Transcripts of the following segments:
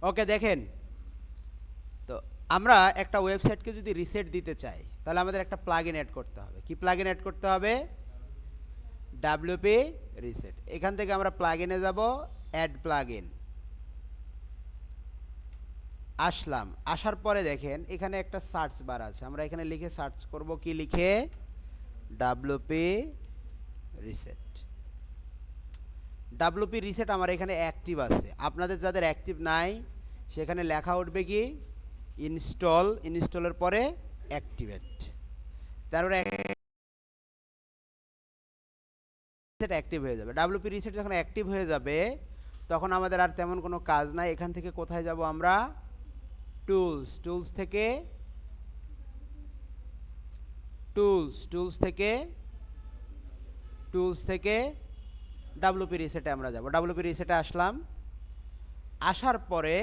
ওকে দেখেন, তো আমরা একটা ওয়েবসাইটকে যদি রিসেট দিতে চাই তাহলে আমাদের একটা প্লাগইন অ্যাড করতে হবে। কি প্লাগইন অ্যাড করতে হবে? WP reset. এখান থেকে আমরা প্লাগইনে যাব, অ্যাড প্লাগইন। আসলাম, আসার পরে দেখেন এখানে একটা সার্চ বার আছে, আমরা এখানে লিখে সার্চ করব, কি লিখে? WP reset. ডাব্লিউপি রিসেট আমার এখানে অ্যাক্টিভ আছে, আপনাদের যাদের অ্যাক্টিভ নাই সেখানে লেখা উঠবে কি ইনস্টল, ইনস্টলের পরে অ্যাক্টিভেট, তারপরে অ্যাক্টিভ হয়ে যাবে। ডাব্লিউপি রিসেট যখন অ্যাক্টিভ হয়ে যাবে তখন আমাদের আর তেমন কোনো কাজ নাই। এখান থেকে কোথায় যাব আমরা? টুলস, টুলস থেকে টুলস থেকে ডাব্লিউপি রিসেটে আমরা যাব। ডাব্লিউপি রিসেটে আসলাম, আসার পরে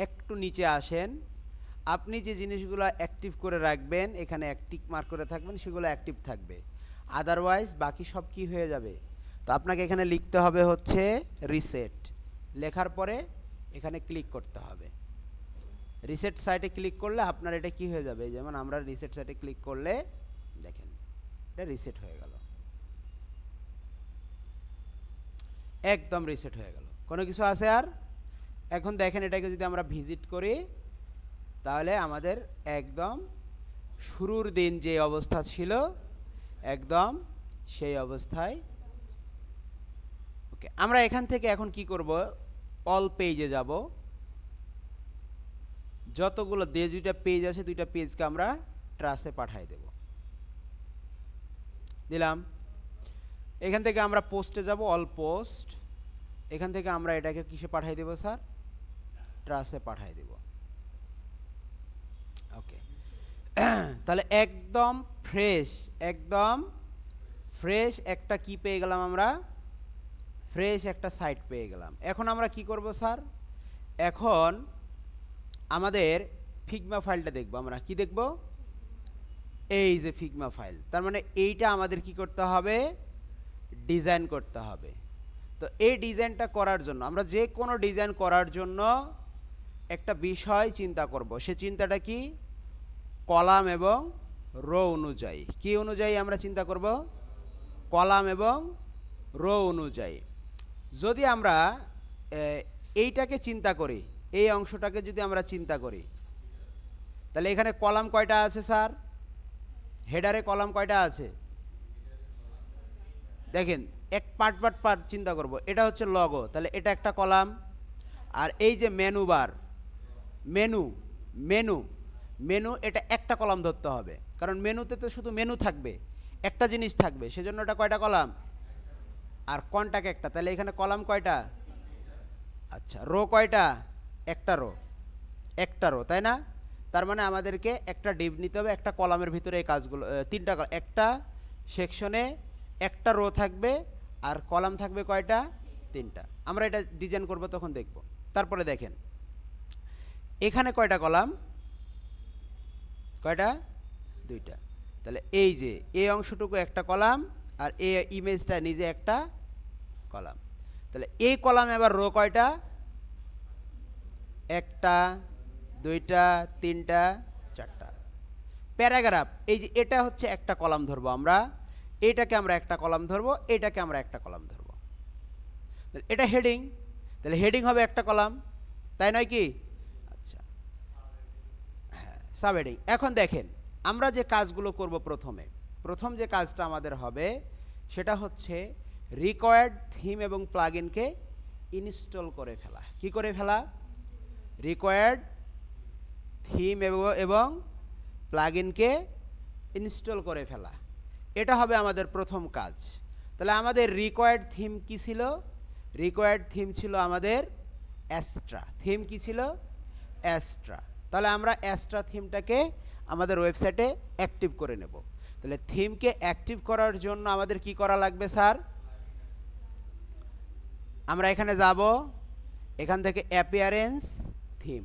একটু নিচে আসেন, আপনি যে জিনিসগুলো অ্যাক্টিভ করে রাখবেন এখানে টিক মার্ক করে থাকবেন, সেগুলো অ্যাক্টিভ থাকবে, আদারওয়াইজ বাকি সব কি হয়ে যাবে? তো আপনাকে এখানে লিখতে হবে হচ্ছে রিসেট, লেখার পরে এখানে ক্লিক করতে হবে। রিসেট সাইটে ক্লিক করলে আপনার এটা কি হয়ে যাবে? যেমন আমরা রিসেট সাইটে ক্লিক করলে দেখেন এটা রিসেট হয়ে গেল, একদম রিসেট হয়ে গেল, কোনো কিছু আছে আর? এখন দেখেন এটাকে যদি আমরা ভিজিট করি তাহলে আমাদের একদম শুরুর দিন যে অবস্থা ছিল একদম সেই অবস্থায়। ওকে, আমরা এখান থেকে এখন কি করব? অল পেজে যাব, যতগুলো দুইটা পেজ আছে দুইটা পেজকে আমরা ট্রাসে পাঠিয়ে দেব। দিলাম, এখান থেকে আমরা পোস্টে যাব, অল পোস্ট, এখান থেকে আমরা এটাকে কিসে পাঠিয়ে দেব স্যার? ট্রাসে পাঠিয়ে দেব। ওকে, তাহলে একদম ফ্রেশ একটা কি পেয়ে গেলাম আমরা? ফ্রেশ একটা সাইট পেয়ে গেলাম। এখন আমরা কি করব স্যার? এখন আমাদের ফিগমা ফাইলটা দেখব। আমরা কি দেখব? এই যে ফিগমা ফাইল, তার মানে এইটা আমাদের কি করতে হবে? ডিজাইন করতে হবে। তো এই ডিজাইনটা করার জন্য আমরা যে কোনো ডিজাইন করার জন্য একটা বিষয় চিন্তা করব। সে চিন্তাটা কি? কলাম এবং রো অনুযায়ী। কি অনুযায়ী আমরা চিন্তা করব? কলাম এবং রো অনুযায়ী। যদি আমরা এইটাকে চিন্তা করি, এই অংশটাকে যদি আমরা চিন্তা করি, তাহলে এখানে কলাম কয়টা আছে স্যার? হেডারে কলাম কয়টা আছে? দেখেন, এক পার্ট চিন্তা করব। এটা হচ্ছে লগো, তাহলে এটা একটা কলাম। আর এই যে মেনু বার, মেনু এটা একটা কলাম ধরতে হবে, কারণ মেনুতে তো শুধু মেনু থাকবে, একটা জিনিস থাকবে, সেজন্য এটা কয়টা কলাম? আর কন্টাক্ট একটা, তাহলে এখানে কলাম কয়টা? আচ্ছা, রো কয়টা? একটা রো, তাই না? তার মানে আমাদেরকে একটা ডিভ নিতে হবে, একটা কলামের ভিতরে এই কাজগুলো, তিনটা, একটা সেকশনে একটা রো থাকবে আর কলাম থাকবে কয়টা? তিনটা। আমরা এটা ডিজাইন করব তখন দেখব। তারপরে দেখেন এখানে কয়টা কলাম? কয়টা? দুইটা। তাহলে এই যে এই অংশটুকু একটা কলাম আর এই ইমেজটা নিজে একটা কলাম। তাহলে এই কলামে আবার রো কয়টা? একটা, দুইটা, তিনটা, চারটা। প্যারাগ্রাফ, এই যে এটা হচ্ছে একটা কলাম ধরবো আমরা, এটাকে আমরা একটা কলাম ধরবো, এটাকে আমরা একটা কলাম ধরবো। এটা হেডিং, তাহলে হেডিং হবে একটা কলাম, তাই নয় কি? আচ্ছা, হ্যাঁ, সাব হেডিং। এখন দেখেন আমরা যে কাজগুলো করব, প্রথম যে কাজটা আমাদের হবে সেটা হচ্ছে রিকোয়ার্ড থিম এবং প্লাগইনকে ইনস্টল করে ফেলা। কি করে ফেলা? রিকোয়ার্ড থিম এবং প্লাগইনকে ইনস্টল করে ফেলা, এটা হবে আমাদের প্রথম কাজ। তাহলে আমাদের রিকোয়ার্ড থিম কি ছিল? রিকোয়ার্ড থিম ছিল আমাদের অ্যাস্ট্রা। থিম কি ছিল? অ্যাস্ট্রা। তাহলে আমরা অ্যাস্ট্রা থিমটাকে আমাদের ওয়েবসাইটে অ্যাক্টিভ করে নেব। তাহলে থিমকে অ্যাক্টিভ করার জন্য আমাদের কি করা লাগবে স্যার? আমরা এখানে যাব, এখান থেকে অ্যাপিয়ারেন্স থিম,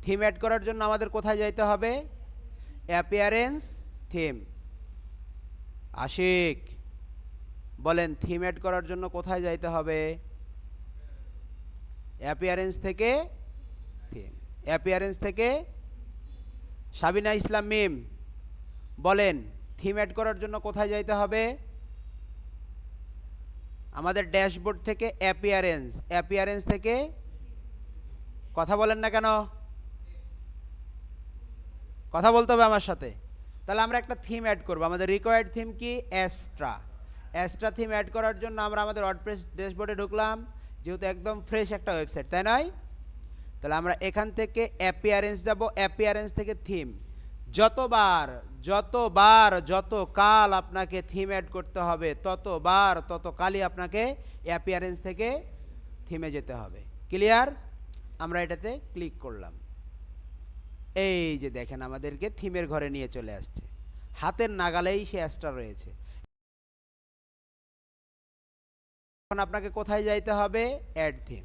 থিম অ্যাড করার জন্য আমাদের কোথায় যাইতে হবে? Appearance theme. আশিক বলেন, থিম অ্যাড করার জন্য কোথায় যাইতে হবে? অ্যাপিয়ারেন্স থেকে থিম, অ্যাপিয়ারেন্স থেকে সাবিনা ইসলাম মিম বলেন থিম অ্যাড করার জন্য কোথায় যাইতে হবে? আমাদের ড্যাশবোর্ড থেকে অ্যাপিয়ারেন্স, অ্যাপিয়ারেন্স থেকে কথা বলেন না কেন? কথা বলতে হবে আমার সাথে। তাহলে আমরা একটা থিম অ্যাড করব। আমাদের রিকোয়ার্ড থিম কি? অ্যাস্ট্রা। অ্যাস্ট্রা থিম অ্যাড করার জন্য আমরা আমাদের ওয়ার্ডপ্রেস ড্যাশবোর্ডে ঢুকলাম, যেহেতু একদম ফ্রেশ একটা ওয়েবসাইট, তাই নয়? তাহলে আমরা এখান থেকে অ্যাপিয়ারেন্স যাব, অ্যাপিয়ারেন্স থেকে থিম। যতবার যতবার যত কাল আপনাকে থিম অ্যাড করতে হবে ততবার তত কালই আপনাকে অ্যাপিয়ারেন্স থেকে থিমে যেতে হবে। ক্লিয়ার? আমরা এটাতে ক্লিক করলাম, এই যে দেখেন আমাদেরকে থিমের ঘরে নিয়ে চলে আসছে, হাতের নাগালেই সে অ্যাস্ট্রা রয়েছে। এখন আপনাকে কোথায় যাইতে হবে? Add theme.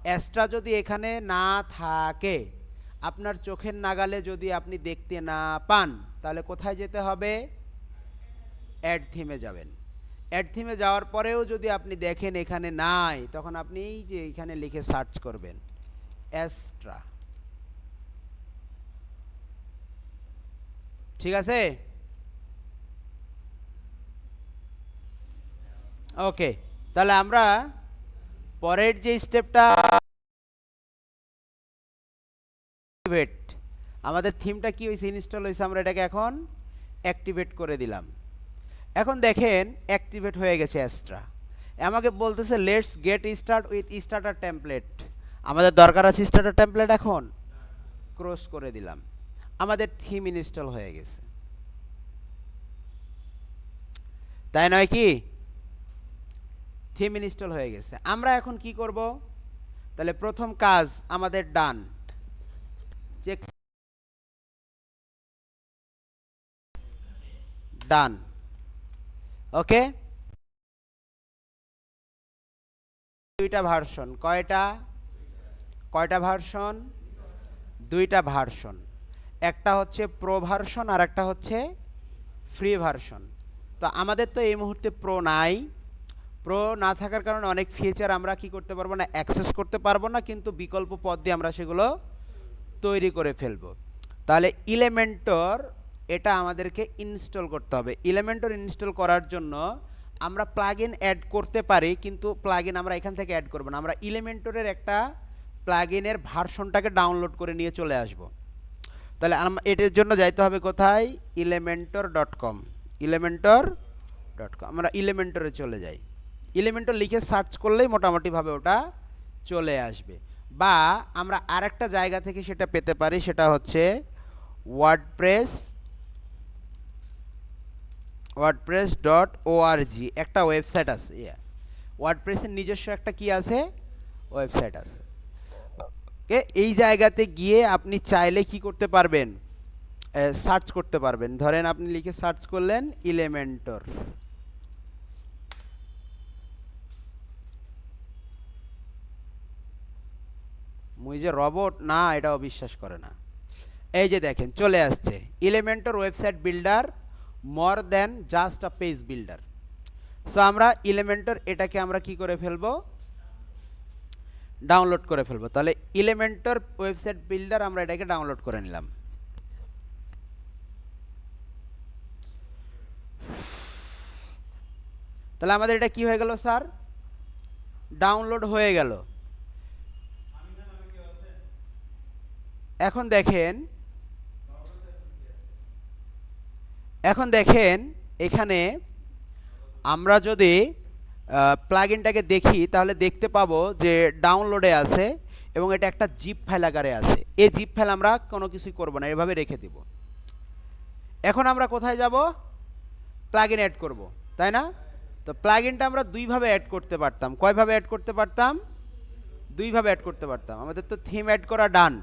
অ্যাস্ট্রা যদি এখানে না থাকে, আপনার চোখের নাগালে যদি আপনি দেখতে না পান, তাহলে কোথায় যেতে হবে? অ্যাড থিমে যাবেন। অ্যাড থিমে যাওয়ার পরেও যদি আপনি দেখেন এখানে নাই, তখন আপনি এই যে এখানে লিখে সার্চ করবেন অ্যাস্ট্রা। ঠিক আছে? ওকে, তাহলে আমরা পরের যে স্টেপটা, আমাদের থিমটা কি হয়েছে? ইনস্টল হয়েছে, আমরা এটাকে এখন অ্যাক্টিভেট করে দিলাম। এখন দেখেন অ্যাক্টিভেট হয়ে গেছে অ্যাস্ট্রা। আমাকে বলতেছে let's get start with starter template. আমাদের দরকার আছে স্টার্টার টেমপ্লেট। এখন ক্রস করে দিলাম, আমাদের থিম ইনস্টল হয়ে গেছে, তাই নয় কি? থিম ইনস্টল হয়ে গেছে। আমরা এখন কি করব? তাহলে প্রথম কাজ আমাদের ডান, চেক ডান। ওকে, দুইটা ভার্সন। কয়টা? কয়টা ভার্সন? দুইটা ভার্সন। একটা হচ্ছে প্রো ভার্সন আর একটা হচ্ছে ফ্রি ভার্সন। তো আমাদের তো এই মুহূর্তে প্রো নাই। প্রো না থাকার কারণে অনেক ফিচার আমরা কি করতে পারবো না, অ্যাক্সেস করতে পারবো না, কিন্তু বিকল্প পথ দিয়ে আমরা সেগুলো তৈরি করে ফেলবো। তাহলে ইলেমেন্টর এটা আমাদেরকে ইনস্টল করতে হবে। ইলেমেন্টর ইনস্টল করার জন্য আমরা প্লাগইন অ্যাড করতে পারি, কিন্তু প্লাগইন আমরা এখান থেকে অ্যাড করব না। আমরা ইলেমেন্টরের একটা প্লাগইনের ভার্সনটাকে ডাউনলোড করে নিয়ে চলে আসব। তাহলে এটার জন্য যাইতে হবে কোথায়? elementor.com। elementor.com, আমরা ইলেমেন্টরে চলে যাই। ইলেমেন্টর লিখে সার্চ করলেই মোটামুটিভাবে ওটা চলে আসবে। বা আমরা আরেকটা জায়গা থেকে সেটা পেতে পারি, সেটা হচ্ছে wordpress.org একটা ওয়েবসাইট আছে। ওয়ার্ডপ্রেসের নিজস্ব একটা কি আছে? ওয়েবসাইট আছে। এই জায়গাতে গিয়ে আপনি চাইলে কি করতে পারবেন? সার্চ করতে পারবেন। ধরেন আপনি লিখে সার্চ করলেন ইলেমেন্টর। মুই যে রবট না, এটাও বিশ্বাস করে না। এই যে দেখেন চলে আসছে Elementor website builder more than just a page builder. So আমরা ইলেমেন্টর এটাকে আমরা কি করে ফেলবো? ডাউনলোড করে ফেলবো। তাহলে ইলেমেন্টর ওয়েবসাইট বিল্ডার আমরা এটাকে ডাউনলোড করে নিলাম। তাহলে আমাদের এটা কি হয়ে গেল স্যার? ডাউনলোড হয়ে গেল। এখন দেখেন এখানে আমরা যদি প্লাগইনটাকে দেখি তাহলে দেখতে পাবো যে ডাউনলোডে আছে এবং এটা একটা জিপ ফাইল আকারে আছে। এই জিপ ফাইল আমরা কোনো কিছুই করব না, এভাবে রেখে দেব। এখন আমরা কোথায় যাব? প্লাগইন অ্যাড করব, তাই না? তো প্লাগইনটা আমরা দুইভাবে অ্যাড করতে পারতাম। কয়ভাবে অ্যাড করতে পারতাম? দুইভাবে অ্যাড করতে পারতাম। আমাদের তো থিম অ্যাড করা ডান।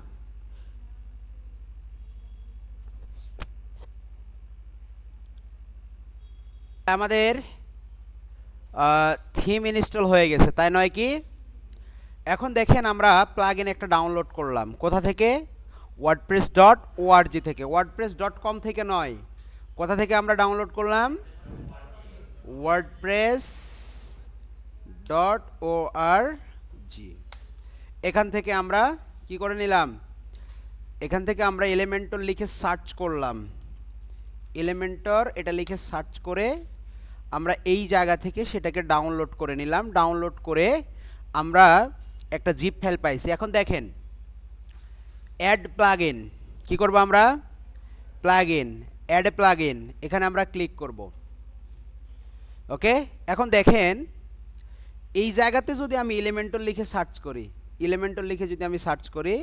আমাদের থিম ইনস্টল হয়ে গেছে, তাই নয় কি? এখন দেখেন আমরা প্লাগইন একটা ডাউনলোড করলাম। কোথা থেকে? wordpress.org থেকে, wordpress.com থেকে নয়। কোথা থেকে আমরা ডাউনলোড করলাম? wordpress.org। এখান থেকে আমরা কি করে নিলাম, এখান থেকে আমরা এলিমেন্টর লিখে সার্চ করলাম, এলিমেন্টর এটা লিখে সার্চ করে আমরা এই জায়গা থেকে সেটাকে ডাউনলোড করে নিলাম, ডাউনলোড করে আমরা একটা জিপ ফাইল পাইছি। এখন দেখেন অ্যাড প্লাগইন কি করব আমরা, প্লাগইন, অ্যাড প্লাগইন, এখানে আমরা ক্লিক করব। ওকে, এখন দেখেন এই জায়গাতে যদি আমি এলিমেন্টর লিখে সার্চ করি, এলিমেন্টর লিখে যদি আমি সার্চ করি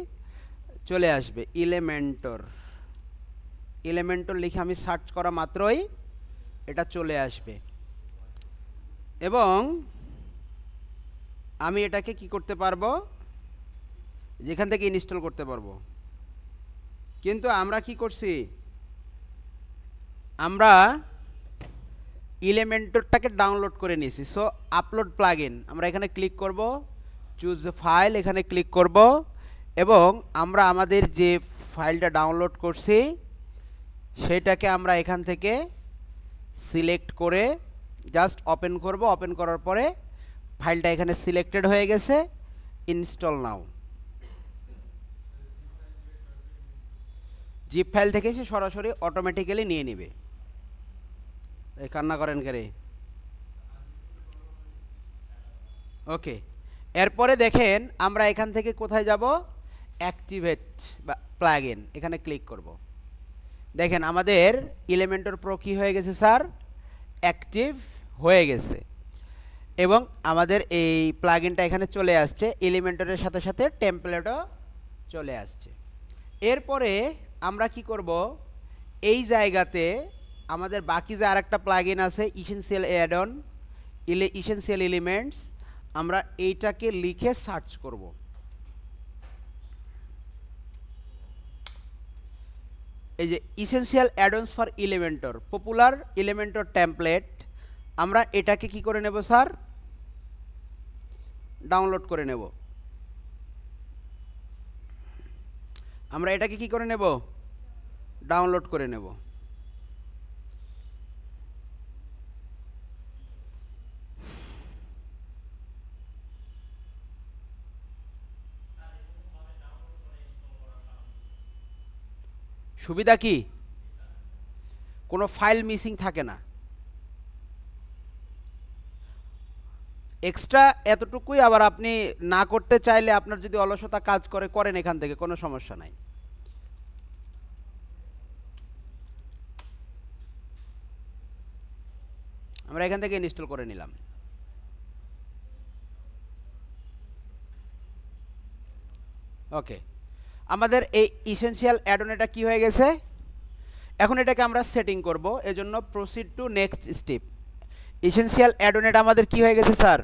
চলে আসবে এলিমেন্টর, এলিমেন্টর লিখে আমি সার্চ করা মাত্রই এটা চলে আসবে এবং আমি এটাকে কি করতে পারবো, যেখান থেকে ইনস্টল করতে পারবো। কিন্তু আমরা কি করছি, আমরা এলিমেন্টরটাকে ডাউনলোড করে নিয়েছি। সো আপলোড প্লাগইন, আমরা এখানে ক্লিক করব, চুজ ফাইল, এখানে ক্লিক করব এবং আমরা আমাদের যে ফাইলটা ডাউনলোড করছি সেটাকে আমরা এখান থেকে সিলেক্ট করে জাস্ট ওপেন করব। ওপেন করার পরে ফাইলটা এখানে সিলেক্টেড হয়ে গেছে, ইনস্টল নাও। জিপ ফাইল থেকে সে সরাসরি অটোমেটিক্যালি নিয়ে নেবে। এই কান্না করেন কে? ওকে, এরপরে দেখেন আমরা এখান থেকে কোথায় যাব, অ্যাক্টিভেট বা প্লাগইন, এখানে ক্লিক করব। দেখেন আমাদের এলিমেন্টর প্রো কি হয়ে গেছে স্যার, অ্যাক্টিভ হয়ে গেছে এবং আমাদের এই প্লাগইনটা এখানে চলে আসছে, এলিমেন্টরের সাথে সাথে টেমপ্লেটও চলে আসছে। এরপরে আমরা কি করব, এই জায়গাতে আমাদের বাকি যে আরেকটা প্লাগইন আছে essential add on, essential elements, আমরা এইটাকে লিখে সার্চ করব। এই যে essential addons for Elementor, popular Elementor template, আমরা এটাকে কি করে নেব স্যার, ডাউনলোড করে নেব। আমরা এটাকে কি করে নেব, ডাউনলোড করে নেব। সুবিধা কি, কোনো ফাইল মিসিং থাকে না। এক্সট্রা এতটুকুই, আবার আপনি না করতে চাইলে আপনার যদি অলসতা কাজ করে করেন এখান থেকে, কোনো সমস্যা নাই। আমরা এখান থেকে ইনস্টল করে নিলাম। ওকে, আমাদের এই ইসেনশিয়াল অ্যাড অন এটা কি হয়ে গেছে। এখন এটাকে আমরা সেটিং করব, এজন্য proceed to next step. Essential add on এটা আমাদের কি হয়ে গেছে স্যার,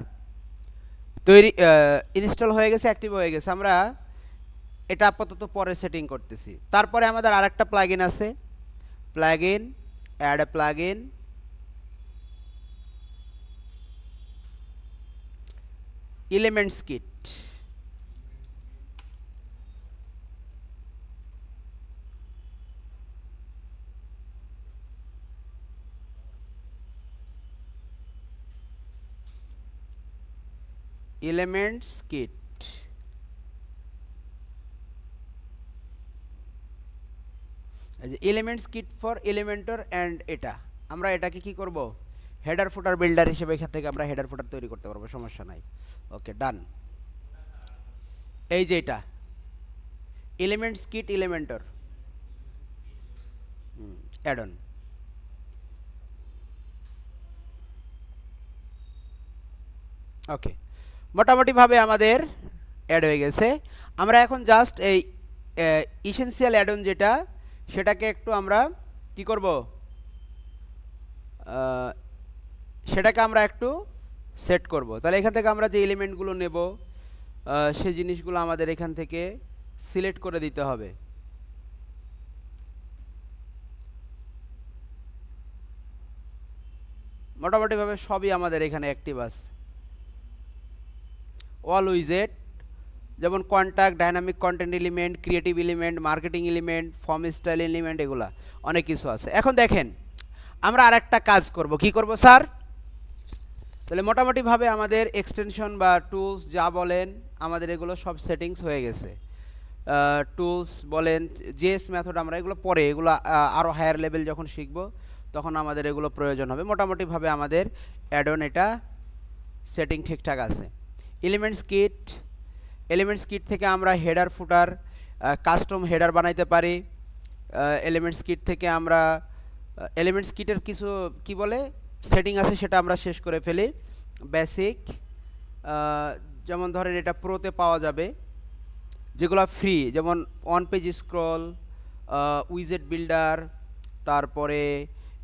তৈরি, ইনস্টল হয়ে গেছে, অ্যাক্টিভ হয়ে গেছে। আমরা এটা আপাতত পরে সেটিং করতেছি। তারপরে আমাদের আরেকটা প্লাগইন আছে, plugin, add a plugin, elements kit. Elements kit, elements kit for Elementor and এটা আমরা এটাকে কি করব, হেডার ফুটার বিল্ডার হিসেবে এখান থেকে আমরা হেডার ফুটার তৈরি করতে পারবো, সমস্যা নাই। ওকে, ডান। এই যে এটা elements kit Elementor add on. Okay, মোটামুটিভাবে আমাদের অ্যাড হয়ে গেছে। আমরা এখন জাস্ট এই ইসেনশিয়াল অ্যাড অন যেটা, সেটাকে একটু আমরা কি করব, সেটাকে আমরা একটু সেট করব। তাহলে এখান থেকে আমরা যে এলিমেন্টগুলো নেব সেই জিনিসগুলো আমাদের এখান থেকে সিলেক্ট করে দিতে হবে। মোটামুটিভাবে সবই আমাদের এখানে অ্যাক্টিভ আছে। অল উইজেট, যেমন contact, dynamic content element, creative element, marketing element, form style element, এগুলা অনেক কিছু আছে। এখন দেখেন আমরা আর একটা কাজ করব, কি করব স্যার, তাহলে মোটামুটিভাবে আমাদের এক্সটেনশন বা টুলস যা বলেন আমাদের এগুলো সব সেটিংস হয়ে গেছে। টুলস বলেন, জেএস মেথড, আমরা এগুলো পরে, এগুলো আরও হায়ার লেভেল যখন শিখব তখন আমাদের এগুলো প্রয়োজন হবে। মোটামুটিভাবে আমাদের অ্যাডন এটা সেটিং ঠিকঠাক আছে। এলিমেন্টস কিট থেকে আমরা হেডার ফুটার কাস্টম হেডার বানাইতে পারি। এলিমেন্টস কিট থেকে আমরা এলিমেন্টস কিটের কিছু কি বলে সেটিং আছে সেটা আমরা শেষ করে ফেলি। বেসিক, যেমন ধরেন এটা প্রোতে পাওয়া যাবে, যেগুলো ফ্রি, যেমন ওয়ান পেজ স্ক্রল, উইজেট বিল্ডার, তারপরে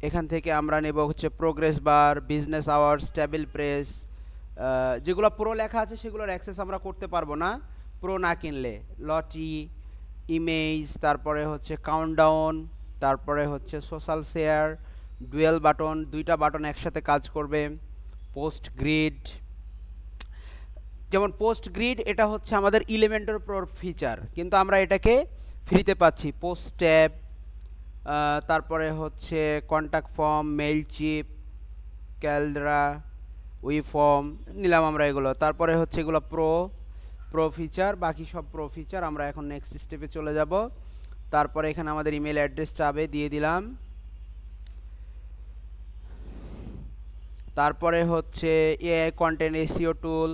এখান থেকে আমরা নেব হচ্ছে প্রোগ্রেস বার, বিজনেস আওয়ার্স, টেবিল প্রেস। যেগুলো প্রো লেখা আছে সেগুলোর অ্যাক্সেস আমরা করতে পারবো না প্রো না কিনলে। লটি, ইমেজ, তারপরে হচ্ছে কাউন্টডাউন, তারপরে হচ্ছে সোশ্যাল শেয়ার, ডুয়েল বাটন, দুইটা বাটন একসাথে কাজ করবে। পোস্ট গ্রিড, যেমন পোস্ট গ্রিড এটা হচ্ছে আমাদের ইলেমেন্টের প্রোর ফিচার, কিন্তু আমরা এটাকে ফ্রিতে পাচ্ছি। পোস্ট ট্যাব, তারপরে হচ্ছে contact form, Mailchimp, Caldera, we form নিলাম আমরা এগুলো। তারপরে হচ্ছে এগুলো প্রো ফিচার, বাকি সব প্রো ফিচার। আমরা এখন নেক্সট স্টেপে চলে যাব। তারপরে এখানে আমাদের ইমেল অ্যাড্রেস চাবে, দিয়ে দিলাম। তারপরে হচ্ছে এআই কন্টেন্ট এসইও টুল,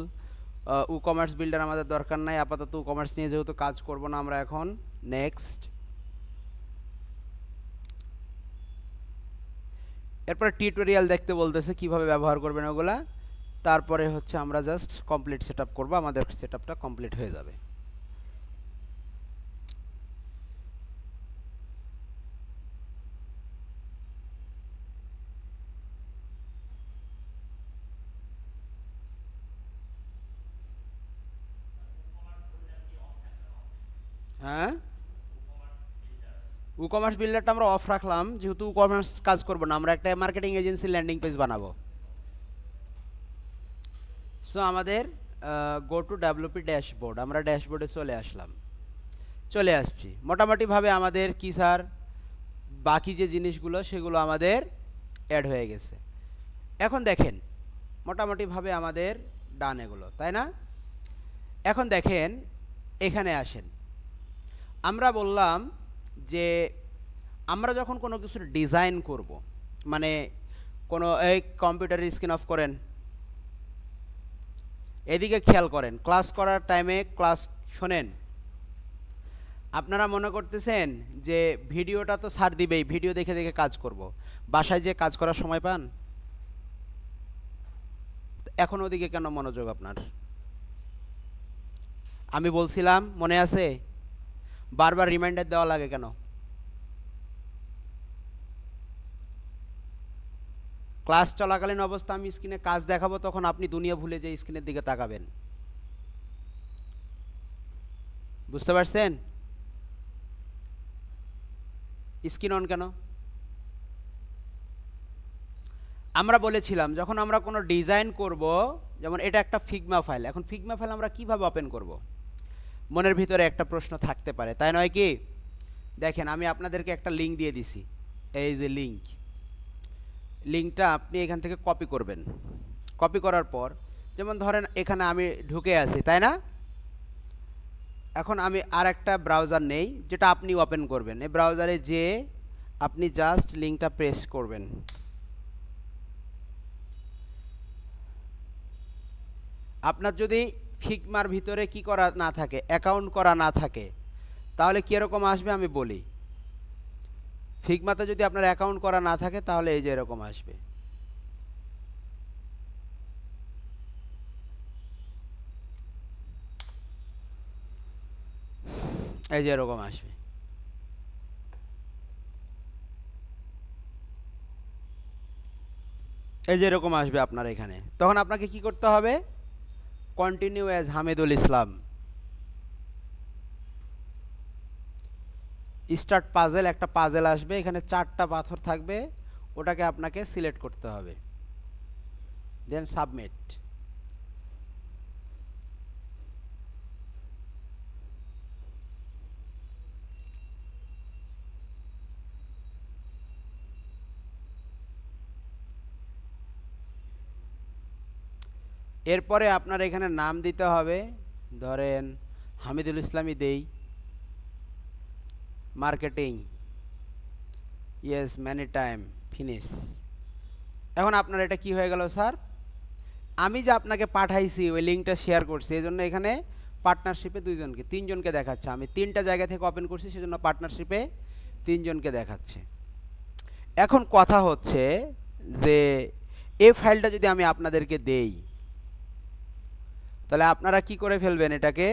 কমার্স বিল্ডার আমাদের দরকার নাই আপাতত, কমার্স নিয়ে যেহেতু কাজ করব না আমরা এখন। নেক্সট। এরপরে টিউটোরিয়াল দেখতে বলতেছে কিভাবে ব্যবহার করবেন ওগুলা। তারপরে হচ্ছে আমরা জাস্ট কমপ্লিট সেট আপ করবো, আমাদের সেট আপটা কমপ্লিট হয়ে যাবে। হ্যাঁ, কমার্স বিল্ডারটা আমরা অফ রাখলাম যেহেতু কমার্স কাজ করবো না, আমরা একটা মার্কেটিং এজেন্সি ল্যান্ডিং পেজ বানাবো। সো আমাদের গো টু ডেভেলপি ড্যাশবোর্ড, আমরা ড্যাশবোর্ডে চলে আসছি। মোটামুটিভাবে আমাদের কি স্যার, বাকি যে জিনিসগুলো সেগুলো আমাদের অ্যাড হয়ে গেছে। এখন দেখেন মোটামুটিভাবে আমাদের ডান এগুলো, তাই না? এখন দেখেন এখানে আসেন, আমরা বললাম যে আমরা যখন কোনো কিছুর ডিজাইন করব, মানে কোনো, এই কম্পিউটারের স্ক্রিন অফ করেন, এদিকে খেয়াল করেন, ক্লাস করার টাইমে ক্লাস শোনেন। আপনারা মনে করতেছেন যে ভিডিওটা তো ছাড় দিবেই, ভিডিও দেখে দেখে কাজ করব, বাসায় যে কাজ করার সময় পান? এখন ওদিকে কেন মনোযোগ আপনার? আমি বলছিলাম মনে আছে, বারবার রিমাইন্ডার দেওয়া লাগে কেন? ক্লাস চলাকালীন অবস্থা আমি স্ক্রিনে কাজ দেখাবো, তখন আপনি দুনিয়া ভুলে যে স্ক্রিনের দিকে তাকাবেন। বুঝতে পারছেন? স্ক্রিন অন কেন? আমরা বলেছিলাম যখন আমরা কোনো ডিজাইন করব, যেমন এটা একটা ফিগমা ফাইল, এখন ফিগমা ফাইল আমরা কিভাবে ওপেন করব? মনের ভিতরে একটা প্রশ্ন থাকতে পারে, তাই নয় কি? দেখেন আমি আপনাদেরকে একটা লিঙ্ক দিয়ে দিছি, এই যে লিঙ্কটা আপনি এখান থেকে কপি করবেন। কপি করার পর যেমন ধরেন এখানে আমি ঢুকে আছি, তাই না? এখন আমি আর একটা ব্রাউজার নেই যেটা আপনি ওপেন করবেন। এই ব্রাউজারে যে আপনি জাস্ট লিঙ্কটা প্রেস করবেন। আপনার যদি ফিগমার ভিতরে কি করা না থাকে, অ্যাকাউন্ট করা না থাকে, তাহলে কীরকম আসবে আমি বলি। ফিগমাতে যদি আপনার অ্যাকাউন্ট করা না থাকে তাহলে এই যে এরকম আসবে। এই যে এরকম আসবে। এই যে এরকম আসবে আপনার এখানে। তখন আপনাকে কি করতে হবে? কন্টিনিউ অ্যাজ হামিদুল ইসলাম, স্টার্ট পাজেল, একটা পাজেল আসবে, এখানে 4টা পাথর থাকবে, ওটাকে আপনাকে সিলেক্ট করতে হবে, দেন সাবমিট। এরপরে আপনার এখানে নাম দিতে হবে, ধরেন হামিদুল ইসলামই দেই, marketing, yes many time, finish. এখন আপনার এটা কি হয়ে গেল স্যার? আমি যে আপনাকে পাঠাইছি ওই লিঙ্কটা শেয়ার করছি, এই জন্য এখানে পার্টনারশিপে দুইজনকে, তিনজনকে দেখাচ্ছে। আমি তিনটা জায়গা থেকে ওপেন করছি, সেজন্য পার্টনারশিপে তিনজনকে দেখাচ্ছে। এখন কথা হচ্ছে যে এই ফাইলটা যদি আমি আপনাদেরকে দেই, তাহলে আপনারা কি করে ফেলবেন এটাকে?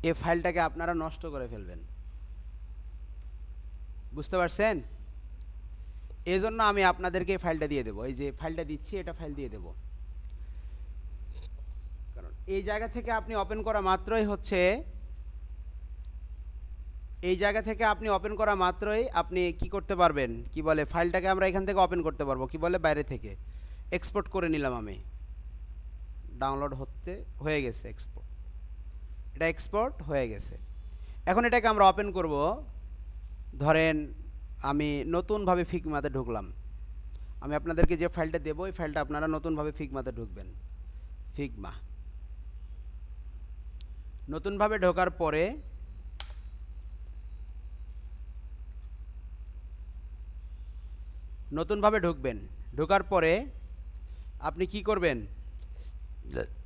এই ফাইলটাকে আপনারা নষ্ট করে ফেলবেন, বুঝতে পারছেন? এই জন্য আমি আপনাদেরকে এই ফাইলটা দিয়ে দেবো। এই যে ফাইলটা দিচ্ছি, এটা ফাইল দিয়ে দেবো। কারণ এই জায়গা থেকে আপনি ওপেন করা মাত্রই হচ্ছে, এই জায়গা থেকে আপনি ওপেন করা মাত্রই আপনি কি করতে পারবেন, কি বলে, ফাইলটাকে আমরা এখান থেকে ওপেন করতে পারবো, কি বলে, বাইরে থেকে এক্সপোর্ট করে নিলাম আমি। ডাউনলোড হয়ে গেছে, এক্সপোর্ট, এটা এক্সপোর্ট হয়ে গেছে। এখন এটাকে আমরা ওপেন করব। ধরেন আমি নতুনভাবে ফিগমাতে ঢুকলাম। আমি আপনাদেরকে যে ফাইলটা দেবো, এই ফাইলটা আপনারা নতুনভাবে ফিগমাতে ঢুকবেন। ফিগমা নতুনভাবে ঢোকার পরে নতুনভাবে ঢুকবেন। ঢোকার পরে আপনি কি করবেন?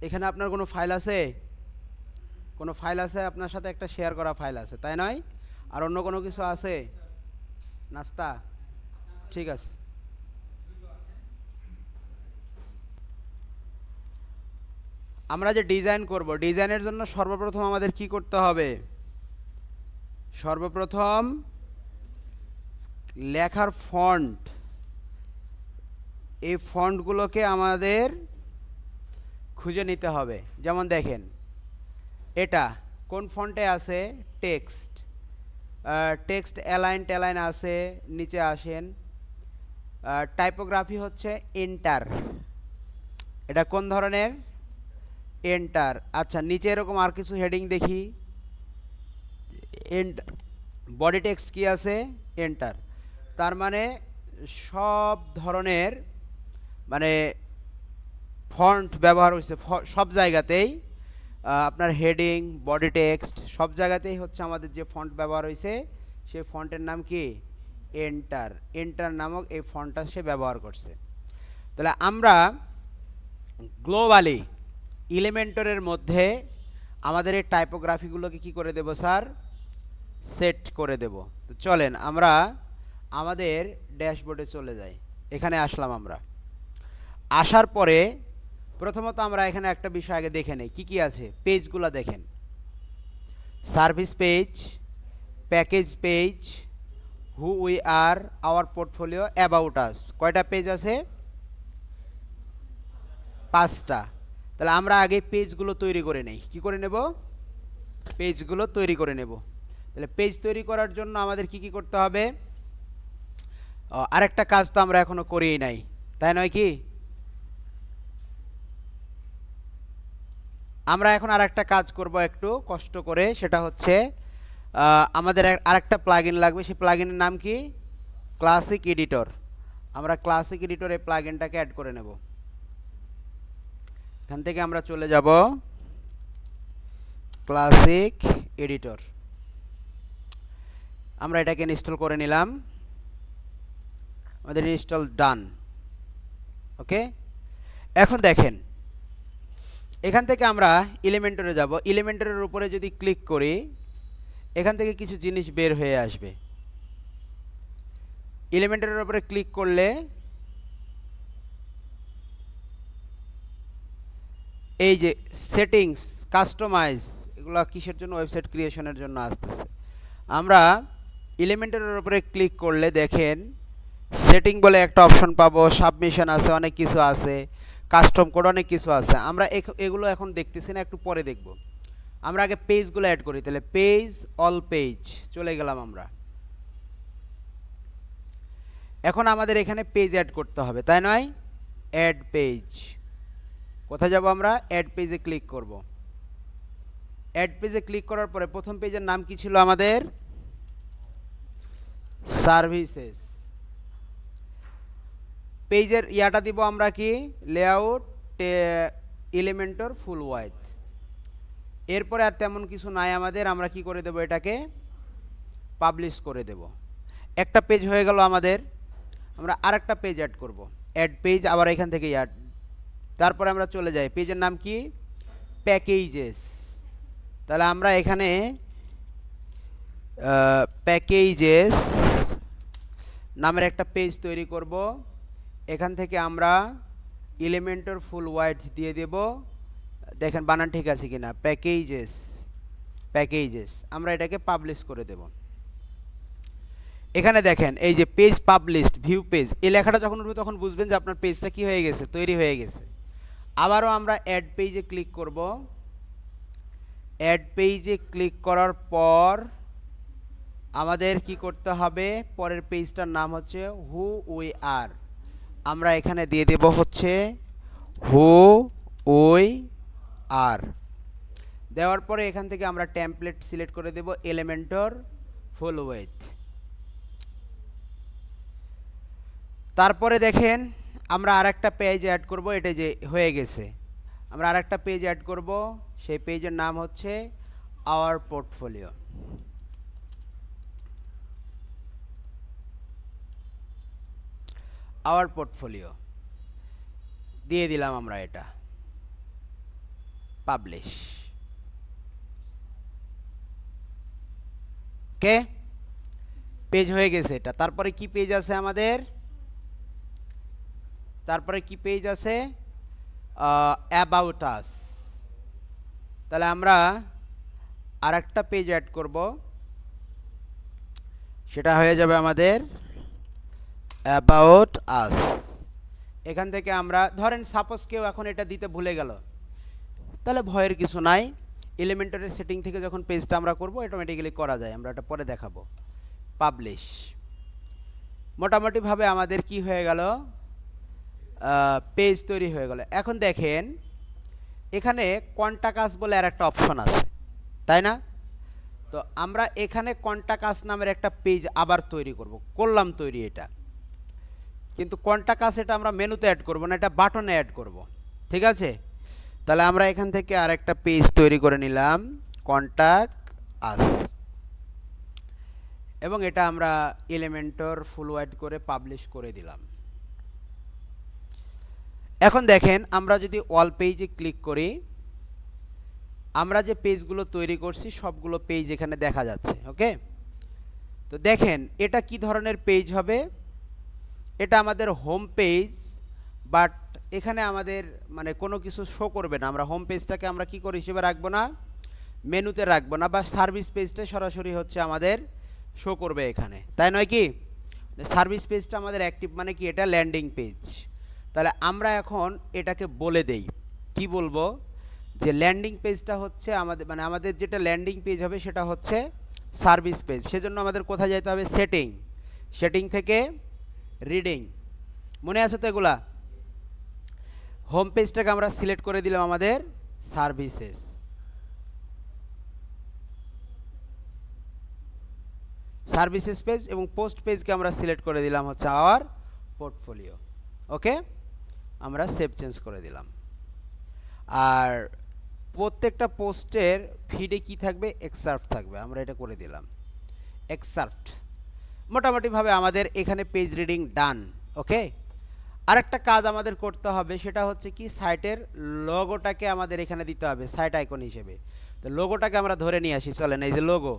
এখানে আপনার কোনো ফাইল আছে, কোনো ফাইল আছে আপনার সাথে, একটা শেয়ার করা ফাইল আছে, তাই নয়? আর অন্য কোনো কিছু আছে? নাস্তা, ঠিক আছে। আমরা যে ডিজাইন করব, ডিজাইনের জন্য সর্বপ্রথম আমাদের কি করতে হবে? সর্বপ্রথম লেখার ফন্ট, এই ফন্টগুলোকে আমাদের খুঁজে নিতে হবে। যেমন দেখেন, এটা কোন ফন্টে আছে? টেক্সট, টেক্সট অ্যালাইন ট্যালাইন আছে, নিচে আসেন। টাইপোগ্রাফি হচ্ছে এন্টার, এটা কোন ধরনের? এন্টার। আচ্ছা, নিচে এরকম আর কিছু হেডিং দেখি, এন্টার। বডি টেক্সট কি আছে? এন্টার। তার মানে সব ধরনের মানে ফন্ট ব্যবহার হয়েছে সব জায়গাতেই। আপনার হেডিং, বডি টেক্সট সব জায়গাতেই হচ্ছে আমাদের যে ফন্ট ব্যবহার হয়েছে, সেই ফন্টের নাম কি? এন্টার। এন্টার নামক এই ফন্টটা সে ব্যবহার করছে। তাহলে আমরা গ্লোবালি এলিমেন্টরের মধ্যে আমাদের এই টাইপোগ্রাফিগুলোকে কি করে দেব স্যার? সেট করে দেব। তো চলেন আমরা আমাদের ড্যাশবোর্ডে চলে যাই। এখানে আসলাম আমরা। আসার পরে প্রথমত আমরা এখানে একটা বিষয় আগে দেখে নেই, কি কি আছে। পেজগুলো দেখেন, service page, package page, who we are, our portfolio, about us. কয়টা পেজ আছে? 5টা। তাহলে আমরা আগে পেজগুলো তৈরি করে নেই। কি করে নেব? পেজগুলো তৈরি করে নেব। তাহলে পেজ তৈরি করার জন্য আমাদের কি কি করতে হবে? আরেকটা কাজ তো আমরা এখনো করিই নাই, তাই নয় কি? আমরা এখন আরেকটা কাজ করব একটু কষ্ট করে, সেটা হচ্ছে আমাদের আরেকটা প্লাগইন লাগবে। সেই প্লাগইনের নাম কি? Classic editor. আমরা ক্লাসিক এডিটর এই প্লাগইনটাকে অ্যাড করে নেব। এখান থেকে আমরা চলে যাব ক্লাসিক এডিটর। আমরা এটাকে ইনস্টল করে নিলাম, আমাদের ইনস্টল ডান। ওকে, এখন দেখেন এখান থেকে আমরা এলিমেন্টরে যাব। এলিমেন্টরের উপরে যদি ক্লিক করি, এখান থেকে কিছু জিনিস বের হয়ে আসবে। এলিমেন্টরের উপরে ক্লিক করলে এই যে সেটিংস, কাস্টমাইজ, এগুলো কিসের জন্য? ওয়েবসাইট ক্রিয়েশনের জন্য আসতেছে। আমরা এলিমেন্টরের উপরে ক্লিক করলে দেখেন সেটিং বলে একটা অপশন পাবো, সাবমিশন আছে, অনেক কিছু আছে, কাস্টম কোড, অনেক কিছু আছে। আমরা এগুলো এখন দেখতেছি না, একটু পরে দেখব। আমরা আগে পেজগুলো অ্যাড করি। তাহলে পেজ, অল পেজ, চলে গেলাম আমরা। এখন আমাদের এখানে পেজ অ্যাড করতে হবে, তাই নয়? Add page. কোথায় যাব আমরা? অ্যাড পেজে ক্লিক করব। অ্যাড পেজে ক্লিক করার পরে প্রথম পেজের নাম কি ছিল আমাদের? সার্ভিসেস। পেজের ইয়াটা দিব আমরা কি? লেআউট, এলিমেন্টর ফুল ওয়াইড। এরপরে আর তেমন কিছু নাই আমাদের, আমরা কি করে দেব, এটাকে পাবলিশ করে দেব। একটা পেজ হয়ে গেল আমাদের, আমরা আরেকটা পেজ অ্যাড করব, অ্যাড পেজ, আবার এখান থেকে অ্যাড। তারপরে আমরা চলে যাই, পেজের নাম কি, প্যাকেজেস। তাহলে আমরা এখানে প্যাকেজেস নামের একটা পেজ তৈরি করব। এখান থেকে আমরা এলিমেন্টর ফুল ওয়াইড দিয়ে দেব। দেখেন বানান ঠিক আছে কিনা, প্যাকেজেস, প্যাকেজেস। আমরা এটাকে পাবলিশ করে দেব। এখানে দেখেন এই যে পেজ পাবলিশড, ভিউ পেজ, এই লেখাটা যখন উঠবে তখন বুঝবেন যে আপনার পেজটা কি হয়ে গেছে, তৈরি হয়ে গেছে। আবারও আমরা অ্যাড পেজে ক্লিক করব। অ্যাড পেজে ক্লিক করার পর আমাদের কি করতে হবে, পরের পেজটার নাম হচ্ছে হু উই আর। আমরা এখানে দিয়ে দেব হচ্ছে হু উই আর। দেওয়ার পরে এখান থেকে আমরা টেমপ্লেট সিলেক্ট করে দেব, এলিমেন্টর ফুল ওয়েট। তারপরে দেখেন আমরা আরেকটা পেজ অ্যাড করব, এটা যে হয়ে গেছে, আমরা আরেকটা পেজ অ্যাড করব, সেই পেজের নাম হচ্ছে আওয়ার পোর্টফোলিও। আওয়ার পোর্টফোলিও দিয়ে দিলাম আমরা, এটা পাবলিশ। ওকে, পেজ হয়ে গেছে এটা। তারপরে কি পেজ আছে আমাদের, তারপরে কি পেজ আছে, অ্যাবাউট আস। তাহলে আমরা আরেকটা পেজ অ্যাড করব, সেটা হয়ে যাবে আমাদের অ্যাবাউট আস। এখান থেকে আমরা ধরেন সাপোজ কেউ এখন এটা দিতে ভুলে গেল, তাহলে ভয়ের কিছু নাই, এলিমেন্টারের সেটিং থেকে যখন পেজটা আমরা করব অটোমেটিক্যালি করা যায়, আমরা এটা পরে দেখাবো। পাবলিশ। মোটামুটিভাবে আমাদের কি হয়ে গেল, পেজ তৈরি হয়ে গেল। এখন দেখেন এখানে কন্টাক্ট আস বলে আর একটা অপশন আছে, তাই না? তো আমরা এখানে কন্টাক্ট আস নামের একটা পেজ আবার তৈরি করলাম তৈরি এটা, কিন্তু কন্টাক্ট আস এটা আমরা মেনুতে অ্যাড করব না, এটা বাটনে অ্যাড করব, ঠিক আছে? তাহলে আমরা এখান থেকে আরেকটা পেজ তৈরি করে নিলাম, কন্টাক্ট আস, এবং এটা আমরা এলিমেন্টর ফুল ওয়াইড করে পাবলিশ করে দিলাম। এখন দেখেন আমরা যদি অল পেজে ক্লিক করি, আমরা যে পেজগুলো তৈরি করছি সবগুলো পেজ এখানে দেখা যাচ্ছে। ওকে, তো দেখেন এটা কি ধরনের পেজ হবে, এটা আমাদের হোম পেজ, বাট এখানে আমাদের মানে কোনো কিছু শো করবে না। আমরা হোম পেজটাকে আমরা কি করে হিসেবে রাখবো না, মেনুতে রাখবো না, বা সার্ভিস পেজটা সরাসরি হচ্ছে আমাদের শো করবে এখানে, তাই নয় কি? সার্ভিস পেজটা আমাদের অ্যাক্টিভ, মানে কি, এটা ল্যান্ডিং পেজ। তাহলে আমরা এখন এটাকে বলে দেই, কি বলবো, যে ল্যান্ডিং পেজটা হচ্ছে আমাদের, মানে আমাদের যেটা ল্যান্ডিং পেজ হবে সেটা হচ্ছে সার্ভিস পেজ। সেজন্য আমাদের কোথায় যেতে হবে, সেটিং, সেটিং থেকে রিডিং, মনে আছে তো এগুলা? হোম পেজটাকে আমরা সিলেক্ট করে দিলাম আমাদের সার্ভিসেস, সার্ভিসেস পেজ, এবং পোস্ট পেজকে আমরা সিলেক্ট করে দিলাম হচ্ছে আওয়ার পোর্টফোলিও। ওকে, আমরা সেভ চেঞ্জ করে দিলাম। আর প্রত্যেকটা পোস্টের ফিডে কি থাকবে, এক্সার্ট থাকবে, আমরা এটা করে দিলাম এক্সার্ট। মোটামুটিভাবে আমাদের এখানে পেজ রিডিং ডান। ওকে, আরেকটা কাজ আমাদের করতে হবে, সেটা হচ্ছে কি, সাইটের লোগোটাকে আমাদের এখানে দিতে হবে সাইট আইকন হিসেবে। তো লোগোটাকে আমরা ধরে নিয়ে আসি, চলেন, এই যে লোগো।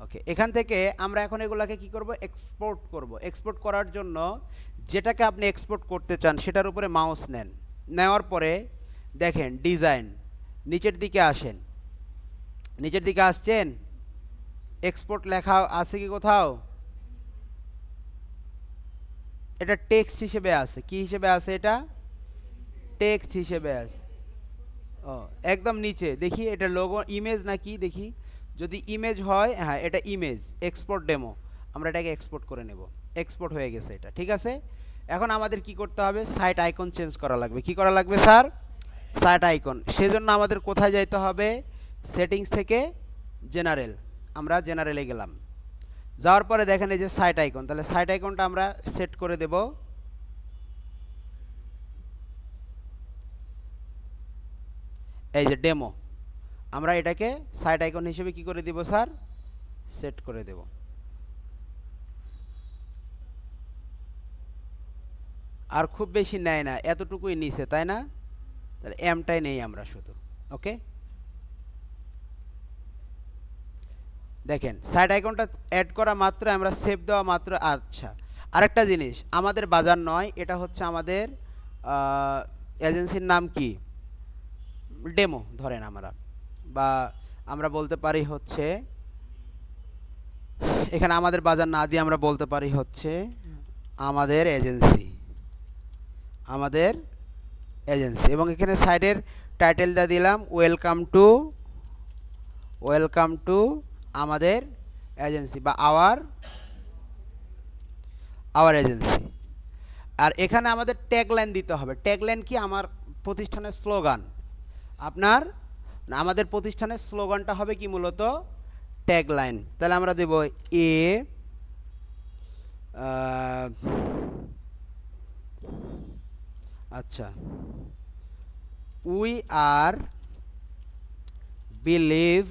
ওকে, এখান থেকে আমরা এখন এগুলাকে কি করব, এক্সপোর্ট করব। এক্সপোর্ট করার জন্য যেটাকে আপনি এক্সপোর্ট করতে চান সেটার উপরে মাউস নেন, নেওয়ার পরে দেখেন ডিজাইন, নিচের দিকে আসেন, নিচের দিকে আসছেন, এক্সপোর্ট লেখা আছে কি কোথাও? এটা টেক্সট হিসেবে আছে, কি হিসেবে আছে এটা? টেক্সট হিসেবে আছে। ও, একদম নিচে দেখি, এটা লোগো ইমেজ নাকি দেখি, যদি ইমেজ হয়, হ্যাঁ এটা ইমেজ, এক্সপোর্ট ডেমো, আমরা এটাকে এক্সপোর্ট করে নেব। এক্সপোর্ট হয়ে গেছে এটা, ঠিক আছে। এখন আমাদের কি করতে হবে, সাইট আইকন চেঞ্জ করা লাগবে। কি করা লাগবে স্যার? Site icon. সেজন্য আমাদের কোথায় যাইতে হবে, সেটিংস থেকে জেনারেল, আমরা জেনারেলে গেলাম, যাওয়ার পরে দেখেন এই যে সাইট আইকন, তাহলে সাইট আইকনটা আমরা সেট করে দেব। এই যে ডেমো, আমরা এটাকে সাইট আইকন হিসেবে কি করে দিব স্যার, সেট করে দেব। আর খুব বেশি নেয় না, এতটুকুই নিছে তাই না, তাহলে এমটাই নেই আমরা শুধু। ওকে, দেখেন সাইট আইকনটা অ্যাড করা মাত্র, আমরা সেভ দেওয়া মাত্র। আচ্ছা, আরেকটা জিনিস, আমাদের বাজার নয়, এটা হচ্ছে আমাদের এজেন্সির নাম কি, ডেমো ধরেন আমরা, বা আমরা বলতে পারি হচ্ছে এখানে আমাদের বাজার না দিয়ে আমরা বলতে পারি হচ্ছে আমাদের এজেন্সি, আমাদের এজেন্সি। এবং এখানে সাইডের টাইটেলটা দিলাম ওয়েলকাম টু আমাদের এজেন্সি বা আওয়ার এজেন্সি। আর এখানে আমাদের ট্যাগলাইন দিতে হবে। ট্যাগলাইন কি, আমার প্রতিষ্ঠানের স্লোগান। আপনার আমাদের প্রতিষ্ঠানের স্লোগানটা হবে কি মূলত ট্যাগলাইন। তাহলে আমরা দেব আচ্ছা, উই আর বিলিভ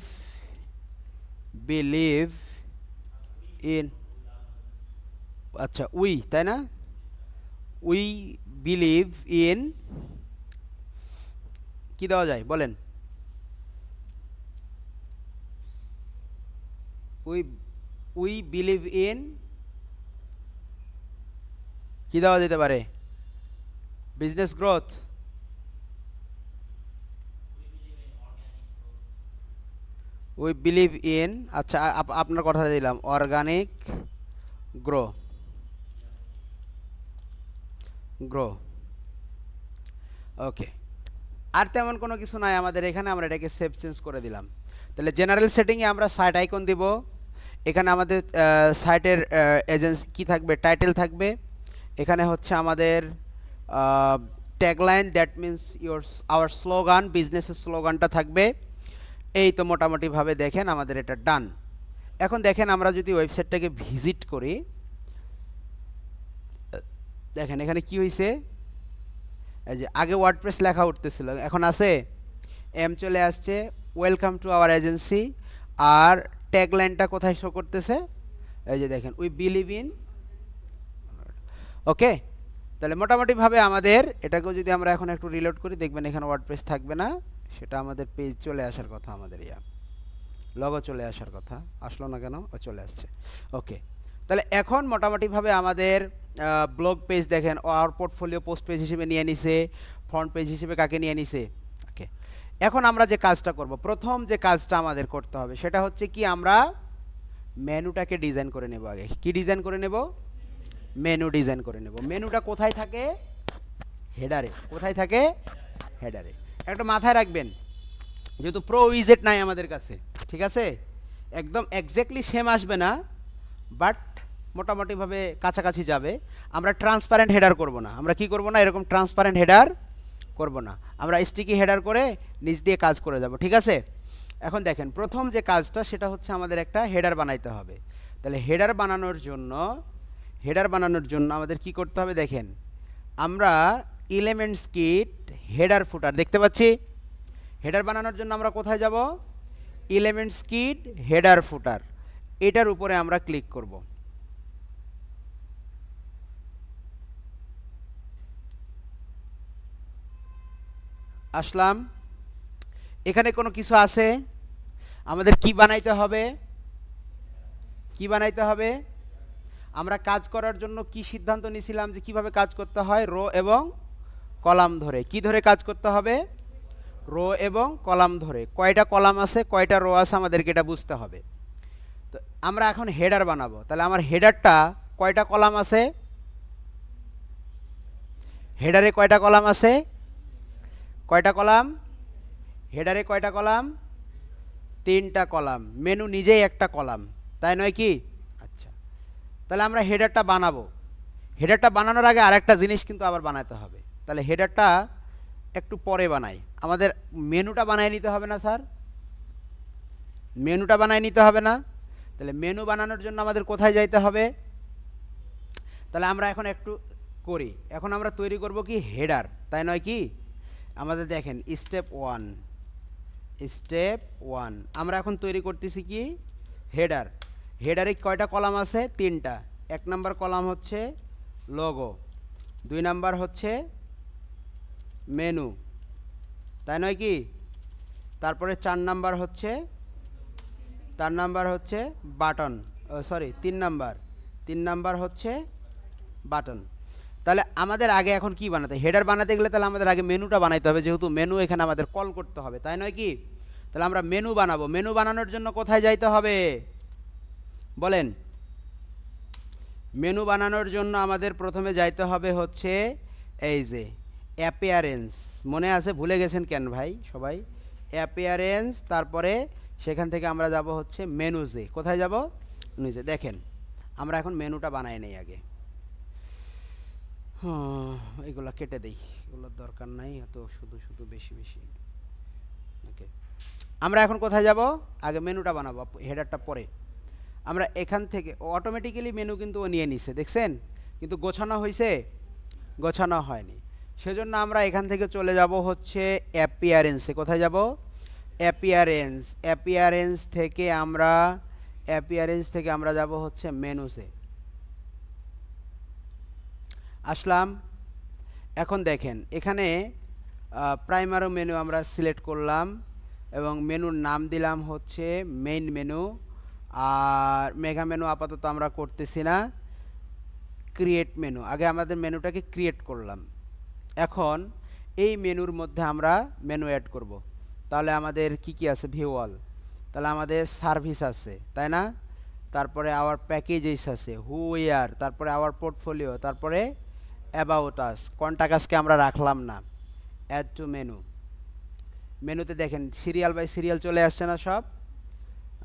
ইন, আচ্ছা উই তাই না, উই বিলিভ ইন, কি দেওয়া যায় বলেন, উই বিলিভ ইন, কি দেওয়া যেতে পারে, business growth, we believe in, আচ্ছা আপনার কথা দিলাম অর্গানিক গ্রো। ওকে, আর তেমন কোনো কিছু নাই আমাদের এখানে, আমরা এটাকে সেভ চেঞ্জ করে দিলাম। তাহলে জেনারেল সেটিংয়ে আমরা সাইট আইকন দিব, এখানে আমাদের সাইটের এজেন্সি কি থাকবে, টাইটেল থাকবে, এখানে হচ্ছে আমাদের tagline, that means our slogan, বিজনেসের স্লোগানটা থাকবে। এই তো মোটামুটিভাবে দেখেন আমাদের এটা ডান। এখন দেখেন আমরা যদি ওয়েবসাইটটাকে ভিজিট করি, দেখেন এখানে কি হয়েছে, এই যে আগে ওয়ার্ডপ্রেস লেখা উঠতেছিল, এখন আছে এম চলে আসছে, ওয়েলকাম টু আওয়ার এজেন্সি। আর ট্যাগলাইনটা কোথায় শো করতেছে, এই যে দেখেন উই বিলিভ ইন। ওকে, তাহলে মোটামুটিভাবে আমাদের এটাকেও যদি আমরা এখন একটু রিলোড করি, দেখবেন এখানে ওয়ার্ডপ্রেস থাকবে না, সেটা আমাদের পেজ চলে আসার কথা, আমাদের লগো চলে আসার কথা, আসলো না কেন, ও চলে আসছে। ওকে, তাহলে এখন মোটামুটিভাবে আমাদের ব্লগ পেজ দেখেন আর পোর্টফোলিও পোস্ট পেজ হিসেবে নিয়ে নিছে, ফ্রন্ট পেজ হিসেবে কাকে নিয়ে নিছে। ওকে, এখন আমরা যে কাজটা করব, প্রথম যে কাজটা আমাদের করতে হবে সেটা হচ্ছে কি, আমরা মেনুটাকে ডিজাইন করে নেব। আগে কি ডিজাইন করে নেব, মেনু ডিজাইন করে নেব। মেনুটা কোথায় থাকে, হেডারে। কোথায় থাকে, হেডারে। একটা মাথায় রাখবেন, যেহেতু প্রো উইজেট নাই আমাদের কাছে, ঠিক আছে, একদম এক্স্যাক্টলি সেম আসবে না, বাট মোটামুটিভাবে কাছাকাছি যাবে। আমরা ট্রান্সপারেন্ট হেডার করব না, আমরা কি করব না, এরকম ট্রান্সপারেন্ট হেডার করব না, আমরা স্টিকি হেডার করে নিচ দিয়ে কাজ করে যাব, ঠিক আছে। এখন দেখেন প্রথম যে কাজটা সেটা হচ্ছে আমাদের একটা হেডার বানাইতে হবে। তাহলে হেডার বানানোর জন্য আমাদের কি করতে হবে, দেখেন আমরা এলিমেন্টস কিট হেডার ফুটার দেখতে পাচ্ছি। হেডার বানানোর জন্য আমরা কোথায় যাব, এলিমেন্টস কিট হেডার ফুটার, এটার উপরে আমরা ক্লিক করব। আসলাম, এখানে কোনো কিছু আছে, আমাদের কি বানাইতে হবে, আমরা কাজ করার জন্য কি সিদ্ধান্ত নিয়েছিলাম যে কিভাবে কাজ করতে হয়, রো এবং কলাম ধরে। কি ধরে কাজ করতে হবে, রো এবং কলাম ধরে। কয়টা কলাম আছে কয়টা রো আছে আমাদেরকে এটা বুঝতে হবে। তো আমরা এখন হেডার বানাবো, তাহলে আমার হেডারটা কয়টা কলাম আছে, হেডারে কয়টা কলাম আছে, কয়টা কলাম, হেডারে কয়টা কলাম, 3টা কলাম। মেনু নিজেই একটা কলাম, তাই নয় কি? আচ্ছা, তাহলে আমরা হেডারটা বানাবো। হেডারটা বানানোর আগে আরেকটা জিনিস কিন্তু আবার বানাতে হবে। তাহলে হেডারটা একটু পরে বানাই, আমাদের মেনুটা বানিয়ে নিতে হবে না স্যার, মেনুটা বানিয়ে নিতে হবে না? তাহলে মেনু বানানোর জন্য আমাদের কোথায় যাইতে হবে? তাহলে আমরা এখন একটু করি, এখন আমরা তৈরি করব কি হেডার, তাই নয় কি? আমাদের দেখেন স্টেপ 1, স্টেপ 1 আমরা এখন তৈরি করতেছি কি হেডার। হেডারে কয়টা কলাম আছে? 3টা। 1 নাম্বার কলাম হচ্ছে লোগো, 2 নাম্বার হচ্ছে মেনু, তাই নয় কি? তারপরে 4 নাম্বার হচ্ছে বাটন, সরি 3 নাম্বার হচ্ছে বাটন। তাহলে আমাদের আগে এখন কি বানাতে, হেডার বানাতে গেলে তাহলে আমাদের আগে মেনুটা বানাইতে হবে, যেহেতু মেনু এখানে আমাদের কল করতে হবে, তাই নয় কি? তাহলে আমরা মেনু বানাবো। মেনু বানানোর জন্য কোথায় যাইতে হবে বলেন? মেনু বানানোর জন্য আমাদের প্রথমে যাইতে হবে হচ্ছে এই যে অ্যাপিয়ারেন্স। মনে আছে? ভুলে গেছেন কেন ভাই সবাই? অ্যাপিয়ারেন্স, তারপরে সেখান থেকে আমরা যাব হচ্ছে মেনুজে। কোথায় যাব? মেনুজে। দেখেন আমরা এখন মেনুটা বানাই নেই আগে। এগুলো কেটে দেই, এগুলোর দরকার নাই এত শুধু শুধু বেশি বেশি। ওকে, আমরা এখন কোথায় যাব? আগে মেনুটা বানাবো, হেডারটা পরে। আমরা এখান থেকে অটোমেটিক্যালি মেনু কিন্তু ও নিয়ে নিছে, দেখছেন? কিন্তু গোছানো হয়েছে? গোছানো হয়নি। সেজন্য আমরা এখান থেকে চলে যাব হচ্ছে অ্যাপিয়ারেন্সে। কোথায় যাব? অ্যাপিয়ারেন্স। অ্যাপিয়ারেন্স থেকে আমরা যাব হচ্ছে মেনুসে। আসলাম। এখন দেখেন এখানে প্রাইমারি মেনু আমরা সিলেক্ট করলাম এবং মেনুর নাম দিলাম হচ্ছে মেইন মেনু। আর মেগা মেনু আপাতত আমরা করতেছি না, ক্রিয়েট মেনু। আগে আমাদের মেনুটাকে ক্রিয়েট করলাম। এখন এই মেনুর মধ্যে আমরা মেনু অ্যাড করব। তাহলে আমাদের কি কি আছে? ভিউ অল, তাহলে আমাদের সার্ভিস আছে, তাই না? তারপরে আওয়ার প্যাকেজেস আছে, হু উই আর, তারপরে আওয়ার পোর্টফোলিও, তারপরে অ্যাবাউট আস। কন্টাক্টসকে আমরা রাখলাম না। Add to menu. মেনুতে দেখেন সিরিয়াল বাই সিরিয়াল চলে আসছে না সব?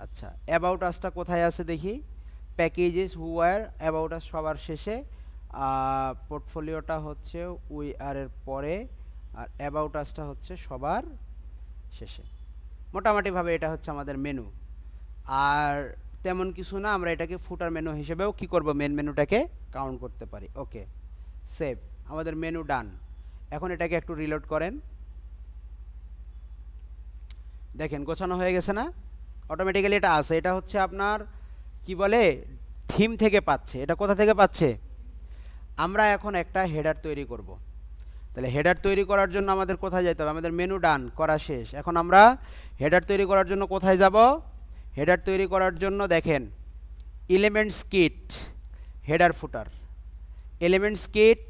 আচ্ছা, অ্যাবাউট আসটা কোথায় আছে দেখি? Packages, who R, about us সবার শেষে, পোর্টফোলিওটা হচ্ছে উই আর এর পরে, আর অ্যাবাউট আসটা হচ্ছে সবার শেষে। মোটামুটিভাবে এটা হচ্ছে আমাদের মেনু। আর তেমন কিছু না, আমরা এটাকে ফুটার মেনু হিসেবেও কি করব, মেন মেনুটাকে কাউন্ট করতে পারি। ওকে, সেভ। আমাদের মেনু ডান। এখন এটাকে একটু রিলোড করেন, দেখেন গোছানো হয়ে গেছে না? অটোমেটিক্যালি এটা আছে। এটা হচ্ছে আপনার কি বলে, থিম থেকে পাচ্ছে। এটা কোথা থেকে পাচ্ছে? আমরা এখন একটা হেডার তৈরি করব। তাহলে হেডার তৈরি করার জন্য আমাদের কোথায় যেতে হবে? আমাদের মেনু ডান করা শেষ। এখন আমরা হেডার তৈরি করার জন্য কোথায় যাব? হেডার তৈরি করার জন্য দেখেন এলিমেন্টস কিট, হেডার ফুটার, এলিমেন্টস কিট,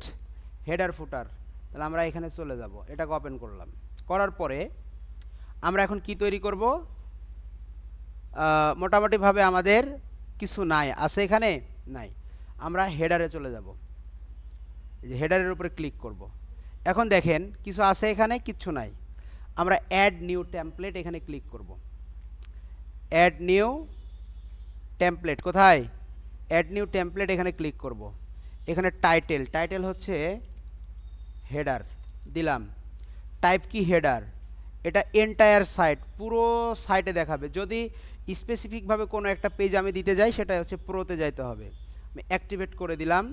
হেডার ফুটার। তাহলে আমরা এখানে চলে যাব, এটাকে ওপেন করলাম। করার পরে আমরা এখন কি তৈরি করব? মোটামুটিভাবে আমাদের কিছু নাই, আছে এখানে? নাই। আমরা হেডারে চলে যাব, এই যে হেডারের উপরে ক্লিক করব। এখন দেখেন কিছু আছে এখানে? কিচ্ছু নাই। আমরা অ্যাড নিউ টেমপ্লেট এখানে ক্লিক করব। অ্যাড নিউ টেমপ্লেট কোথায়? অ্যাড নিউ টেমপ্লেট এখানে ক্লিক করব। এখানে টাইটেল হচ্ছে হেডার দিলাম। টাইপ কি? হেডার। এটা এন্টায়ার সাইট, পুরো সাইটে দেখাবে। যদি স্পেসিফিকভাবে কোনো একটা পেজ আমি দিতে যাই, সেটা হচ্ছে প্রোতে যাইতে হবে। আমি অ্যাক্টিভেট করে দিলাম,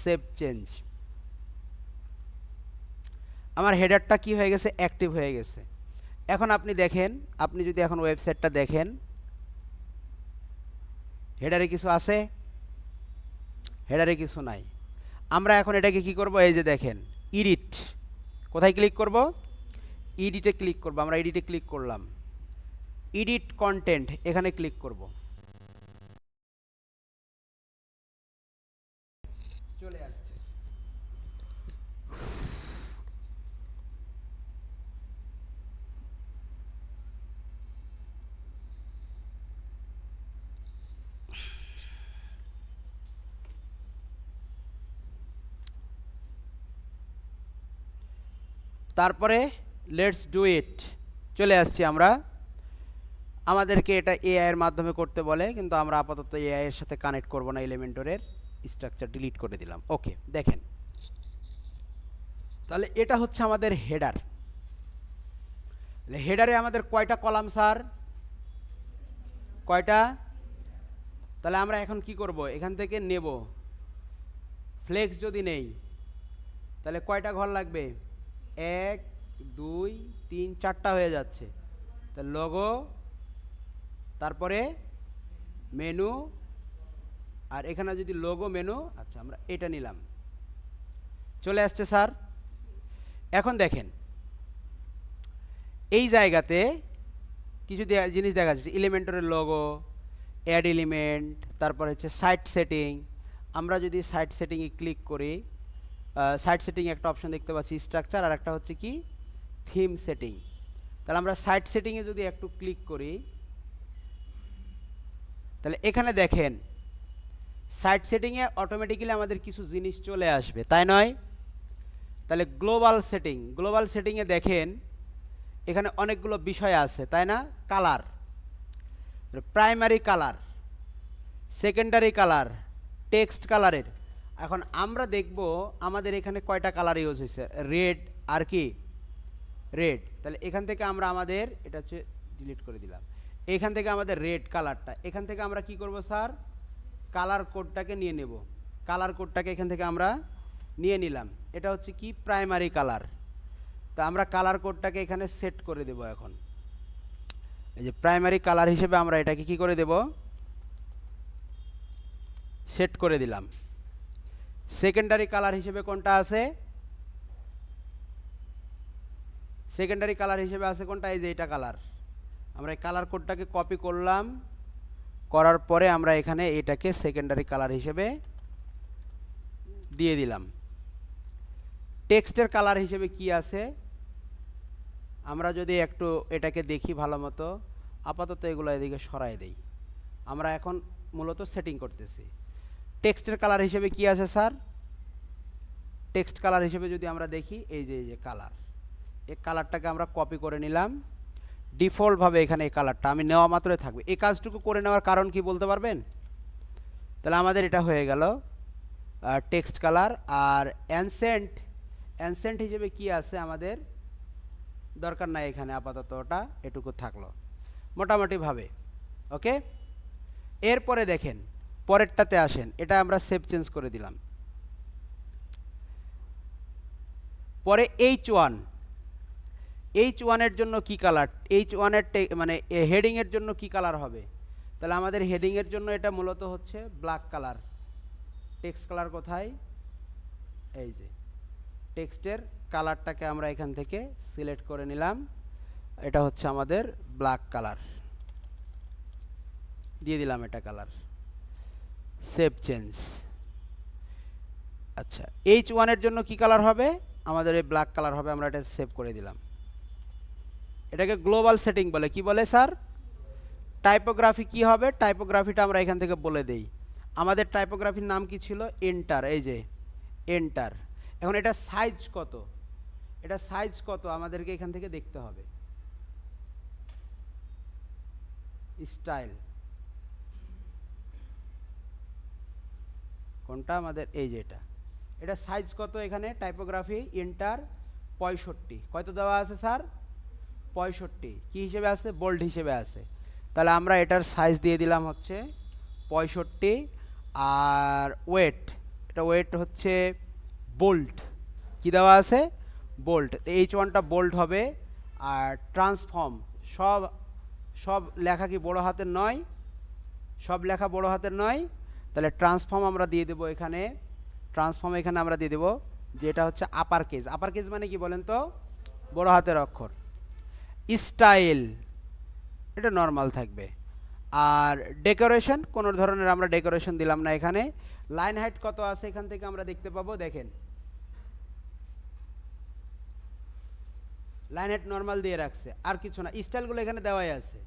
সেভ চেঞ্জ। আমার হেডারটা কি হয়ে গেছে? অ্যাক্টিভ হয়ে গেছে। এখন আপনি দেখেন, আপনি যদি এখন ওয়েবসাইটটা দেখেন, হেডারে কিছু আছে? হেডারে কিছু নাই। আমরা এখন এটাকে কি করব? এই যে দেখেন এডিট, কোথায় ক্লিক করব? এডিটে ক্লিক করব। আমরা এডিটে ক্লিক করলাম, এডিট কন্টেন্ট এখানে ক্লিক করব। চলে আসছে। তারপরে লেটস ডু ইট, চলে আসছি আমরা। আমাদেরকে এটা এআই এর মাধ্যমে করতে বলে, কিন্তু আমরা আপাতত এআই এর সাথে কানেক্ট করব না। এলিমেন্টরের স্ট্রাকচার ডিলিট করে দিলাম। ওকে, দেখেন তাহলে এটা হচ্ছে আমাদের হেডার। হেডারে আমাদের কয়টা কলাম স্যার? কয়টা? তাহলে আমরা এখন কি করব? এখান থেকে নেব ফ্লেক্স যদি নেই, তাহলে কয়টা ঘর লাগবে? 1 2 3 4টা হয়ে যাচ্ছে। তা লোগো, তারপরে মেনু, আর এখানে যদি লোগো মেনু, আচ্ছা আমরা এটা নিলাম, চলে আসছে স্যার। এখন দেখেন এই জায়গাতে কিছু জিনিস দেখা যাচ্ছে, এলিমেন্টরের লোগো, অ্যাড এলিমেন্ট, তারপর হচ্ছে সাইট সেটিং। আমরা যদি সাইট সেটিংয়ে ক্লিক করি, সাইট সেটিং একটা অপশন দেখতে পাচ্ছি, স্ট্রাকচার, আর একটা হচ্ছে কি থিম সেটিং। তাহলে আমরা সাইট সেটিংয়ে যদি একটু ক্লিক করি, তাহলে এখানে দেখেন সাইট সেটিংয়ে অটোমেটিক্যালি আমাদের কিছু জিনিস চলে আসবে, তাই নয়? তাহলে গ্লোবাল সেটিং, গ্লোবাল সেটিংয়ে দেখেন এখানে অনেকগুলো বিষয় আছে, তাই না? Colour, primary colour, secondary colour, text কালারের। এখন আমরা দেখব আমাদের এখানে কয়টা কালার ইউজ হয়েছে, রেড আর কি রেড। তাহলে এখান থেকে আমরা আমাদের এটা হচ্ছে ডিলিট করে দিলাম, এখান থেকে আমাদের রেড কালারটা, এখান থেকে আমরা কি করব স্যার, কালার কোডটাকে নিয়ে নেব, কালার কোডটাকে এখান থেকে আমরা নিয়ে নিলাম। এটা হচ্ছে কি প্রাইমারি কালার। তা আমরা কালার কোডটাকে এখানে সেট করে দেব। এখন এই যে প্রাইমারি কালার হিসেবে আমরা এটাকে কি করে দেব, সেট করে দিলাম। সেকেন্ডারি কালার হিসেবে কোনটা আছে, সেকেন্ডারি কালার হিসেবে আছে কোনটা, এই যে এটা কালার। আমরা এই কালার কোডটাকে কপি করলাম, করার পরে আমরা এখানে এটাকে সেকেন্ডারি কালার হিসেবে দিয়ে দিলাম। টেক্সটের কালার হিসেবে কি আছে, আমরা যদি একটু এটাকে দেখি ভালো মতো, আপাতত এগুলো এদিকে সরাই দেই, আমরা এখন মূলত সেটিং করতেছি। টেক্সটের কালার হিসেবে কি আছে স্যার, টেক্সট কালার হিসেবে যদি আমরা দেখি, এই যে কালার, এই কালারটাকে আমরা কপি করে নিলাম। ডিফল্টভাবে এখানে এই কালারটা আমি নেওয়া মাত্রই থাকবে। এই কাজটুকু করে নেওয়ার কারণ কি বলতে পারবেন? তাহলে আমাদের এটা হয়ে গেল টেক্সট কালার। আর অ্যানসেন্ট, অ্যানসেন্ট হিসেবে কি আছে আমাদের দরকার নাই এখানে, আপাতত ওটা এটুকু থাকলো মোটামুটিভাবে। ওকে, এরপরে দেখেন পরেরটাতে আসেন, এটা আমরা সেভ চেঞ্জ করে দিলাম। পরে H1, H1-এর জন্য কি কালার, H1-এর মানে হেডিংয়ের জন্য কি কালার হবে? তাহলে আমাদের হেডিংয়ের জন্য এটা মূলত হচ্ছে ব্ল্যাক কালার। টেক্সট কালার কোথায়, এই যে টেক্সটের কালারটাকে আমরা এখান থেকে সিলেক্ট করে নিলাম, এটা হচ্ছে আমাদের ব্ল্যাক কালার, দিয়ে দিলাম এটা কালার, সেভ চেঞ্জ। আচ্ছা, H1-এর জন্য কি কালার হবে, আমাদের এই ব্ল্যাক কালার হবে, আমরা এটা সেভ করে দিলাম। এটাকে গ্লোবাল সেটিং বলে, কি বলে স্যার? টাইপোগ্রাফি কি হবে, টাইপোগ্রাফিটা আমরা এখান থেকে বলে দেই। আমাদের টাইপোগ্রাফির নাম কি ছিল, এন্টার, এই যে এন্টার। এখন এটা সাইজ কত, এটা সাইজ কত আমাদেরকে এখান থেকে দেখতে হবে। স্টাইল কোনটা আমাদের, এই যে এটা সাইজ কত, এখানে টাইপোগ্রাফি এন্টার 65, কত দেওয়া আছে স্যার, 65। কি হিসেবে আছে, বোল্ড হিসেবে আছে। তাহলে আমরা এটার সাইজ দিয়ে দিলাম হচ্ছে 65। আর ওয়েট, এটা ওয়েট হচ্ছে বোল্ড, কি দেওয়া আছে, বোল্ড। H1টা বোল্ড হবে। আর ট্রান্সফর্ম, সব লেখা কি বড় হাতের নয়, সব লেখা বড় হাতের নয়, তাহলে ট্রান্সফর্ম আমরা দিয়ে দেবো এখানে। ট্রান্সফর্ম এখানে আমরা দিয়ে দেবো যে এটা হচ্ছে আপার কেস। আপার কেস মানে কি বলেন তো, বড় হাতের অক্ষর। স্টাইল এটা নর্মাল থাকবে। আর ডেকোরেশন, কোনো ধরনের আমরা ডেকোরেশন দিলাম না এখানে। লাইন হাইট কত আছে এখান থেকে আমরা দেখতে পাবো, দেখেন লাইন হাইট নর্মাল দিয়ে রাখছে, আর কিছু না। স্টাইলগুলো এখানে দেওয়াই আছে,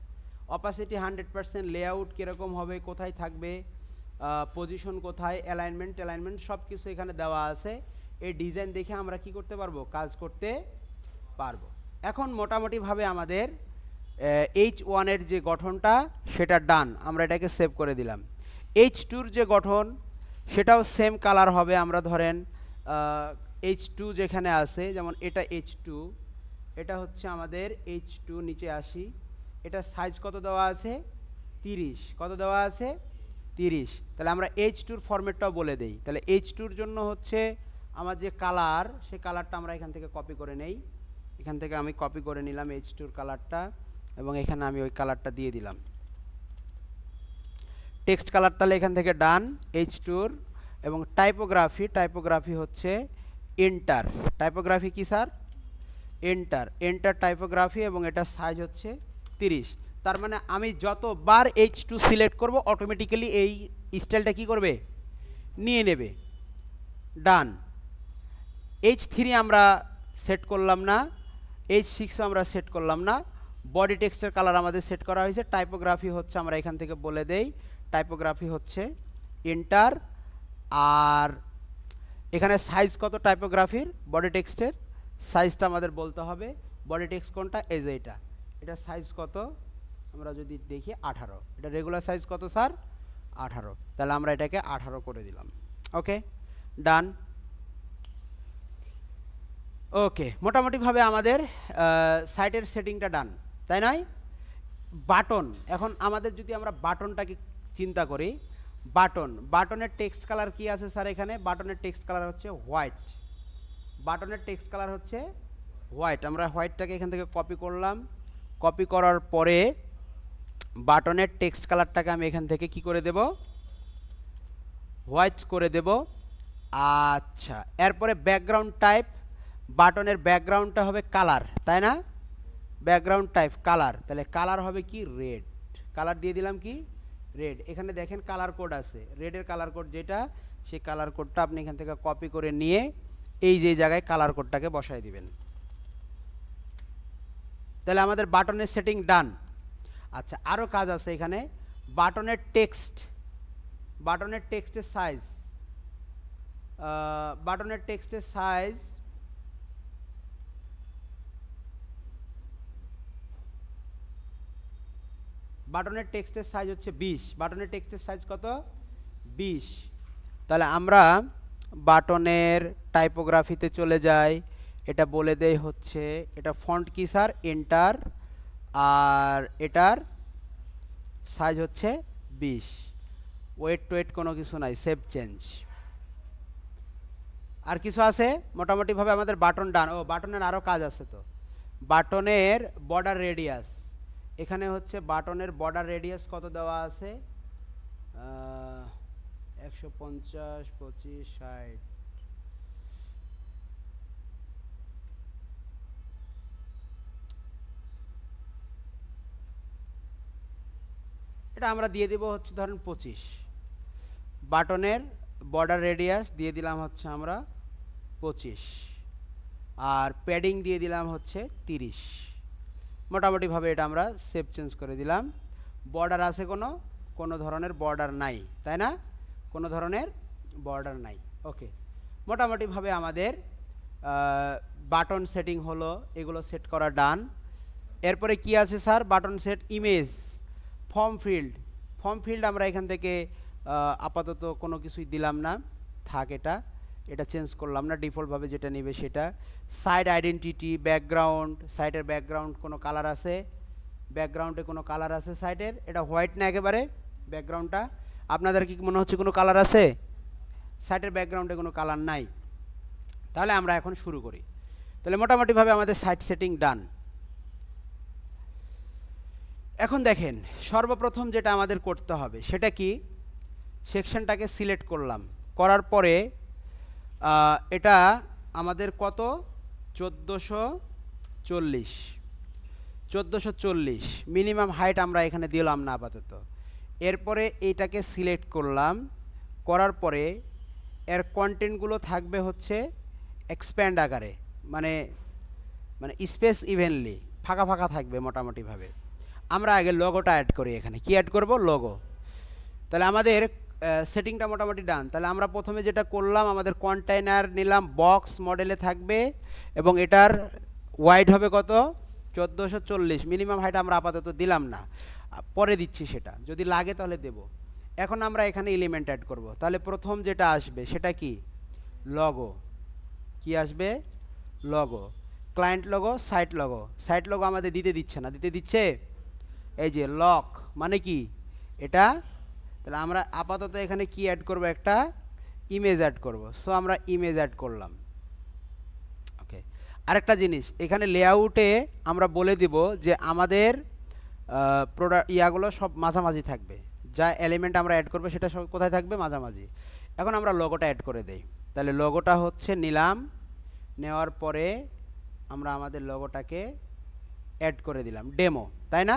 অপাসিটি 100%, লেআউট কীরকম হবে, কোথায় থাকবে, পজিশন কোথায়, অ্যালাইনমেন্ট সব কিছু এখানে দেওয়া আছে। এই ডিজাইন দেখে আমরা কি করতে পারবো, কাজ করতে পারবো। এখন মোটামুটিভাবে আমাদের H1-এর যে গঠনটা সেটা ডান, আমরা এটাকে সেভ করে দিলাম। H2-র যে গঠন সেটাও সেম কালার হবে। আমরা ধরেন H2 যেখানে আছে, যেমন এটা H2, এটা হচ্ছে আমাদের H2, নিচে আসি, এটা সাইজ কত দেওয়া আছে, 30, কত দেওয়া আছে, 30। তাহলে আমরা H2-র ফরম্যাটটাও বলে দেই। তাহলে H2-র জন্য হচ্ছে আমার যে কালার, সেই কালারটা আমরা এখান থেকে কপি করে নেই। এখান থেকে আমি কপি করে নিলাম H2-র কালারটা। এবং এখানে আমি ওই কালারটা দিয়ে দিলাম। টেক্সট কালার তাহলে এখান থেকে ডান H2 এবং টাইপোগ্রাফি হচ্ছে এন্টার। টাইপোগ্রাফি কি স্যার? এন্টার টাইপোগ্রাফি এবং এটা সাইজ হচ্ছে 30। তার মানে আমি যতবার H2 সিলেক্ট করব অটোমেটিক্যালি এই স্টাইলটা কি করবে? নিয়ে নেবে। ডান। H3 আমরা সেট করলাম না, H6ও আমরা সেট করলাম না। বডি টেক্সটের কালার আমাদের সেট করা হয়েছে। টাইপোগ্রাফি হচ্ছে, আমরা এখান থেকে বলে দেই, টাইপোগ্রাফি হচ্ছে এন্টার। আর এখানে সাইজ কত টাইপোগ্রাফির? বডি টেক্সটের সাইজটা আমাদের বলতে হবে। বডি টেক্সট কোনটা? এই যে এটা সাইজ কত? আমরা যদি দেখি 18। এটা রেগুলার সাইজ কত স্যার? 18। তাহলে আমরা এটাকে 18 করে দিলাম। ওকে, ডান। ওকে, মোটামুটিভাবে আমাদের সাইটের সেটিংটা ডান, তাই নয়? বাটন, এখন আমাদের যদি আমরা বাটনটাকে চিন্তা করি, বাটনের টেক্সট কালার কি আছে স্যার? এখানে বাটনের টেক্সট কালার হচ্ছে হোয়াইট। বাটনের টেক্সট কালার হচ্ছে হোয়াইট। আমরা হোয়াইটটাকে এখান থেকে কপি করলাম। কপি করার পরে বাটনের টেক্সট কালারটাকে আমি এখান থেকে কি করে দেব? হোয়াইট করে দেব। আচ্ছা, এরপরে ব্যাকগ্রাউন্ড টাইপ, বাটনের ব্যাকগ্রাউন্ডটা হবে কালার, তাই না? ব্যাকগ্রাউন্ড টাইপ কালার, তাহলে কালার হবে কি? রেড। কালার দিয়ে দিলাম কি? রেড। এখানে দেখেন কালার কোড আছে, রেডের কালার কোড যেটা, সেই কালার কোডটা আপনি এখান থেকে কপি করে নিয়ে এই যে জায়গায় কালার কোডটাকে বসায় দিবেন। তাহলে আমাদের বাটনের সেটিং ডান। আচ্ছা, আরও কাজ আছে এখানে। বাটনের টেক্সটের সাইজ, বাটনের টেক্সটের সাইজ হচ্ছে 20। বাটনের টেক্সটের সাইজ কত? 20। তাহলে আমরা বাটনের টাইপোগ্রাফিতে চলে যাই। এটা বলে দেই হচ্ছে, এটা ফন্ট কি স্যার? এন্টার। আর এটার সাইজ হচ্ছে 20। ওয়েট কোনো কিছু নাই, সেভ চেঞ্জ। আর কিছু আছে? মোটামুটিভাবে আমাদের বাটন ডান। ও, বাটনের আরও কাজ আছে তো। বাটনের বর্ডার রেডিয়াস, এখানে হচ্ছে বাটনের বর্ডার রেডিয়াস কত দেওয়া আছে? 150, 25, 60। এটা আমরা দিয়ে দেব হচ্ছে ধরেন 25। বাটনের বর্ডার রেডিয়াস দিয়ে দিলাম হচ্ছে আমরা 25, আর প্যাডিং দিয়ে দিলাম হচ্ছে 30। মোটামুটিভাবে এটা আমরা সেভ চেঞ্জ করে দিলাম। বর্ডার আছে কোনো ধরনের বর্ডার নাই, তাই না? কোনো ধরনের বর্ডার নাই। ওকে, মোটামুটিভাবে আমাদের বাটন সেটিং হলো, এগুলো সেট করা ডান। এরপরে কি আছে sir? Button set image, form field আমরা এখান থেকে আপাতত কোনো কিছুই দিলাম না, থাক। এটা চেঞ্জ করলাম না, ডিফল্টভাবে যেটা নেবে সেটা। সাইড আইডেন্টিটি, ব্যাকগ্রাউন্ড, সাইটের ব্যাকগ্রাউন্ড কোনো কালার আছে? ব্যাকগ্রাউন্ডে কোনো কালার আছে সাইটের? এটা হোয়াইট না একেবারে ব্যাকগ্রাউন্ডটা? আপনাদের কি মনে হচ্ছে কোনো কালার আছে? সাইটের ব্যাকগ্রাউন্ডে কোনো কালার নাই। তাহলে আমরা এখন শুরু করি। তাহলে মোটামুটিভাবে আমাদের সাইট সেটিং ডান। এখন দেখেন, সর্বপ্রথম যেটা আমাদের করতে হবে সেটা কি? সেকশনটাকে সিলেক্ট করলাম, করার পরে এটা আমাদের কত? 1440 মিনিমাম হাইট আমরা এখানে দিলাম না আপাতত। এরপরে এইটাকে সিলেক্ট করলাম, করার পরে এর কন্টেন্টগুলো থাকবে হচ্ছে এক্সপ্যান্ড আকারে, মানে স্পেস ইভেনলি ফাঁকা থাকবে মোটামুটিভাবে। আমরা আগে লোগোটা অ্যাড করি। এখানে কি অ্যাড করব? লোগো। তাহলে আমাদের সেটিংটা মোটামুটি ডান। তাহলে আমরা প্রথমে যেটা করলাম, আমাদের কন্টেইনার নিলাম, বক্স মডেলে থাকবে এবং এটার ওয়াইড হবে কত? 1440। মিনিমাম হাইট আমরা আপাতত দিলাম না, পরে দিচ্ছি, সেটা যদি লাগে তাহলে দেব। এখন আমরা এখানে এলিমেন্ট অ্যাড করব। তাহলে প্রথম যেটা আসবে সেটা কি? লোগো। কি আসবে? Logo. Client logo, site logo আমাদের দিতে দিচ্ছে না, দিতে দিচ্ছে এই যে লক, মানে কি এটা? তাহলে আমরা আপাতত এখানে কি অ্যাড করব? একটা ইমেজ অ্যাড করব। সো আমরা ইমেজ অ্যাড করলাম। ওকে, আরেকটা জিনিস, এখানে লেআউটে আমরা বলে দিব যে আমাদের প্রোডাক্ট ইয়াগুলো সব মাঝামাঝি থাকবে, যা এলিমেন্ট আমরা অ্যাড করবো সেটা সব কোথায় থাকবে, মাঝামাঝি। এখন আমরা লোগোটা অ্যাড করে দেই। তাহলে লোগোটা হচ্ছে নিলাম, নেওয়ার পরে আমরা আমাদের লোগোটাকে অ্যাড করে দিলাম ডেমো, তাই না?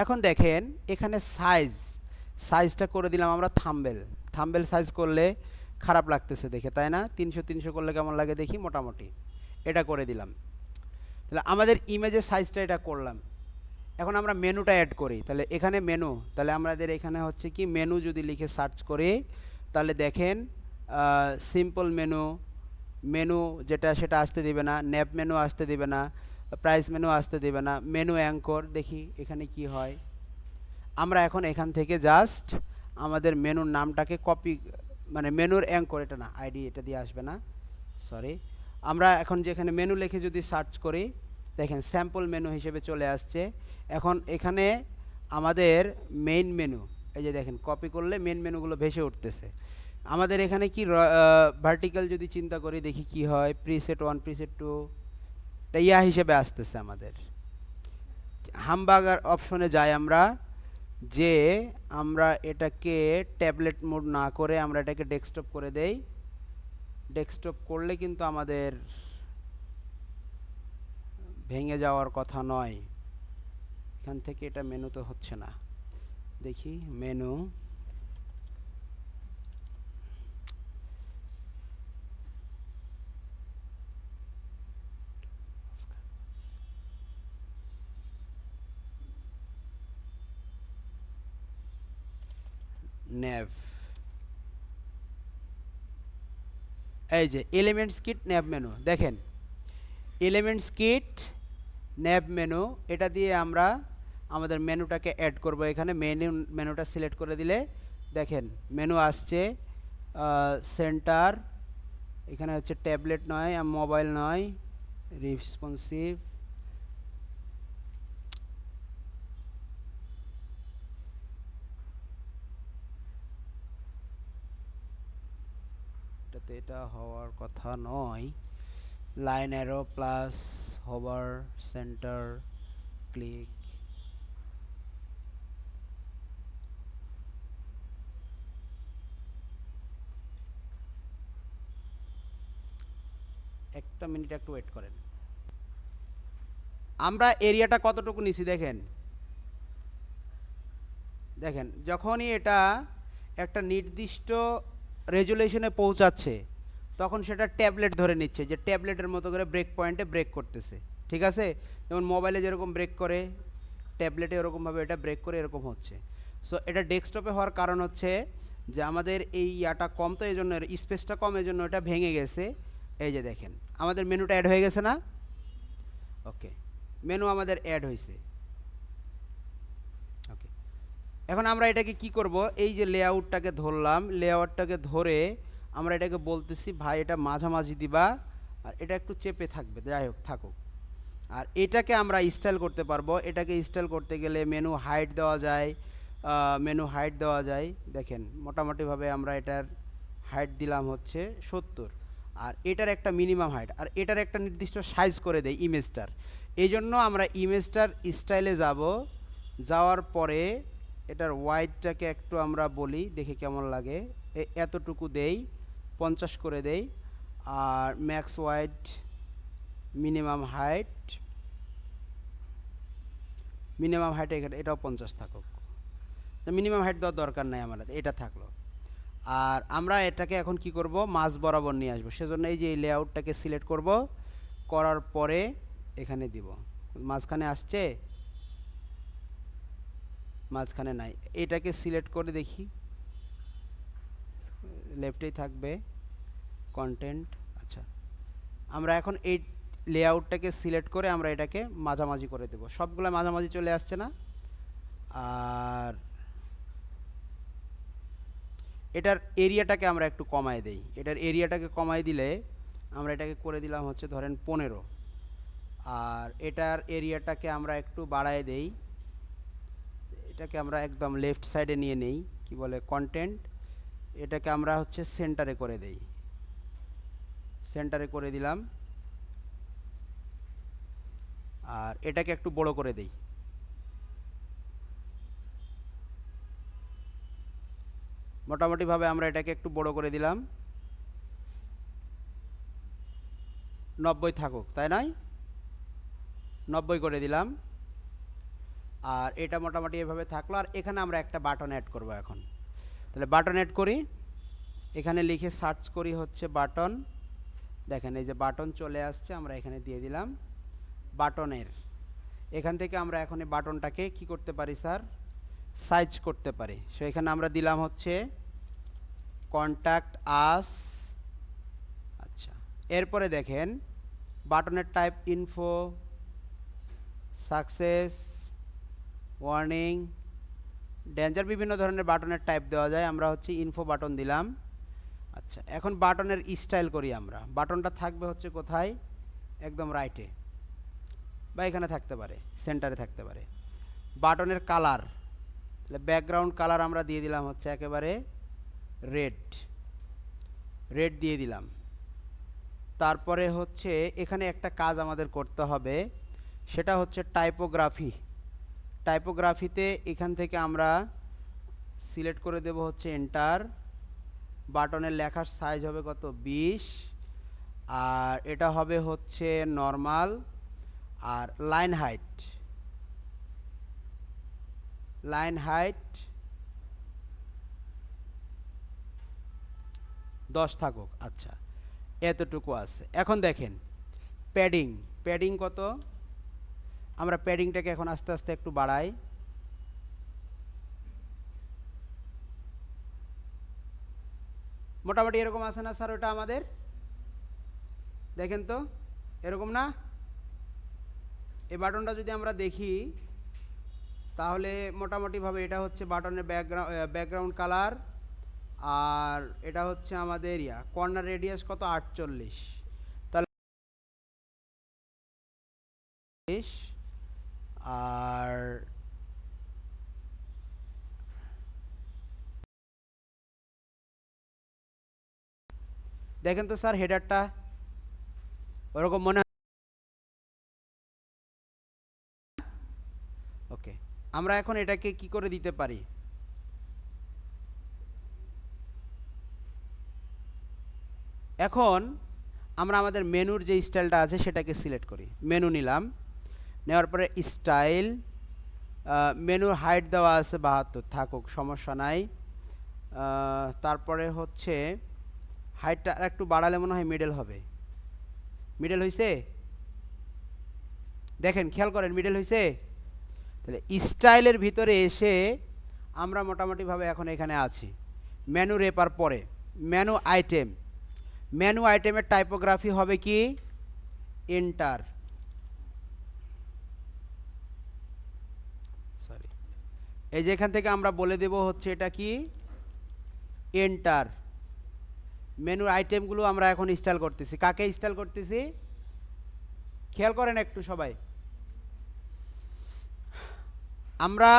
এখন দেখেন এখানে সাইজটা করে দিলাম আমরা থাম্বেল সাইজ করলে খারাপ লাগতেছে দেখে, তাই না? 300 করলে কেমন লাগে দেখি, মোটামুটি এটা করে দিলাম। তাহলে আমাদের ইমেজের সাইজটা এটা করলাম। এখন আমরা মেনুটা অ্যাড করি, তাহলে এখানে মেনু, তাহলে আমাদের এখানে হচ্ছে কি মেনু যদি লিখে সার্চ করি, তাহলে দেখেন সিম্পল মেনু যেটা সেটা আসতে দিবে না, ন্যাপ মেনু আসতে দিবে না, প্রাইস মেনু আসতে দিবে না, মেনু অ্যাঙ্কর, দেখি এখানে কি হয়। আমরা এখন এখান থেকে জাস্ট আমাদের মেনুর নামটাকে কপি, মানে মেনুর অ্যাঙ্কর, এটা না আইডি, এটা দিয়ে আসবে না, সরি। আমরা এখন যেখানে মেনু লিখে যদি সার্চ করি, দেখেন স্যাম্পল মেনু হিসেবে চলে আসছে। এখন এখানে আমাদের মেইন মেনু, এই যে দেখেন কপি করলে মেইন মেনুগুলো ভেসে উঠতেছে। আমাদের এখানে কি ভার্টিক্যাল যদি চিন্তা করি, দেখি কি হয়, প্রিসেট 1 প্রিসেট 2 এটা ইয়া হিসেবে আসতেছে আমাদের। হামবার্গার অপশনে যাই আমরা, যে আমরা এটাকে ট্যাবলেট মোড না করে আমরা এটাকে ডেস্কটপ করে দেই। ডেস্কটপ করলে কিন্তু আমাদের ভেঙে যাওয়ার কথা নয়। এখান থেকে এটা মেনু তো হচ্ছে না, দেখি মেনু, ন্যাভ, এই যে এলিমেন্টস কিট ন্যাভ মেনু, দেখেন এলিমেন্টস কিট ন্যাভ মেনু, এটা দিয়ে আমরা আমাদের মেনুটাকে অ্যাড করব। এখানে মেনুটা সিলেক্ট করে দিলে দেখেন মেনু আসছে, সেন্টার, এখানে হচ্ছে ট্যাবলেট নয়, মোবাইল নয়, রেসপন্সিভ, এটাতে এটা হওয়ার কথা নয়, line arrow plus hover centre click, একটা মিনিট একটু ওয়েট করেন। আমরা এরিয়াটা কতটুকু নিছি দেখেন, দেখেন যখনই এটা একটা নির্দিষ্ট রেজুলেশনে পৌঁছাচ্ছে তখন সেটা ট্যাবলেট ধরে নিচ্ছে, যে ট্যাবলেটের মতো করে ব্রেক পয়েন্টে ব্রেক করতেছে, ঠিক আছে? যেমন মোবাইলে যেরকম ব্রেক করে, ট্যাবলেটে এরকমভাবে এটা ব্রেক করে এরকম হচ্ছে। সো এটা ডেস্কটপে হওয়ার কারণ হচ্ছে যে আমাদের এই ইয়াটা কম, তো এই জন্য স্পেসটা কম, এই জন্য এটা ভেঙে গেছে। এই যে দেখেন আমাদের মেনুটা অ্যাড হয়ে গেছে না? ওকে, মেনু আমাদের অ্যাড হয়েছে। ওকে, এখন আমরা এটাকে কি করব, এই যে লেআউটটাকে ধরলাম, লেআউটটাকে ধরে আমরা এটাকে বলতেছি ভাই এটা মাঝামাঝি দিবা, আর এটা একটু চেপে থাকবে, যাই হোক থাকুক। আর এটাকে আমরা স্টাইল করতে পারবো। এটাকে স্টাইল করতে গেলে মেনু হাইট দেওয়া যায়, দেখেন মোটামুটিভাবে আমরা এটার হাইট দিলাম হচ্ছে 70, আর এটার একটা মিনিমাম হাইট, আর এটার একটা নির্দিষ্ট সাইজ করে দেয় ইমেজটার। এই জন্য আমরা ইমেজটার স্টাইলে যাব, যাওয়ার পরে এটার ওয়াইডটাকে একটু আমরা বলি দেখে কেমন লাগে, এতটুকু দেই, 50 করে দেই, আর ম্যাক্স ওয়াইড, মিনিমাম হাইট এখানে এটাও 50 থাকুক, মিনিমাম হাইট দেওয়ার দরকার নাই আমার, এটা থাকলো। আর আমরা এটাকে এখন কি করব, মাঝ বরাবর নিয়ে আসবো, সেজন্য এই যে এই লেআউটটাকে সিলেক্ট করব, করার পরে এখানে দিব, মাঝখানে আসছে, মাঝখানে নাই, এটাকে সিলেক্ট করে দেখি, লেফটেই থাকবে কন্টেন্ট। আচ্ছা, আমরা এখন এই লেআউটটাকে সিলেক্ট করে আমরা এটাকে মাঝামাঝি করে দেব, সবগুলো মাঝামাঝি চলে আসছে না? আর এটার এরিয়াটাকে আমরা একটু কমায় দেই, এটার এরিয়াটাকে কমায় দিলে আমরা এটাকে করে দিলাম হচ্ছে ধরেন 15, আর এটার এরিয়াটাকে আমরা একটু বাড়ায় দেই, এটাকে আমরা একদম লেফট সাইডে নিয়ে নেই, কি বলে কন্টেন্ট, এটাকে আমরা হচ্ছে সেন্টারে করে দেই, সেন্টারে করে দিলাম, আর এটাকে একটু বড় করে দেই, মোটামুটিভাবে আমরা এটাকে একটু বড় করে দিলাম, 90 থাকুক, তাই নয়? 90 করে দিলাম। আর এটা মোটামুটি এভাবে থাকলো। আর এখানে আমরা একটা বাটন অ্যাড করব এখন। তাহলে বাটন অ্যাড করি, এখানে লিখে সার্চ করি হচ্ছে বাটন। দেখেন এই যে বাটন চলে আসছে, আমরা এখানে দিয়ে দিলাম বাটনের। এখান থেকে আমরা এখন এই বাটনটাকে কি করতে পারি স্যার? সাইজ করতে পারি। সো এখানে আমরা দিলাম হচ্ছে কন্ট্যাক্ট আস। আচ্ছা, এরপরে দেখেন বাটনের type info, success, warning, danger, বিভিন্ন ধরনের বাটনের টাইপ দেওয়া যায়। আমরা হচ্ছে ইনফো বাটন দিলাম। আচ্ছা, এখন বাটনের স্টাইল করি আমরা। বাটনটা থাকবে হচ্ছে কোথায়? একদম রাইটে, বা এখানে থাকতে পারে, সেন্টারে থাকতে পারে। বাটনের কালার, তাহলে ব্যাকগ্রাউন্ড কালার আমরা দিয়ে দিলাম হচ্ছে একেবারে রেড, রেড দিয়ে দিলাম। তারপরে হচ্ছে এখানে একটা কাজ আমাদের করতে হবে, সেটা হচ্ছে টাইপোগ্রাফি। টাইপোগ্রাফিতে এখান থেকে আমরা সিলেক্ট করে দেব হচ্ছে এন্টার। বাটনের লেখার সাইজ হবে কত? 20। আর এটা হবে হচ্ছে নর্মাল। আর লাইন হাইট, লাইন হাইট 10 থাকুক। আচ্ছা, এতটুকু আছে। এখন দেখেন প্যাডিং, প্যাডিং কত? আমরা প্যাডিংটাকে এখন আস্তে আস্তে একটু বাড়াই। মোটামুটি এরকম আছে না স্যার? ওটা আমাদের দেখেন তো, এরকম না? এই বাটনটা যদি আমরা দেখি তাহলে মোটামুটিভাবে এটা হচ্ছে বাটনের ব্যাকগ্রাউন্ড কালার। আর এটা হচ্ছে আমাদের কর্নার রেডিয়াস কত? 48। তাহলে আর দেখেন তো স্যার হেডারটা ওরকম মনে হয়? ওকে, আমরা এখন এটাকে কি করে দিতে পারি? এখন আমরা আমাদের মেনুর যে স্টাইলটা আছে সেটাকে সিলেক্ট করি। মেনু নিলাম, নেওয়ার পরে স্টাইল, মেনুর হাইট দেওয়া আছে 72, থাকুক, সমস্যা নাই। তারপরে হচ্ছে হাইটটা একটু বাড়ালে মনে হয় মিডল হবে। মিডল হয়েছে? দেখেন, খেয়াল করেন, মিডল হয়েছে। তাহলে স্টাইলের ভিতরে এসে আমরা মোটামুটিভাবে এখন এখানে আছি। মেনু রেপার পরে মেনু আইটেম, মেনু আইটেমের টাইপোগ্রাফি হবে কি? এন্টার। সরি, এই যে এখান থেকে আমরা বলে দেব হচ্ছে এটা কি? এন্টার। মেনুর আইটেমগুলো আমরা এখন ইনস্টল করতেছি। কাকে ইনস্টল করতেছি? খেয়াল করেন একটু সবাই। আমরা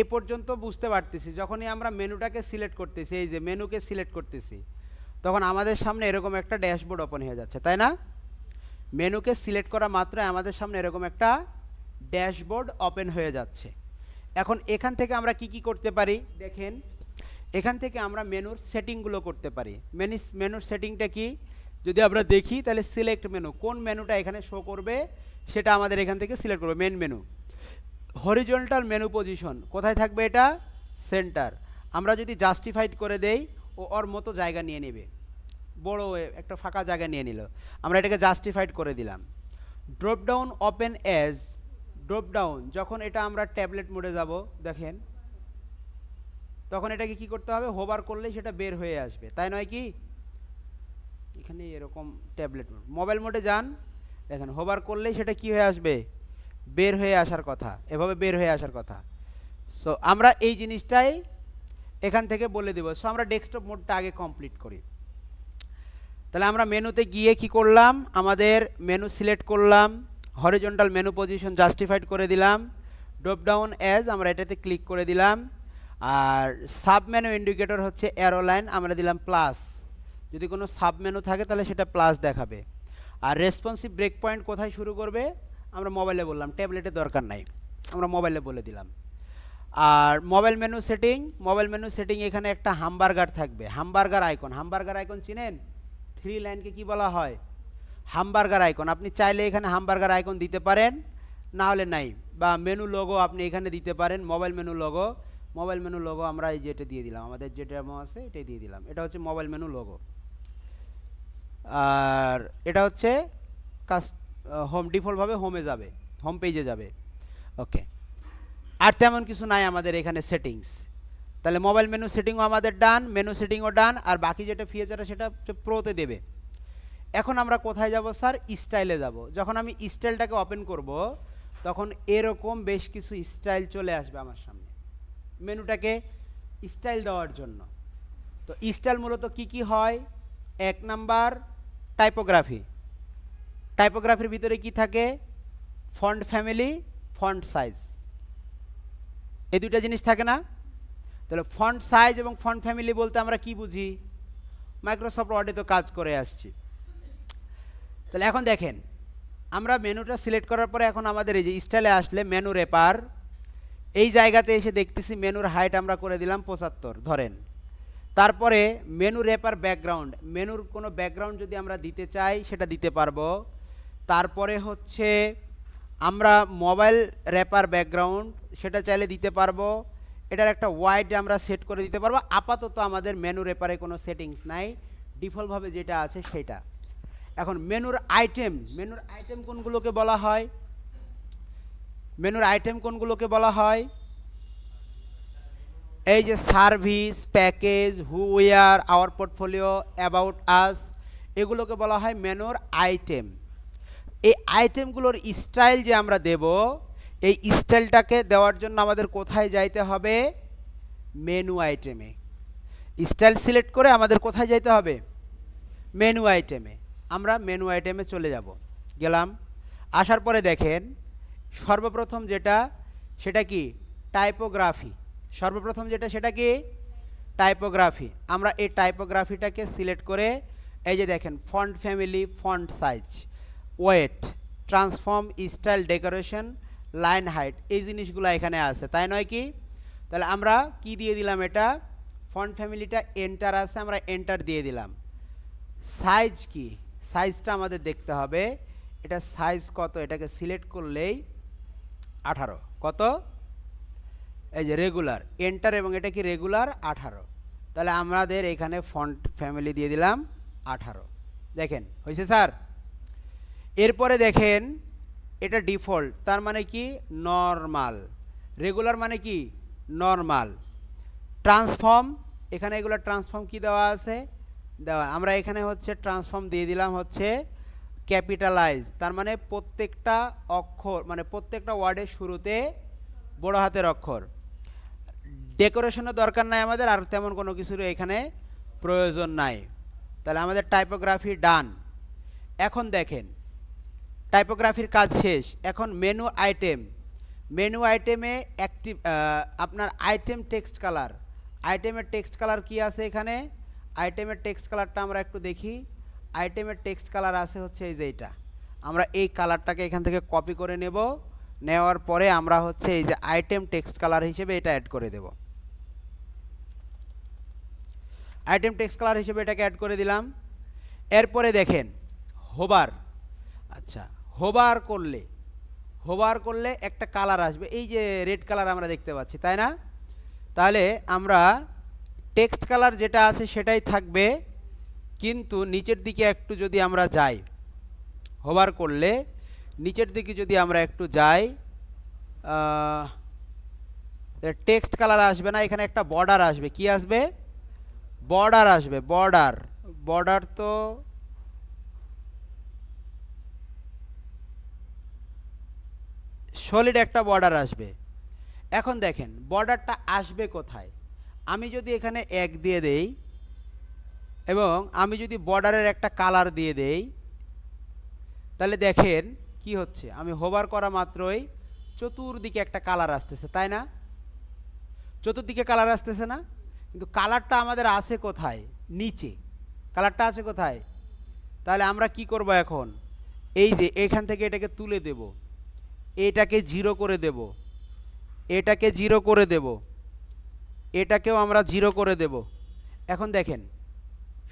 এ পর্যন্ত বুঝতে পারতেছি, যখনই আমরা মেনুটাকে সিলেক্ট করতেছি, এই যে মেনুকে সিলেক্ট করতেছি, তখন আমাদের সামনে এরকম একটা ড্যাশবোর্ড ওপেন হয়ে যাচ্ছে, তাই না? মেনুকে সিলেক্ট করা মাত্রই আমাদের সামনে এরকম একটা ড্যাশবোর্ড ওপেন হয়ে যাচ্ছে। এখন এখান থেকে আমরা কি কি করতে পারি দেখেন। এখান থেকে আমরা মেনুর সেটিংগুলো করতে পারি। মেনুর সেটিংটা কি যদি আমরা দেখি, তাহলে সিলেক্ট মেনু, কোন মেনুটা এখানে শো করবে সেটা আমাদের এখান থেকে সিলেক্ট করবে। Main menu, horizontal menu position কোথায় থাকবে? এটা সেন্টার। আমরা যদি জাস্টিফাইড করে দেই, ও ওর মতো জায়গা নিয়ে নেবে, বড় একটা ফাঁকা জায়গা নিয়ে নিল। আমরা এটাকে জাস্টিফাইড করে দিলাম। Drop down open edge, drop down যখন এটা আমরা ট্যাবলেট মোডে যাব, দেখেন তখন এটাকে কি করতে হবে? হোভার করলেই সেটা বের হয়ে আসবে, তাই নয় কি? এখানে এরকম ট্যাবলেট মোড, মোবাইল মোডে যান, দেখেন হোভার করলেই সেটা কি হয়ে আসবে? বের হয়ে আসার কথা, এভাবে বের হয়ে আসার কথা। সো আমরা এই জিনিসটাই এখান থেকে বলে দেব। সো আমরা ডেস্কটপ মোডটা আগে কমপ্লিট করি। তাহলে আমরা মেনুতে গিয়ে কি করলাম? আমাদের মেনু সিলেক্ট করলাম, হরিজন্টাল মেনু পজিশন জাস্টিফাইড করে দিলাম, ড্রপ ডাউন এজ আমরা এটাতে ক্লিক করে দিলাম। আর সাব মেনু ইন্ডিকেটর হচ্ছে অ্যারো লাইন, আমরা দিলাম প্লাস। যদি কোনো সাব মেনু থাকে তাহলে সেটা প্লাস দেখাবে। আর রেসপন্সিভ ব্রেক পয়েন্ট কোথায় শুরু করবে? আমরা মোবাইলে বললাম, ট্যাবলেটের দরকার নাই, আমরা মোবাইলে বলে দিলাম। আর মোবাইল মেনু সেটিং এখানে একটা হামবার্গার থাকবে, হামবার্গার আইকন চিনেন? 3 লাইনকে কি বলা হয়? Hamburger icon. আপনি চাইলে এখানে হামবার্গার আইকন দিতে পারেন, না হলে নাই, বা মেনু লোগো আপনি এখানে দিতে পারেন। মোবাইল মেনু লোগো আমরা এই যেটা দিয়ে দিলাম, আমাদের যেটা আছে এটাই দিয়ে দিলাম। এটা হচ্ছে মোবাইল মেনু লোগো। আর এটা হচ্ছে হোম, ডিফল্টভাবে হোম পেজে যাবে। ওকে, আর তেমন কিছু নাই আমাদের এখানে সেটিংস। তাহলে মোবাইল মেনু সেটিংও আমাদের ডান, মেনু সেটিংও ডান, আর বাকি যেটা ফিচার সেটা হচ্ছে প্রোতে দেবে। এখন আমরা কোথায় যাব স্যার? স্টাইলে যাব। যখন আমি স্টাইলটাকে ওপেন করব তখন এরকম বেশ কিছু স্টাইল চলে আসবে আমার সামনে, মেনুটাকে স্টাইল দেওয়ার জন্য। তো স্টাইল মূলত কি কি হয়? 1 নাম্বার টাইপোগ্রাফির ভিতরে কি থাকে? ফন্ট ফ্যামিলি, ফন্ট সাইজ, এই দুইটা জিনিস থাকে না? তাহলে ফন্ট সাইজ এবং ফন্ট ফ্যামিলি বলতে আমরা কি বুঝি? মাইক্রোসফট ওয়ার্ডে তো কাজ করে আসছি। তাহলে এখন দেখেন, আমরা মেনুটা সিলেক্ট করার পরে এখন আমাদের এই যে স্টাইলে আসলে মেনু রেপার, এই জায়গাতে এসে দেখতেছি মেনুর হাইট আমরা করে দিলাম 75 ধরেন। তারপরে মেনু রেপার ব্যাকগ্রাউন্ড, মেনুর কোনো ব্যাকগ্রাউন্ড যদি আমরা দিতে চাই সেটা দিতে পারবো। তারপরে হচ্ছে আমরা মোবাইল রেপার ব্যাকগ্রাউন্ড, সেটা চাইলে দিতে পারবো। এটার একটা ওয়াইড আমরা সেট করে দিতে পারবো। আপাতত আমাদের মেনু রেপারে কোনো সেটিংস নাই, ডিফল্টভাবে যেটা আছে সেটা। এখন মেনুর আইটেম কোনগুলোকে বলা হয়? এই যে service, package, who we are, our portfolio, about us, এগুলোকে বলা হয় মেনুর আইটেম। এই আইটেমগুলোর স্টাইল যে আমরা দেব, এই স্টাইলটাকে দেওয়ার জন্য আমাদের কোথায় যাইতে হবে? মেনু আইটেমে। স্টাইল সিলেক্ট করে আমাদের কোথায় যাইতে হবে? মেনু আইটেমে। আমরা মেনু আইটেমে চলে গেলাম। আসার পরে দেখেন সর্বপ্রথম যেটা, সেটা কি? টাইপোগ্রাফি। সেটা কি? টাইপোগ্রাফি। আমরা এই টাইপোগ্রাফিটাকে সিলেক্ট করে এই যে দেখেন font family, font size, weight, transform, style, decoration, line height, এই জিনিসগুলো এখানে আছে, তাই নয় কি? তাহলে আমরা কি দিয়ে দিলাম? এটা ফন্ট ফ্যামিলিটা এন্টার আছে, আমরা এন্টার দিয়ে দিলাম। সাইজ কি? সাইজটা আমাদের দেখতে হবে। এটা সাইজ কত? এটাকে সিলেক্ট করলেই 18। কত? এই যে রেগুলার, এন্টার, এবং এটা কি রেগুলার 18। তাহলে আমাদের এখানে ফন্ট ফ্যামিলি দিয়ে দিলাম 18। দেখেন হয়েছে স্যার? এরপরে দেখেন এটা ডিফল্ট, তার মানে কি? নর্মাল। রেগুলার মানে কি? নর্মাল। ট্রান্সফর্ম, এখানে এগুলো ট্রান্সফর্ম কি দেওয়া আছে? দেওয়া। আমরা এখানে হচ্ছে ট্রান্সফর্ম দিয়ে দিলাম হচ্ছে ক্যাপিটালাইজ, তার মানে প্রত্যেকটা অক্ষর, মানে প্রত্যেকটা ওয়ার্ডের শুরুতে বড় হাতের অক্ষর। ডেকোরেশনের দরকার নাই আমাদের, আর তেমন কোনো কিছুর এখানে প্রয়োজন নাই। তাহলে আমাদের টাইপোগ্রাফি ডান। এখন দেখেন টাইপোগ্রাফির কাজ শেষ। এখন মেনু আইটেমে অ্যাক্টিভ আপনার আইটেম টেক্সট কালার, আইটেমের টেক্সট কালার কি আছে এখানে? আইটেমের টেক্সট কালারটা আমরা একটু দেখি। আইটেমের টেক্সট কালার আছে হচ্ছে এই যে এটা। আমরা এই কালারটাকে এখান থেকে কপি করে নেওয়ার পরে আমরা হচ্ছে এই যে আইটেম টেক্সট কালার হিসেবে এটা অ্যাড করে দেব। আইটেম টেক্সট কালার হিসেবে এটাকে অ্যাড করে দিলাম। এরপরে দেখেন হোভার। আচ্ছা, হোভার করলে একটা কালার আসবে, এই যে রেড কালার আমরা দেখতে পাচ্ছি, তাই না? তাহলে আমরা টেক্সট কালার যেটা আছে সেটাই থাকবে, কিন্তু নিচের দিকে একটু যদি আমরা যাই, হোভার করলে নিচের দিকে যদি আমরা একটু যাই, টেক্সট কালার আসবে না, এখানে একটা বর্ডার আসবে। কি আসবে? বর্ডার আসবে। বর্ডার তো সলিড একটা বর্ডার আসবে। এখন দেখেন বর্ডারটা আসবে কোথায়? আমি যদি এখানে 1 দিয়ে দেই এবং আমি যদি বর্ডারের একটা কালার দিয়ে দেই, তাহলে দেখেন কি হচ্ছে? আমি হোভার করা মাত্রই চতুর্দিকে একটা কালার আসতেছে, তাই না? চতুর্দিকে কালার আসতেছে না? কিন্তু কালারটা আমাদের আছে কোথায়? নিচে। কালারটা আছে কোথায়? তাহলে আমরা কি করব এখন? এই যে এখান থেকে এটাকে তুলে দেব, এটাকে 0 করে দেব, এটাকে 0 করে দেব, এটাকেও আমরা 0 করে দেব। এখন দেখেন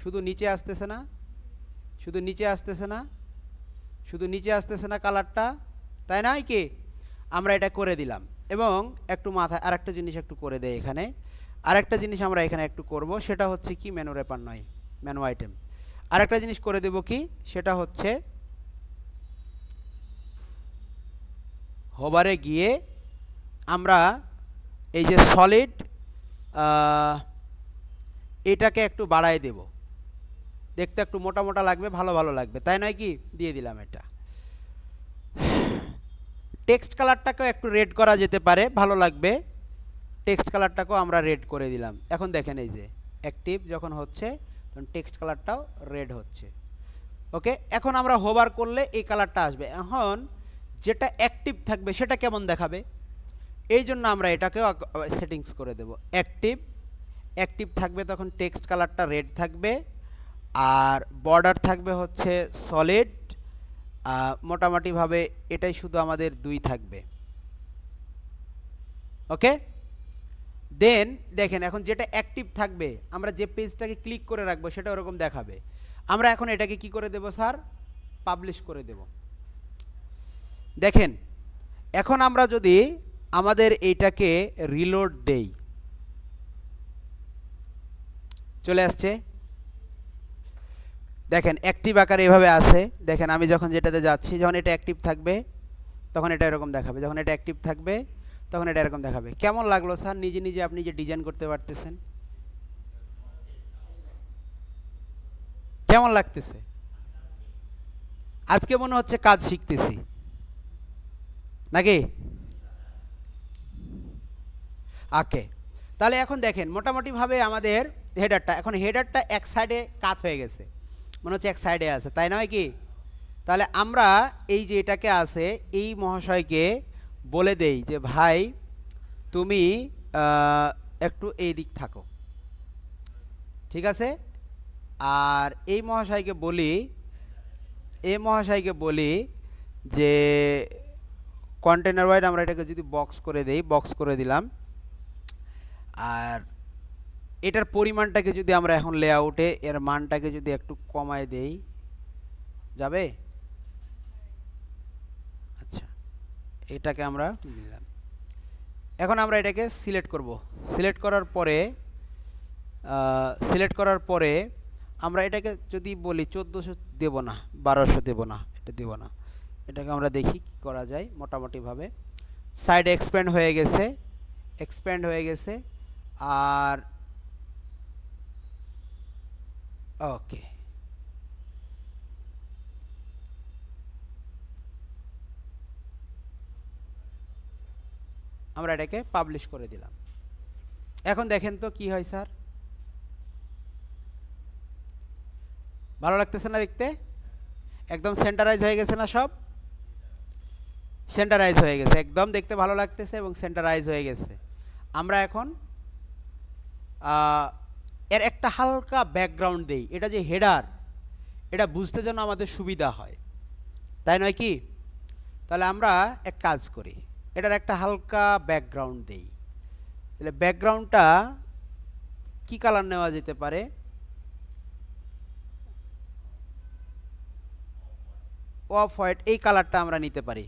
শুধু নিচে আসতেছে না, শুধু নিচে আসতেছে না, শুধু নিচে আসতেছে না কালারটা, তাই নয় কি? আমরা এটা করে দিলাম। এবং একটু মাথায় আরেকটা জিনিস একটু করে দেয় এখানে, আরেকটা জিনিস আমরা এখানে একটু করব, সেটা হচ্ছে কি মেনু র্যাপার নয়, মেনু আইটেম। আরেকটা জিনিস করে দেব কি, সেটা হচ্ছে হোভারে গিয়ে আমরা এই যে সলিড এটাকে একটু বাড়ায় দেব, দেখতে একটু মোটা মোটা লাগবে, ভালো ভালো লাগবে, তাই নয় কি? দিয়ে দিলাম এটা। টেক্সট কালারটাকেও একটু রেড করা যেতে পারে, ভালো লাগবে। টেক্সট কালারটাকেও আমরা রেড করে দিলাম। এখন দেখেন এই যে অ্যাক্টিভ যখন হচ্ছে তখন টেক্সট কালারটাও রেড হচ্ছে। ওকে, এখন আমরা হোভার করলে এই কালারটা আসবে। এখন যেটা অ্যাক্টিভ থাকবে সেটা কেমন দেখাবে, এই জন্য আমরা এটাকেও সেটিংস করে দেব। অ্যাক্টিভ, অ্যাক্টিভ থাকবে তখন টেক্সট কালারটা রেড থাকবে, আর বর্ডার থাকবে হচ্ছে সলিড। মোটামুটিভাবে এটাই শুধু আমাদের 2 থাকবে। ওকে, দেন দেখেন এখন যেটা অ্যাক্টিভ থাকবে আমরা যে পেজটাকে ক্লিক করে রাখবো সেটা ওরকম দেখাবে। আমরা এখন এটাকে কি করে দেব স্যার? পাবলিশ করে দেব। দেখেন এখন আমরা যদি আমাদের এইটাকে রিলোড দেই, চলে আসছে। দেখেন অ্যাক্টিভ আকারে এভাবে আছে। দেখেন আমি যখন যেটাতে যাচ্ছি, যখন এটা অ্যাক্টিভ থাকবে তখন এটা এরকম দেখাবে, যখন এটা অ্যাক্টিভ থাকবে তখন এটা এরকম দেখাবে। কেমন লাগলো স্যার? নিজে নিজে আপনি যে ডিজাইন করতে পারতেছেন, কেমন লাগতেছে? আজকে মনে হচ্ছে কাজ শিখতেছি নাকি? ওকে, তাহলে এখন দেখেন মোটামুটিভাবে আমাদের হেডারটা, এখন হেডারটা এক সাইডে কাত হয়ে গেছে, মনে হচ্ছে এক সাইডে আছে, তাই নয় কি? তাহলে আমরা এই যে এটাকে আছে এই মহাশয়কে বলে দেই যে ভাই তুমি একটু এই দিক থাকো, ঠিক আছে? আর এই মহাশয়কে বলি, এই মহাশয়কে বলি যে কন্টেনার ওয়াইড আমরা এটাকে যদি বক্স করে দেই, বক্স করে দিলাম। আর এটার পরিমাণটাকে যদি আমরা এখন লেআউটে এর মানটাকে যদি একটু কমায় দেই, যাবে? আচ্ছা, এটাকে আমরা দিলাম। এখন আমরা এটাকে সিলেক্ট করব। সিলেক্ট করার পরে আমরা এটাকে যদি বলি 1400 দেব না, 1200 দেব না, এটা দেব না। এটাকে আমরা দেখি কি করা যায়। মোটামুটিভাবে সাইড এক্সপ্যান্ড হয়ে গেছে, এক্সপ্যান্ড হয়ে গেছে। আর ওকে, আমরা এটাকে পাবলিশ করে দিলাম। এখন দেখেন তো কি হয় স্যার, ভালো লাগতেছে না দেখতে? একদম সেন্টারাইজ হয়ে গেছে না? সব সেন্টারাইজ হয়ে গেছে, একদম দেখতে ভালো লাগতেছে এবং সেন্টারাইজ হয়ে গেছে। আমরা এখন এর একটা হালকা ব্যাকগ্রাউন্ড দেই, এটা যে হেডার এটা বুঝতে যেন আমাদের সুবিধা হয়, তাই নয় কি? তাহলে আমরা এক কাজ করি, এটার একটা হালকা ব্যাকগ্রাউন্ড দেই। তাহলে ব্যাকগ্রাউন্ডটা কি কালার নেওয়া যেতে পারে? অফ হোয়াইট, এই কালারটা আমরা নিতে পারি।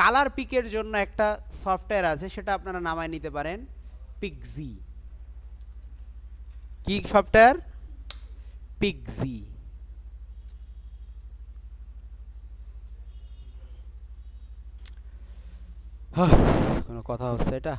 কালার পিকের জন্য একটা সফটওয়্যার আছে, সেটা আপনারা নামায় নিতে পারেন, পিক্সি। কি সফটওয়্যার? পিক্সি। কোনো কথা হচ্ছে এটা?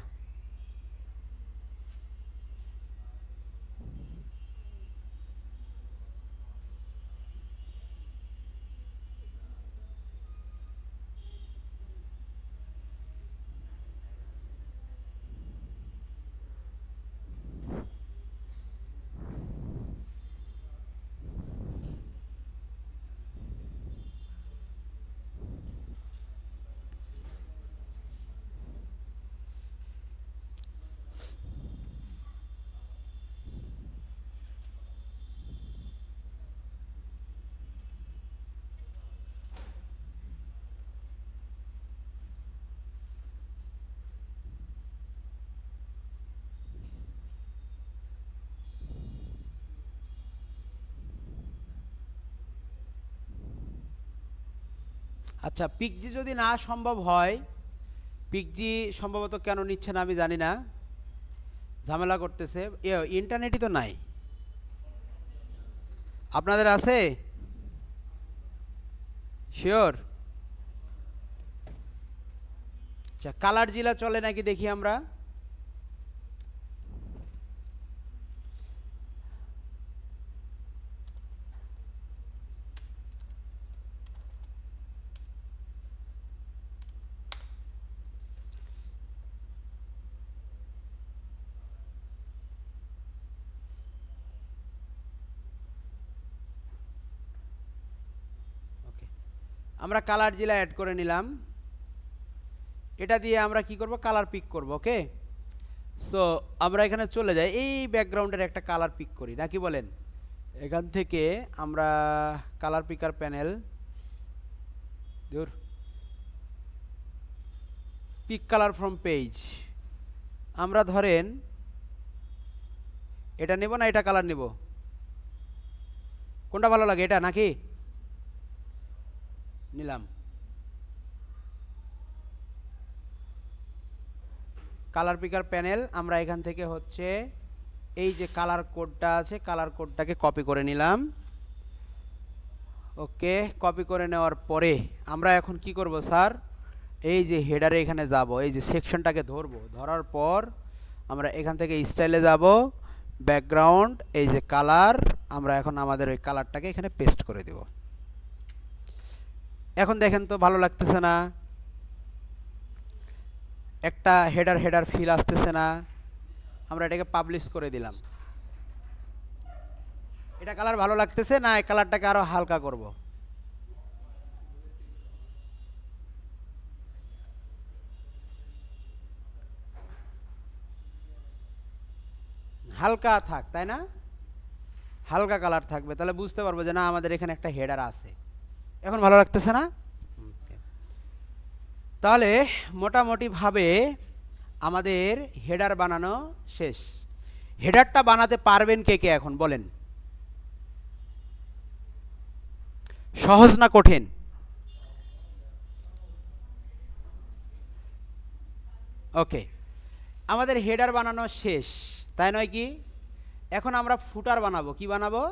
আচ্ছা, পিকজি যদি না সম্ভব হয়, পিকজি সম্ভবত কেন নিচ্ছে না আমি জানি না, ঝামেলা করতেছে। ইন্টারনেটই তো নাই। আপনাদের আছে? শিওর? আচ্ছা, কালার জিলা চলে নাকি দেখি আমরা। ওকে, আমরা কালার জিলা অ্যাড করে নিলাম। এটা দিয়ে আমরা কি করব, কালার পিক করব। ওকে, সো আমরা এখানে চলে যাই, এই ব্যাকগ্রাউন্ডের একটা কালার পিক করি নাকি বলেন। এখান থেকে আমরা কালার পিকার প্যানেল, দূর, পিক কালার ফ্রম পেজ, আমরা ধরেন এটা নেব না এটা কালার নেব, কোনটা ভালো লাগে, এটা নাকি? নিলাম কালার পিকার প্যানেল। আমরা এখান থেকে হচ্ছে এই যে কালার কোডটা আছে, কালার কোডটাকে কপি করে নিলাম। ওকে, কপি করে নেওয়ার পরে আমরা এখন কি করব স্যার, এই যে হেডারে এখানে যাব, এই যে সেকশনটাকে ধরবো, ধরার পর আমরা এখান থেকে স্টাইলে যাব, ব্যাকগ্রাউন্ড, এই যে কালার, আমরা এখন আমাদের ওই কালারটাকে এখানে পেস্ট করে দেব। এখন দেখেন তো ভালো লাগতেছে না? একটা হেডার হেডার ফিল আসতেছে না? আমরা এটাকে পাবলিশ করে দিলাম। এটা কালার ভালো লাগতেছে না? এই কালারটাকে আরো হালকা করব। হালকা থাক, তাই না? হালকা কালার থাকবে, তাহলে বুঝতে পারবো যে না আমাদের এখানে একটা হেডার আছে। এখন ভালো লাগতেছে না? তাহলে মোটামুটিভাবে আমাদের হেডার বানানো শেষ। হেডারটা বানাতে পারবেন কে কে এখন বলেন? সহজ না কঠিন? ওকে, আমাদের হেডার বানানো শেষ, তাই নয় কি? এখন আমরা ফুটার বানাবো। কি বানাবো?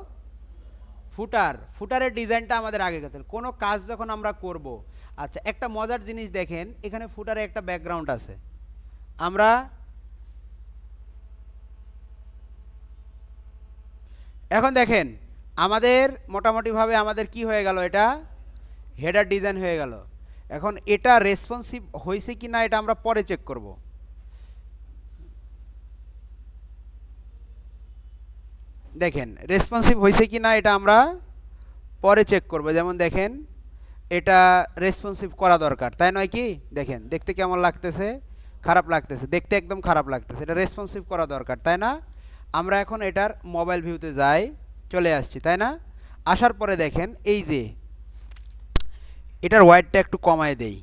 ফুটার। ফুটারের ডিজাইনটা আমাদের আগে গেছে কোনো কাজ যখন আমরা করব। আচ্ছা, একটা মজার জিনিস দেখেন, এখানে ফুটারে একটা ব্যাকগ্রাউন্ড আছে। আমরা এখন দেখেন আমাদের মোটামুটিভাবে আমাদের কি হয়ে গেল, এটা হেডার ডিজাইন হয়ে গেল। এখন এটা রেসপন্সিভ হয়েছে কি না এটা আমরা পরে চেক করব। দেখেন রেসপন্সিভ হয়েছে কি না এটা আমরা পরে চেক করব। যেমন দেখেন এটা রেসপন্সিভ করা দরকার, তাই নয় কি? দেখেন দেখতে কেমন লাগতেছে? খারাপ লাগতেছে, দেখতে একদম খারাপ লাগতেছে। এটা রেসপন্সিভ করা দরকার, তাই না? আমরা এখন এটার মোবাইল ভিউতে যাই, চলে আসছি, তাই না? আসার পরে দেখেন এই যে এটার ওয়াইডটা একটু কমায় দেই,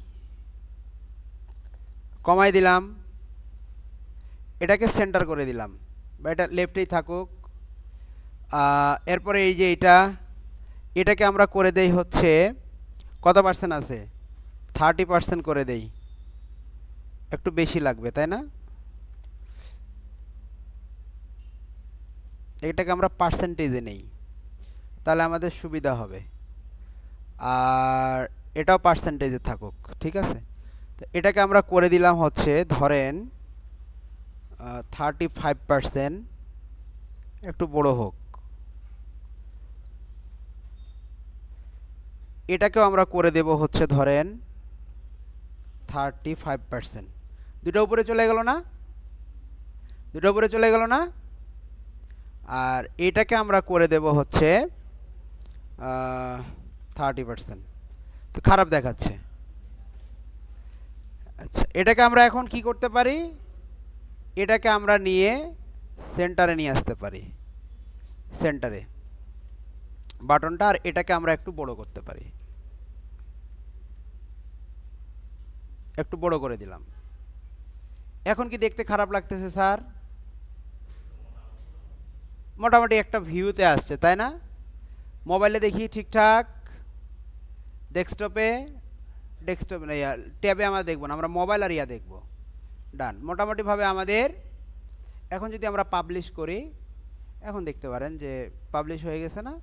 কমায় দিলাম, এটাকে সেন্টার করে দিলাম, বা এটা লেফটেই থাকুক। এরপরে এই যে এটাকে আমরা করে দেই হচ্ছে কত পার্সেন্ট আছে, 30% করে দেই, একটু বেশি লাগবে তাই না? এটাকে আমরা পার্সেন্টেজে নেই, তাহলে আমাদের সুবিধা হবে। আর এটাও পার্সেন্টেজে থাকুক, ঠিক আছে? তো এটাকে আমরা করে দিলাম হচ্ছে ধরেন 35%, একটু বড় হোক। এটাকেও আমরা করে দেব হচ্ছে ধরেন 35%। দুটো উপরে চলে গেল না? দুটো উপরে চলে গেল না? আর এটাকে আমরা করে দেব হচ্ছে 30%। তো খারাপ দেখাচ্ছে। আচ্ছা, এটাকে আমরা এখন কি করতে পারি, এটাকে আমরা নিয়ে সেন্টারে নিয়ে আসতে পারি, সেন্টারে বাটনটা। আর এটাকে আমরা একটু বড় করতে পারি, একটু বড় করে দিলাম। এখন কি দেখতে খারাপ লাগতেছে স্যার? মোটামুটি একটা ভিউতে আসছে, তাই না? মোবাইলে দেখি ঠিকঠাক, ডেস্কটপে ডেস্কটপ ট্যাবে আমরা দেখব না, আমরা মোবাইল আর ইয়া দেখব। ডান। মোটামুটিভাবে আমাদের এখন যদি আমরা পাবলিশ করি, এখন দেখতে পারেন যে পাবলিশ হয়ে গেছে না?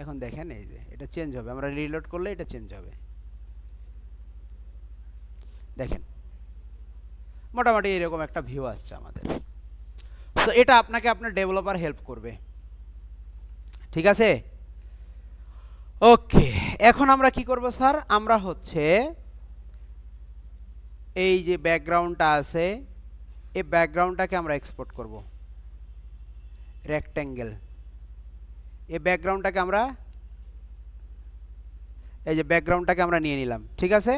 এখন দেখেন এই যে এটা চেঞ্জ হবে, আমরা রিলোড করলে এটা চেঞ্জ হবে। দেখেন মোটামুটি এরকম একটা ভিউ আসছে আমাদের। সো এটা আপনাকে আপনার ডেভেলপার হেল্প করবে, ঠিক আছে? ওকে, এখন আমরা কি করব স্যার? আমরা হচ্ছে এই যে ব্যাকগ্রাউন্ডটা আছে, এই ব্যাকগ্রাউন্ডটাকে আমরা এক্সপোর্ট করব রেক্ট্যাঙ্গেল। এই ব্যাকগ্রাউন্ডটাকে আমরা এই যে ব্যাকগ্রাউন্ডটাকে আমরা নিয়ে নিলাম, ঠিক আছে?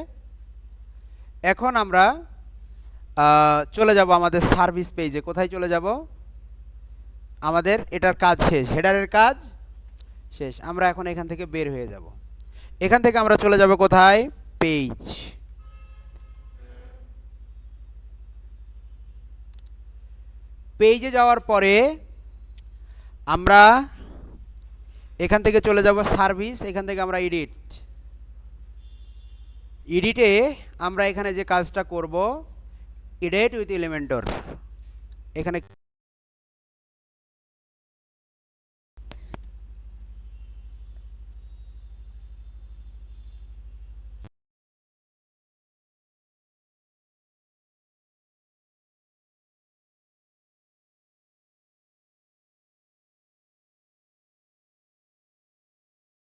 এখন আমরা চলে যাব আমাদের সার্ভিস পেজে। কোথায় চলে যাব? আমাদের এটার কাজ শেষ, হেডারের কাজ শেষ। আমরা এখন এখান থেকে বের হয়ে যাব। এখান থেকে আমরা চলে যাব কোথায়? পেজ। পেজে যাওয়ার পরে আমরা এখান থেকে চলে যাব সার্ভিস। এখান থেকে আমরা এডিটে আমরা এখানে যে কাজটা করব, এডিট উইথ এলিমেন্টর, এখানে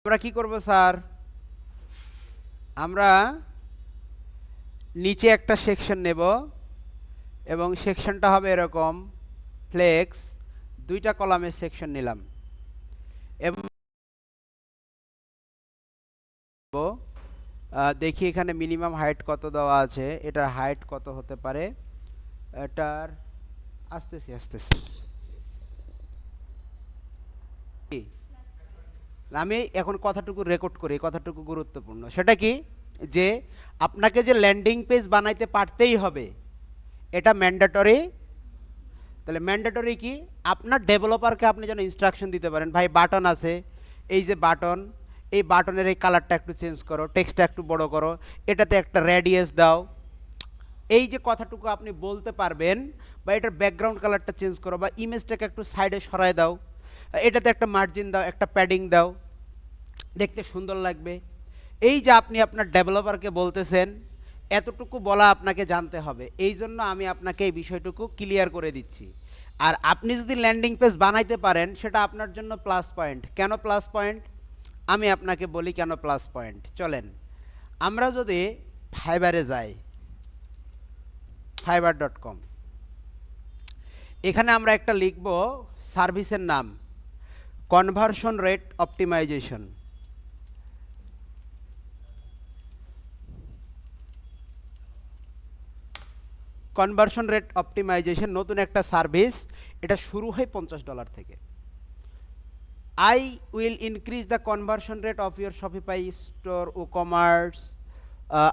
আমরা কি করব স্যার? আমরা নিচে একটা সেকশন নেব এবং সেকশনটা হবে এরকম ফ্লেক্স, দুইটা কলামের সেকশন নিলাম এবং দেখি এখানে মিনিমাম হাইট কত দেওয়া আছে, এটার হাইট কত হতে পারে, এটার আসতেছি আমি এখন কথাটুকু রেকর্ড করি, কথাটুকু গুরুত্বপূর্ণ। সেটা কি? যে আপনাকে যে ল্যান্ডিং পেজ বানাইতে পারতেই হবে, এটা ম্যান্ডেটরি। তাহলে ম্যান্ডেটরি কি? আপনার ডেভেলপারকে আপনি যেন ইনস্ট্রাকশন দিতে পারেন, ভাই বাটন আছে, এই যে বাটন, এই বাটনের এই কালারটা একটু চেঞ্জ করো, টেক্সটটা একটু বড় করো, এটাতে একটা রেডিয়াস দাও। এই যে কথাটুকু আপনি বলতে পারবেন, বা এটার ব্যাকগ্রাউন্ড কালারটা চেঞ্জ করো, বা ইমেজটাকে একটু সাইডে সরায় দাও, এটাতে একটা মার্জিন দাও, একটা প্যাডিং দাও, দেখতে সুন্দর লাগবে। এই যে আপনি আপনার ডেভেলপারকে বলতেছেন, এতটুকু বলা আপনাকে জানতে হবে। এই জন্য আমি আপনাকে এই বিষয়টুকু ক্লিয়ার করে দিচ্ছি। আর আপনি যদি ল্যান্ডিং পেজ বানাইতে পারেন, সেটা আপনার জন্য প্লাস পয়েন্ট। কেন প্লাস পয়েন্ট? আমি আপনাকে বলি কেন প্লাস পয়েন্ট। চলেন আমরা যদি ফাইবারে যাই, fiverr.com, এখানে আমরা একটা লিখব সার্ভিসের নাম conversion rate optimisation. Conversion rate optimisation নতুন একটা সার্ভিস, এটা শুরু হয় $50 থেকে। I will increase the conversion rate of your Shopify store WooCommerce.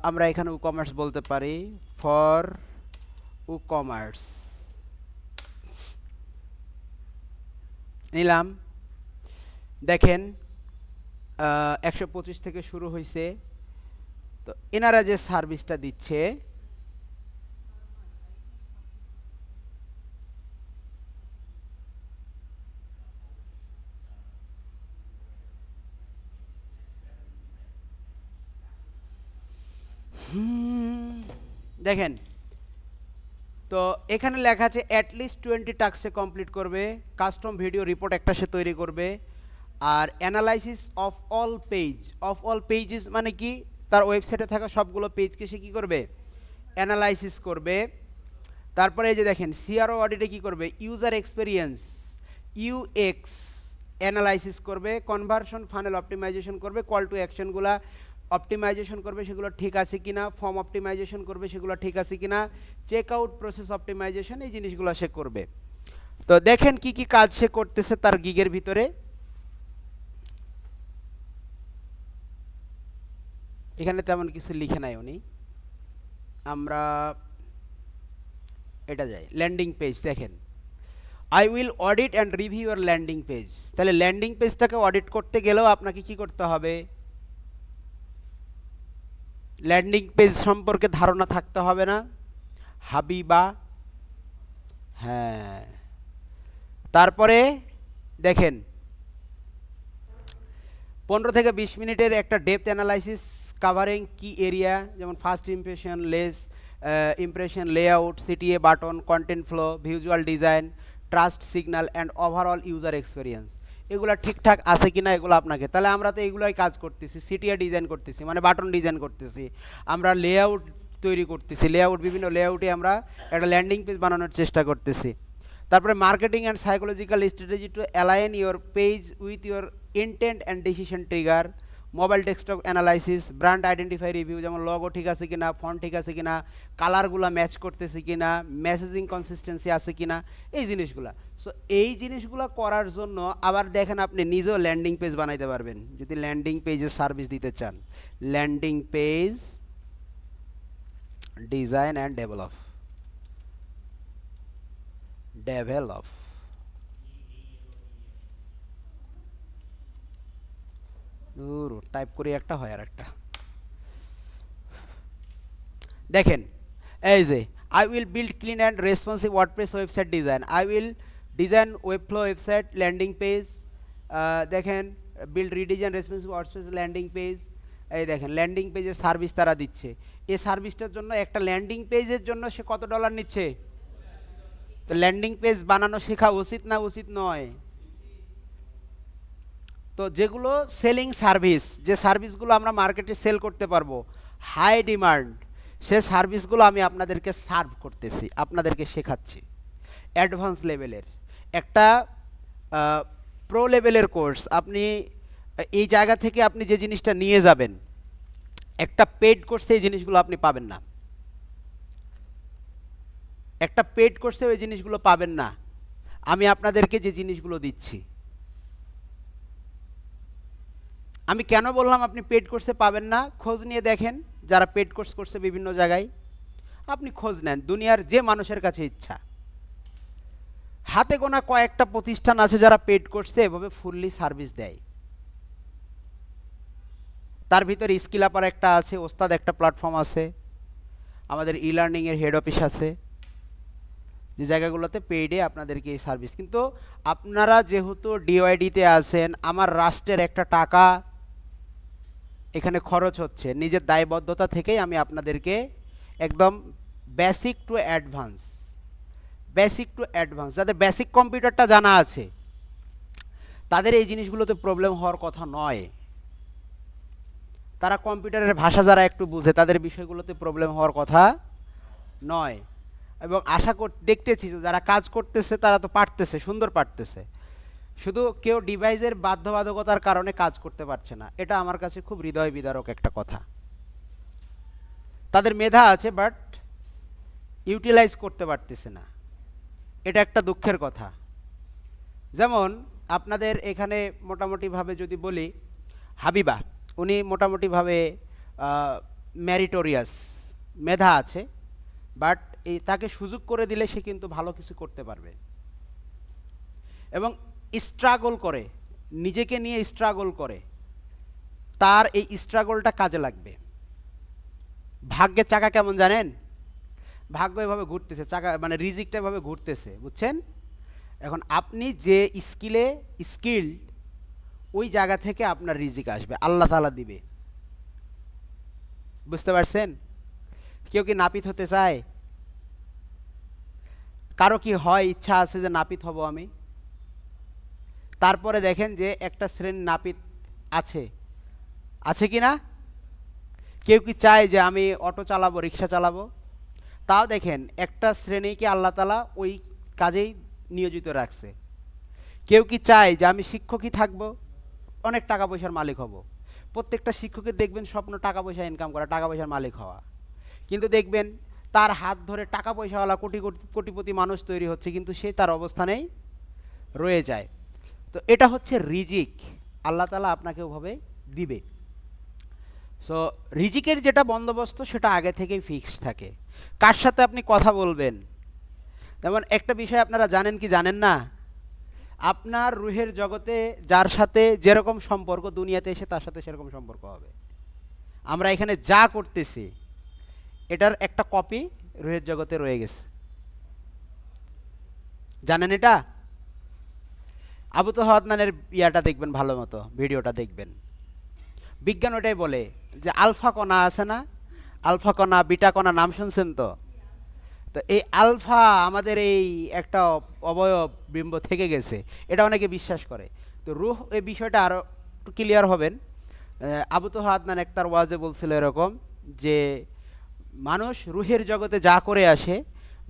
আমরা এখানে ও কমার্স বলতে পারি, ফর ও কমার্স নিলাম। দেখেন 125 থেকে শুরু হয়েছে। তো এনারা যে সার্ভিসটা দিচ্ছে, দেখেন তো এখানে লেখা আছে অ্যাটলিস্ট 20 টাস্কে কমপ্লিট করবে, কাস্টম ভিডিও রিপোর্ট একটা সে তৈরি করবে, আর analysis of all page. Of all pages মানে কি? তার ওয়েবসাইটে থাকা সবগুলো পেজকে সে কী করবে? অ্যানালাইসিস করবে। তারপরে এই যে দেখেন সিআরও অডিটে কী করবে? ইউজার এক্সপিরিয়েন্স, ইউএক্স অ্যানালাইসিস করবে, কনভার্সন ফানেল অপটিমাইজেশন করবে, কল টু অ্যাকশনগুলা অপটিমাইজেশন করবে সেগুলো ঠিক আছে কিনা, ফর্ম অপটিমাইজেশন করবে সেগুলো ঠিক আছে কিনা, চেক আউট প্রসেস অপটিমাইজেশন, এই জিনিসগুলো সে করবে। তো দেখেন কি কি কাজ সে করতেছে তার গিগের ভিতরে। এখানে তেমন কিছু লিখে নাই উনি। আমরা এটা যাই ল্যান্ডিং পেজ। দেখেন I will audit and review your landing page. তাহলে ল্যান্ডিং পেজটাকে অডিট করতে গেলেও আপনাকে কি করতে হবে? ল্যান্ডিং পেজ সম্পর্কে ধারণা থাকতে হবে না? হাবিবা, হ্যাঁ। তারপরে দেখেন 15 থেকে 20 মিনিটের একটা ডেপথ অ্যানালাইসিস কাভারিং কি এরিয়া, যেমন first impression, impression, layout, CTA button, content flow, visual design, trust signal and overall user experience, এগুলো ঠিকঠাক আছে কিনা এগুলো আপনাকে, তাহলে আমরা তো এগুলোই কাজ করতেছি, সিটিএ ডিজাইন করতেছি মানে বাটন ডিজাইন করতেছি, আমরা লেআউট তৈরি করতেছি, বিভিন্ন লেআউটে আমরা একটা ল্যান্ডিং পেজ বানানোর চেষ্টা করতেছি। তারপরে marketing and psychological strategy to align your page with your intent and decision trigger, mobile desktop analysis, brand identify review, যেমন লগো ঠিক আছে কিনা, ফন্ট ঠিক আছে কিনা, কালারগুলো ম্যাচ করতেছে কিনা, মেসেজিং কনসিস্টেন্সি আছে কিনা, এই জিনিসগুলো। সো এই জিনিসগুলো করার জন্য আবার দেখেন আপনি নিজেও ল্যান্ডিং পেজ বানাইতে পারবেন যদি ল্যান্ডিং পেজের সার্ভিস দিতে চান। Landing page design and develop type করি একটা হয় আর একটা। দেখেন এই যে I will build clean and responsive WordPress website design, I will design Webflow website landing page, দেখেন build redesign responsive WordPress landing page, এই দেখেন ল্যান্ডিং পেজের সার্ভিস তারা দিচ্ছে। এই সার্ভিসটার জন্য একটা ল্যান্ডিং পেজের জন্য সে কত ডলার নিচ্ছে? তো ল্যান্ডিং পেজ বানানো শেখা উচিত না উচিত নয়? তো যেগুলো সেলিং সার্ভিস, যে সার্ভিসগুলো আমরা মার্কেটে সেল করতে পারবো, হাই ডিমান্ড, সে সার্ভিসগুলো আমি আপনাদেরকে সার্ভ করতেছি, আপনাদেরকে শেখাচ্ছি। অ্যাডভান্স লেভেলের একটা প্রো লেভেলের কোর্স, আপনি এই জায়গা থেকে আপনি যে জিনিসটা নিয়ে যাবেন, একটা পেড কোর্সে এই জিনিসগুলো আপনি পাবেন না, একটা পেড কোর্সে ওই জিনিসগুলো পাবেন না। আমি আপনাদেরকে যে জিনিসগুলো দিচ্ছি, আমি কেন বললাম আপনি পেড কোর্সে পাবেন না? খোঁজ নিয়ে দেখেন যারা পেড কোর্স করছে বিভিন্ন জায়গায়, আপনি খোঁজ নেন, দুনিয়ার যে মানুষের কাছে ইচ্ছা, হাতে গোনা কয়েকটা প্রতিষ্ঠান আছে যারা পেড কোর্সে এভাবে ফুললি সার্ভিস দেয়। তার ভিতরে স্কিল আপার একটা আছে, ওস্তাদ একটা প্ল্যাটফর্ম আছে, আমাদের ই লার্নিংয়ের হেড অফিস আছে, যে জায়গাগুলোতে পেইডে আপনাদেরকে এই সার্ভিস। কিন্তু আপনারা যেহেতু ডিওয়াইডিতে আছেন, আমার রাষ্ট্রের একটা টাকা এখানে খরচ হচ্ছে, নিজের দায়বদ্ধতা থেকেই আমি আপনাদেরকে একদম বেসিক টু অ্যাডভান্স, যাদের বেসিক কম্পিউটারটা জানা আছে তাদের এই জিনিসগুলোতে প্রবলেম হওয়ার কথা নয়। তারা কম্পিউটারের ভাষা যারা একটু বুঝে তাদের বিষয়গুলোতে প্রবলেম হওয়ার কথা নয়। এবং আশা দেখতেছি যারা কাজ করতেছে তারা তো পারতেছে, সুন্দর পারতেছে, শুধু কেউ ডিভাইসের বাধ্যবাধকতার কারণে কাজ করতে পারছে না। এটা আমার কাছে খুব হৃদয় বিদারক একটা কথা। তাদের মেধা আছে বাট ইউটিলাইজ করতে পারতেছে না, এটা একটা দুঃখের কথা। যেমন আপনাদের এখানে মোটামুটিভাবে যদি বলি, হাবিবা উনি মোটামুটিভাবে ম্যারিটোরিয়াস, মেধা আছে, বাট তাকে সুযোগ করে দিলে সে কিন্তু ভালো কিছু করতে পারবে এবং স্ট্রাগল করে, নিজেকে নিয়ে স্ট্রাগল করে, তার এই স্ট্রাগলটা কাজে লাগবে। ভাগ্যের চাকা কেমন জানেন? ভাগ্য এভাবে ঘুরতেছে, চাকা মানে রিজিকটা এভাবে ঘুরতেছে, বুঝছেন? এখন আপনি যে স্কিল্ড, ওই জায়গা থেকে আপনার রিজিক আসবে, আল্লাহ তাআলা দিবে। বুঝতে পারছেন? কেউ কি নাপিত হতে চায়? কারো কি হয় ইচ্ছা আছে যে নাপিত হব আমি? তারপরে দেখেন যে একটা শ্রেণী নাপিত আছে কি না? কেউ কি চায় যে আমি অটো চালাবো, রিক্সা চালাবো? তাও দেখেন একটা শ্রেণীকে আল্লাহ তাআলা ওই কাজেই নিয়োজিত রাখছে। কেউ কি চায় যে আমি শিক্ষকই থাকবো, অনেক টাকা পয়সার মালিক হব? প্রত্যেকটা শিক্ষকের দেখবেন স্বপ্ন টাকা পয়সা ইনকাম করা, টাকা পয়সার মালিক হওয়া। কিন্তু দেখবেন তার হাত ধরে টাকা পয়সাওয়ালা কোটিপতি মানুষ তৈরি হচ্ছে, কিন্তু সে তার অবস্থানেই রয়ে যায়। তো এটা হচ্ছে রিজিক, আল্লাহ তাআলা আপনাকে ওভাবে দিবে। সো রিজিকের যেটা বন্দোবস্ত সেটা আগে থেকেই ফিক্সড থাকে। কার সাথে আপনি কথা বলবেন, যেমন একটা বিষয় আপনারা জানেন কি জানেন না, আপনার রুহের জগতে যার সাথে যেরকম সম্পর্ক, দুনিয়াতে এসে তার সাথে সেরকম সম্পর্ক হবে। আমরা এখানে যা করতেছি এটার একটা কপি রুহের জগতে রয়ে গেছে। জানেন এটা? আবু তোহা আদনানের ইয়াটা দেখবেন, ভালো মতো ভিডিওটা দেখবেন। বিজ্ঞান ওটাই বলে যে আলফা কণা আছে না, আলফা কণা বিটা কণা নাম শুনছেন তো? তো এই আলফা আমাদের এই একটা অবয়ব বিম্ব থেকে গেছে, এটা অনেকে বিশ্বাস করে। তো রুহ এই বিষয়টা আরও একটু ক্লিয়ার হবেন। আবু তোহা আদনান এক তার ওয়াজে বলছিল এরকম যে মানুষ রুহের জগতে যা করে আসে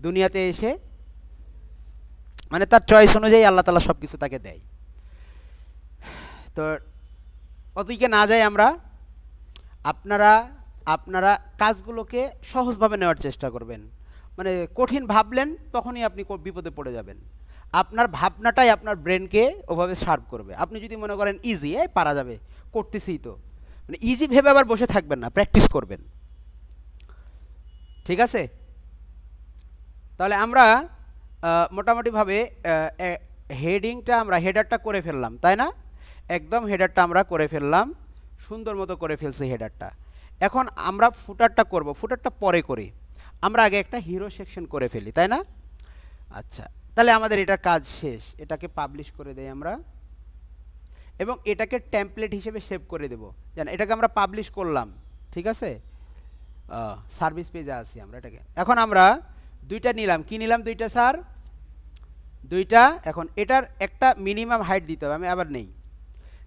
দুনিয়াতে এসে মানে তার চয়েস অনুযায়ী আল্লাহ তাআলা সব কিছু তাকে দেয়। তো অতিকে না যাই আমরা, আপনারা আপনারা কাজগুলোকে সহজভাবে নেওয়ার চেষ্টা করবেন। মানে কঠিন ভাবলেন তখনই আপনি বিপদে পড়ে যাবেন। আপনার ভাবনাটাই আপনার ব্রেনকে ওভাবে সার্ভ করবে। আপনি যদি মনে করেন ইজি, পারা যাবে, করতেছি তো, মানে ইজি ভেবে আবার বসে থাকবেন না, প্র্যাকটিস করবেন। ঠিক আছে? তাহলে আমরা মোটামুটিভাবে হেডিংটা আমরা হেডারটা করে ফেললাম, তাই না? একদম হেডারটা আমরা করে ফেললাম, সুন্দর মতো করে ফেলছি হেডারটা। এখন আমরা ফুটারটা করব, ফুটারটা পরে করি। আমরা আগে একটা হিরো সেকশন করে ফেলি, তাই না? আচ্ছা, তাহলে আমাদের এটার কাজ শেষ। এটাকে পাবলিশ করে দেই আমরা এবং এটাকে টেমপ্লেট হিসেবে সেভ করে দেব। জান, এটাকে আমরা পাবলিশ করলাম, ঠিক আছে? সার্ভিস পেজে আসি আমরা এটাকে। এখন আমরা দুইটা নিলাম, কি নিলাম দুইটা স্যার? দুইটা। এখন এটার একটা মিনিমাম হাইট দিতে হবে, আমি আবার নেই।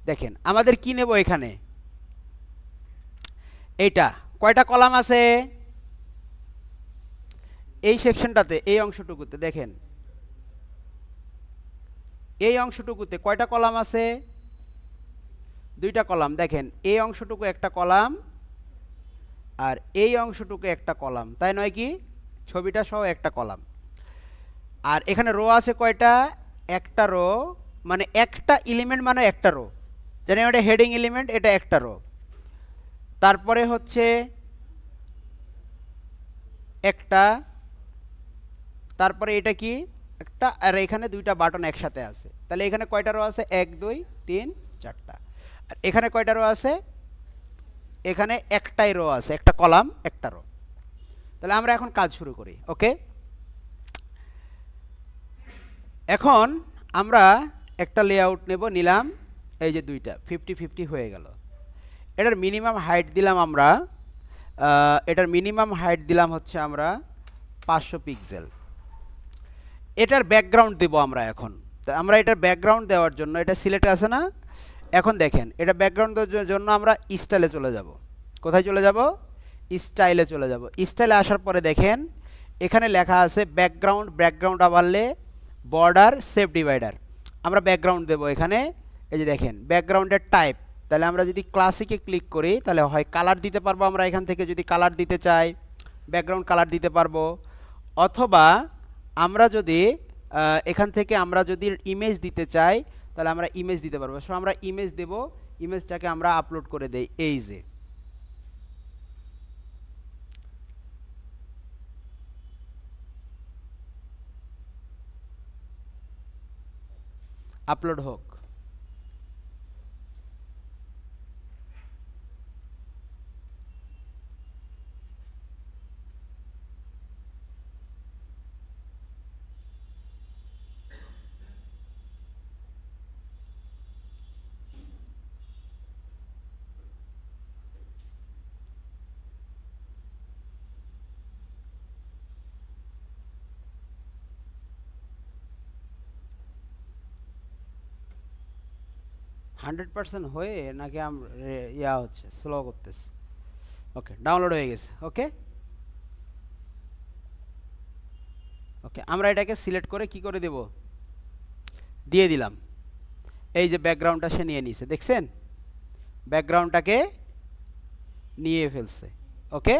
দেখেন আমাদের কি নেব এখানে, এইটা কয়টা কলাম আছে এই সেকশনটাতে, এই অংশটুকুতে দেখেন, এই অংশটুকুতে কয়টা কলাম আছে? দুইটা কলাম। দেখেন এই অংশটুকু একটা কলাম আর এই অংশটুকু একটা কলাম, তাই নয় কি? ছবিটা সহ একটা কলাম। আর এখানে রো আছে কয়টা? একটা রো, মানে একটা এলিমেন্ট মানে একটা রো। জানি এটা হেডিং এলিমেন্ট, এটা একটা রো। তারপরে হচ্ছে একটা, তারপরে এটা কি একটা, আর এখানে দুইটা বাটন একসাথে আছে। তাহলে এখানে কয়টা রো আছে? 1 2 3 4টা। আর এখানে কয়টা রো আছে? এখানে একটাই রো আছে, একটা কলাম একটা রো। তাহলে আমরা এখন কাজ শুরু করি। ওকে, এখন আমরা একটা লেআউট নেব, নিলাম এই যে দুইটা 50-50 হয়ে গেল। এটার মিনিমাম হাইট দিলাম আমরা, এটার মিনিমাম হাইট দিলাম হচ্ছে আমরা 500 পিক্সেল। এটার ব্যাকগ্রাউন্ড দেব আমরা এখন। তা আমরা এটার ব্যাকগ্রাউন্ড দেওয়ার জন্য এটা সিলেক্ট আছে না, এখন দেখেন এটা ব্যাকগ্রাউন্ড দেওয়ার জন্য আমরা স্টাইলে চলে যাব। কোথায় চলে যাব? স্টাইলে চলে যাব। স্টাইলে আসার পরে দেখেন এখানে লেখা আছে background, background overlay border shape divider. আমরা ব্যাকগ্রাউন্ড দেব এখানে। এই যে দেখেন ব্যাকগ্রাউন্ডের টাইপ, তাহলে আমরা যদি ক্লাসিকে ক্লিক করি তাহলে হয় কালার দিতে পারবো আমরা এখান থেকে, যদি কালার দিতে চাই ব্যাকগ্রাউন্ড কালার দিতে পারবো, অথবা আমরা যদি এখান থেকে আমরা যদি ইমেজ দিতে চাই তাহলে আমরা ইমেজ দিতে পারবো। সো আমরা ইমেজ দেব, ইমেজটাকে আমরা আপলোড করে দেই, এই যে আপলোড হোক। হান্ড্রেড পার্সেন্ট হয়ে নাকি ইয়া হচ্ছে, স্লো করতেছে। ওকে, ডাউনলোড হয়ে গেছে। ওকে ওকে, আমরা এটাকে সিলেক্ট করে কি করে দেব? দিয়ে দিলাম। এই যে ব্যাকগ্রাউন্ডটা সে নিয়ে নিয়েছে, দেখছেন ব্যাকগ্রাউন্ডটাকে নিয়ে ফেলছে। ওকে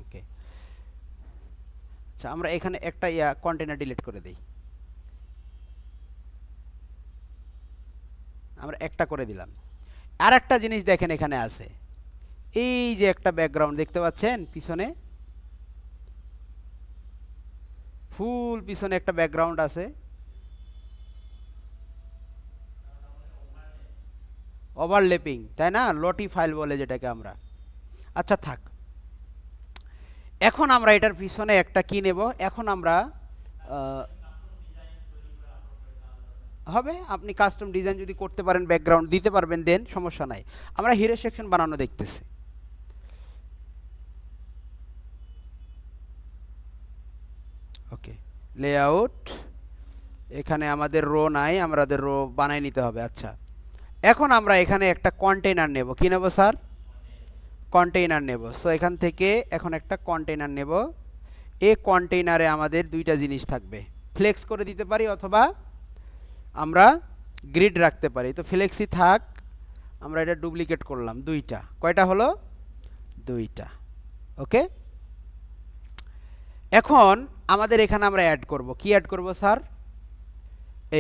ওকে, আচ্ছা আমরা এখানে একটা কন্টেনার ডিলিট করে দেই। আমরা একটা করে দিলাম। আর একটা জিনিস দেখেন এখানে আছে, এই যে একটা ব্যাকগ্রাউন্ড দেখতে পাচ্ছেন পিছনে, ফুল পিছনে একটা ব্যাকগ্রাউন্ড আছে। ওভারল্যাপিং, তাই না? লটি ফাইল বলে যেটাকে আমরা। আচ্ছা থাক। এখন আমরা এটার পিছনে একটা কি নেব, এখন আমরা হবে, আপনি কাস্টম ডিজাইন যদি করতে পারেন, ব্যাকগ্রাউন্ড দিতে পারবেন, দেন সমস্যা নাই। আমরা হিরো সেকশন বানানো দেখতেছি। ওকে, লেআউট, এখানে আমাদের রো নাই, আমাদের রো বানাই নিতে হবে। আচ্ছা, এখন আমরা এখানে একটা কন্টেইনার নেব। কি নেব স্যার? কন্টেইনার নেব। সো এখান থেকে এখন একটা কন্টেইনার নেব। এই কন্টেইনারে আমাদের দুইটা জিনিস থাকবে, ফ্লেক্স করে দিতে পারি অথবা আমরা গ্রিড রাখতে পারি। তো ফ্লেক্সি থাক, আমরা এটা ডুপ্লিকেট করলাম। দুইটা, কয়টা হলো? দুইটা। ওকে, এখন আমাদের এখানে আমরা অ্যাড করব। কি অ্যাড করব স্যার?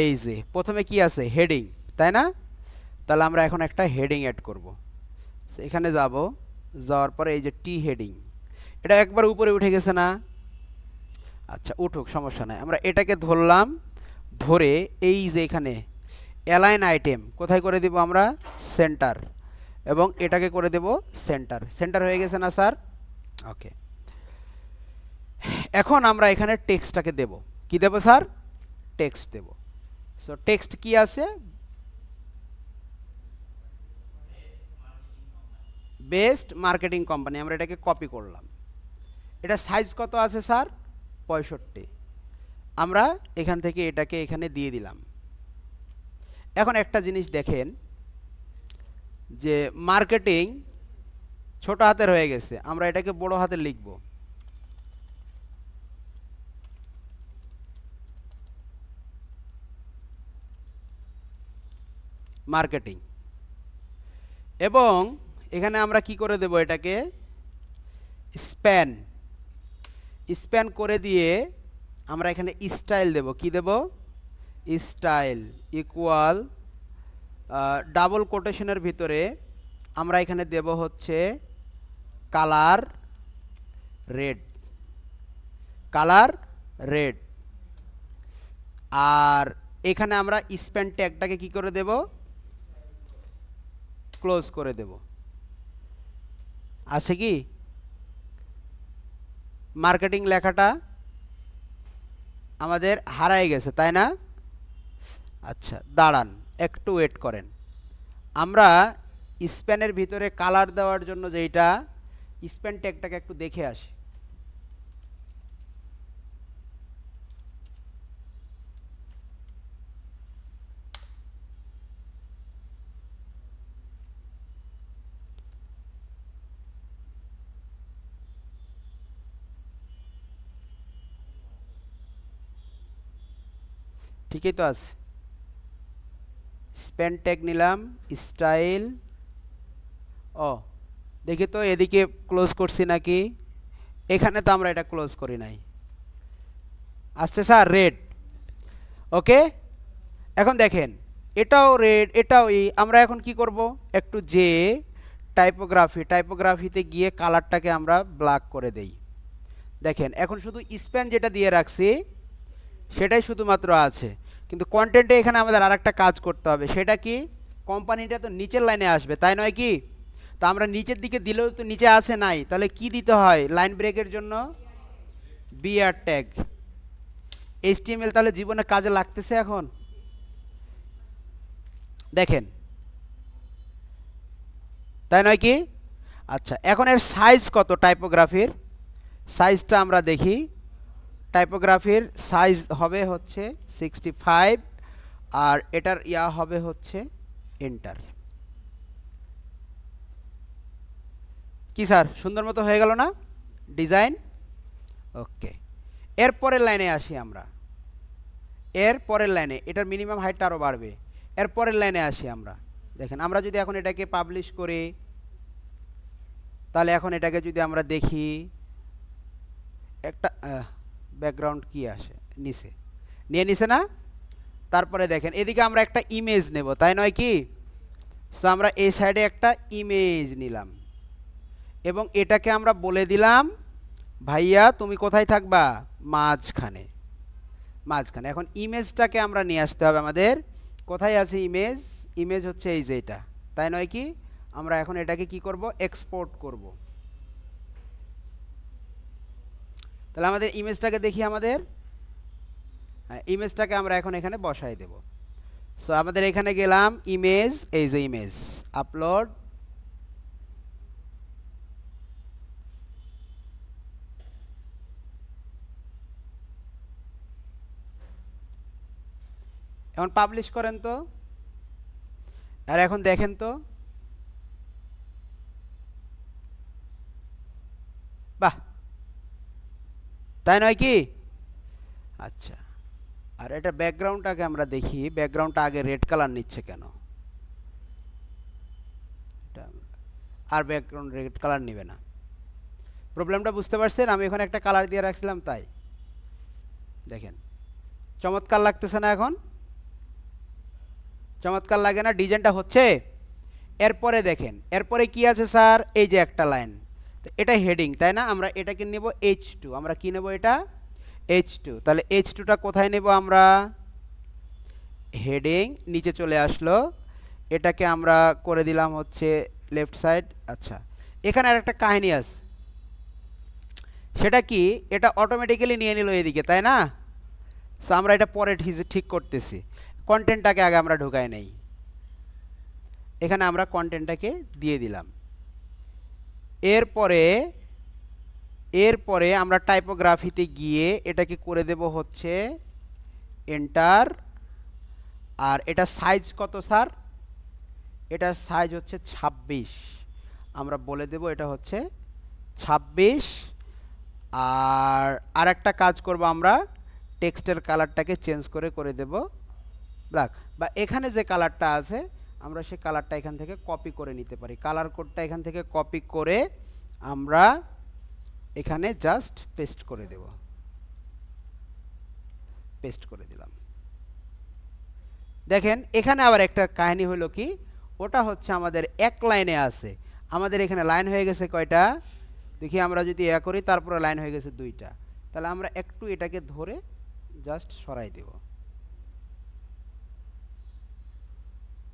এই যে প্রথমে কি আছে? হেডিং, তাই না? তাহলে আমরা এখন একটা হেডিং অ্যাড করব। এখানে যাব, যাওয়ার পরে এই যে টি হেডিং, এটা একবার উপরে উঠে গেছে না? আচ্ছা উঠুক, সমস্যা নাই। আমরা এটাকে ধরলাম, ধরে এই যে এখানে অ্যালাইন আইটেম কোথায় করে দিব আমরা? সেন্টার। এবং এটাকে করে দেব সেন্টার। সেন্টার হয়ে গেছে না স্যার? ওকে, এখন আমরা এখানে টেক্সটটাকে দেব। কি দেব স্যার? টেক্সট দেব। সো টেক্সট কি আছে? Best marketing company. আমরা এটাকে কপি করলাম। এটা সাইজ কত আছে স্যার? 65। আমরা এখান থেকে এটাকে এখানে দিয়ে দিলাম। এখন একটা জিনিস দেখেন যে মার্কেটিং ছোট হাতের হয়ে গেছে, আমরা এটাকে বড় হাতে লিখব। মার্কেটিং। এবং এখানে আমরা কি করে দেব? এটাকে স্প্যান, স্প্যান করে দিয়ে আমরা এখানে স্টাইল দেব। কি দেব? স্টাইল ইকুয়াল ডাবল কোটেশনের ভিতরে আমরা এখানে দেব হচ্ছে কালার রেড, কালার রেড। আর এখানে আমরা স্প্যান ট্যাগটাকে কি করে দেব? ক্লোজ করে দেব। আছে কি? মার্কেটিং লেখাটা আমাদের হারায় গেছে, তাই না? আচ্ছা দাঁড়ান, একটু ওয়েট করেন। আমরা স্প্যানের ভিতরে কালার দেওয়ার জন্য যেটা স্প্যান ট্যাগটাকে একটু দেখে আসি। ঠিকই তো আছে। স্প্যান ট্যাগ নিলাম, স্টাইল। ও দেখি তো এদিকে ক্লোজ করছি নাকি? এখানে তো আমরা এটা ক্লোজ করি নাই। আসছে স্যার রেড। ওকে, এখন দেখেন এটাও রেড, এটাও আমরা এখন কি করব? একটু যে টাইপোগ্রাফি, টাইপোগ্রাফিতে গিয়ে কালারটাকে আমরা ব্ল্যাক করে দেই। দেখেন এখন শুধু স্প্যান যেটা দিয়ে রাখছি সেটাই শুধুমাত্র আছে, কিন্তু কন্টেন্টে এখানে আমাদের আরেকটা কাজ করতে হবে। সেটা কি? কোম্পানিটা তো নিচের লাইনে আসবে, তাই নয় কি? তো আমরা নিচের দিকে দিলেও তো নিচে আছে নাই, তাহলে কি দিতে হয় লাইন ব্রেকের জন্য? BR tag. এইচটিএমএল তাহলে জীবনে কাজে লাগতেছে এখন। দেখেন, তাই নয় কি? আচ্ছা এখন এর সাইজ কত টাইপোগ্রাফির? সাইজটা আমরা দেখি। টাইপোগ্রাফির সাইজ হবে হচ্ছে 65, আর এটার ইয়া হবে হচ্ছে এন্টার। কি স্যার সুন্দর মতো হয়ে গেল না ডিজাইন? ওকে, এর পরের লাইনে আসি আমরা। এর পরের লাইনে এটার মিনিমাম হাইটটা আরও বাড়বে। এর পরের লাইনে আসি আমরা। দেখেন আমরা যদি এখন এটাকে পাবলিশ করি, তাহলে এখন এটাকে যদি আমরা দেখি, একটা ব্যাকগ্রাউন্ড কি আসে নিচে, নিয়ে নিছে না? তারপরে দেখেন এদিকে আমরা একটা ইমেজ নেব, তাই নয় কি? সো আমরা এই সাইডে একটা ইমেজ নিলাম এবং এটাকে আমরা বলে দিলাম ভাইয়া তুমি কোথায় থাকবা? মাঝখানে, মাঝখানে। এখন ইমেজটাকে আমরা নিয়ে আসতে হবে আমাদের। কোথায় আছে ইমেজ? ইমেজ হচ্ছে এই যে এটা, তাই নয় কি? আমরা এখন এটাকে কি করব? এক্সপোর্ট করব। তাহলে আমাদের ইমেজটাকে দেখি, আমাদের ইমেজটাকে আমরা এখন এখানে বসাই দেব। সো আমাদের এখানে গেলাম, ইমেজ, এই যে ইমেজ, আপলোড, এখন পাবলিশ করেন তো, আর এখন দেখেন তো, বাহ, তাই নয় কি? আচ্ছা, আর এটা ব্যাকগ্রাউন্ডটাকে আমরা দেখি, ব্যাকগ্রাউন্ডটা আগে রেড কালার নিচ্ছে কেন? আর ব্যাকগ্রাউন্ড রেড কালার নেবে না। প্রবলেমটা বুঝতে পারছেন? আমি এখানে একটা কালার দিয়ে রাখছিলাম, তাই দেখেন চমৎকার লাগতেছে না? এখন চমৎকার লাগে না? ডিজাইনটা হচ্ছে। এরপরে দেখেন, এরপরে কি আছে স্যার? এই যে একটা লাইন, তো এটা হেডিং, তাই না? আমরা এটাকে নেব H2, আমরা কি নেব? এটা H2। তাহলে H2টা কোথায় নেব আমরা? হেডিং, নিচে চলে আসলো, এটাকে আমরা করে দিলাম হচ্ছে লেফট সাইড। আচ্ছা, এখানে আর একটা কাহিনী আছে, সেটা কি? এটা অটোমেটিক্যালি নিয়ে নিল এদিকে, তাই না? সো আমরা এটা পরে ঠিক করতেছি, কন্টেন্টটাকে আগে আমরা ঢুকাই নেই। এখানে আমরা কন্টেন্টটাকে দিয়ে দিলাম। এরপরে আমরা টাইপোগ্রাফিতে গিয়ে এটাকে করে দেব হচ্ছে এন্টার। আর এটা সাইজ কত স্যার? এটার সাইজ হচ্ছে 26, আমরা বলে দেব এটা হচ্ছে 26। আর আরেকটা কাজ করব, আমরা টেক্সটের কালারটাকে চেঞ্জ করে দেব ব্ল্যাক, বা এখানে যে কালারটা আছে আমরা সেই কালারটা এখান থেকে কপি করে নিতে পারি। কালার কোডটা এখান থেকে কপি করে আমরা এখানে জাস্ট পেস্ট করে দেব, পেস্ট করে দিলাম। দেখেন এখানে আবার একটা কাহিনী হলো কি, ওটা হচ্ছে আমাদের এক লাইনে আছে, আমাদের এখানে লাইন হয়ে গেছে কয়টা দেখি, আমরা যদি এ করি তারপরে লাইন হয়ে গেছে 2টা। তাহলে আমরা একটু এটাকে ধরে জাস্ট সরাই দেব,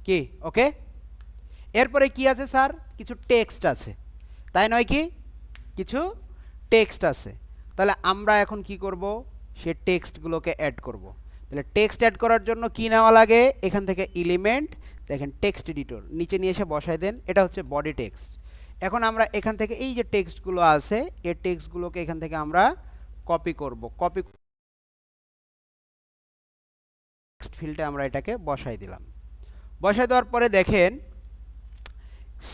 কি? ওকে। এরপরে কি আছে স্যার? কিছু টেক্সট আছে, তাই নয় কি? কিছু টেক্সট আছে। তাহলে আমরা এখন কি করব? সে টেক্সটগুলোকে অ্যাড করব। তাহলে টেক্সট অ্যাড করার জন্য কি নেওয়া লাগে? এখান থেকে এলিমেন্ট, দেখেন টেক্সট এডিটর, নিচে নিয়ে এসে বসায় দেন, এটা হচ্ছে বডি টেক্সট। এখন আমরা এখান থেকে এই যে টেক্সটগুলো আছে, এই টেক্সটগুলোকে এখান থেকে আমরা কপি করব। কপি টেক্সট ফিল্ডে আমরা এটাকে বসাই দিলাম। বসাই দেওয়ার পরে দেখেন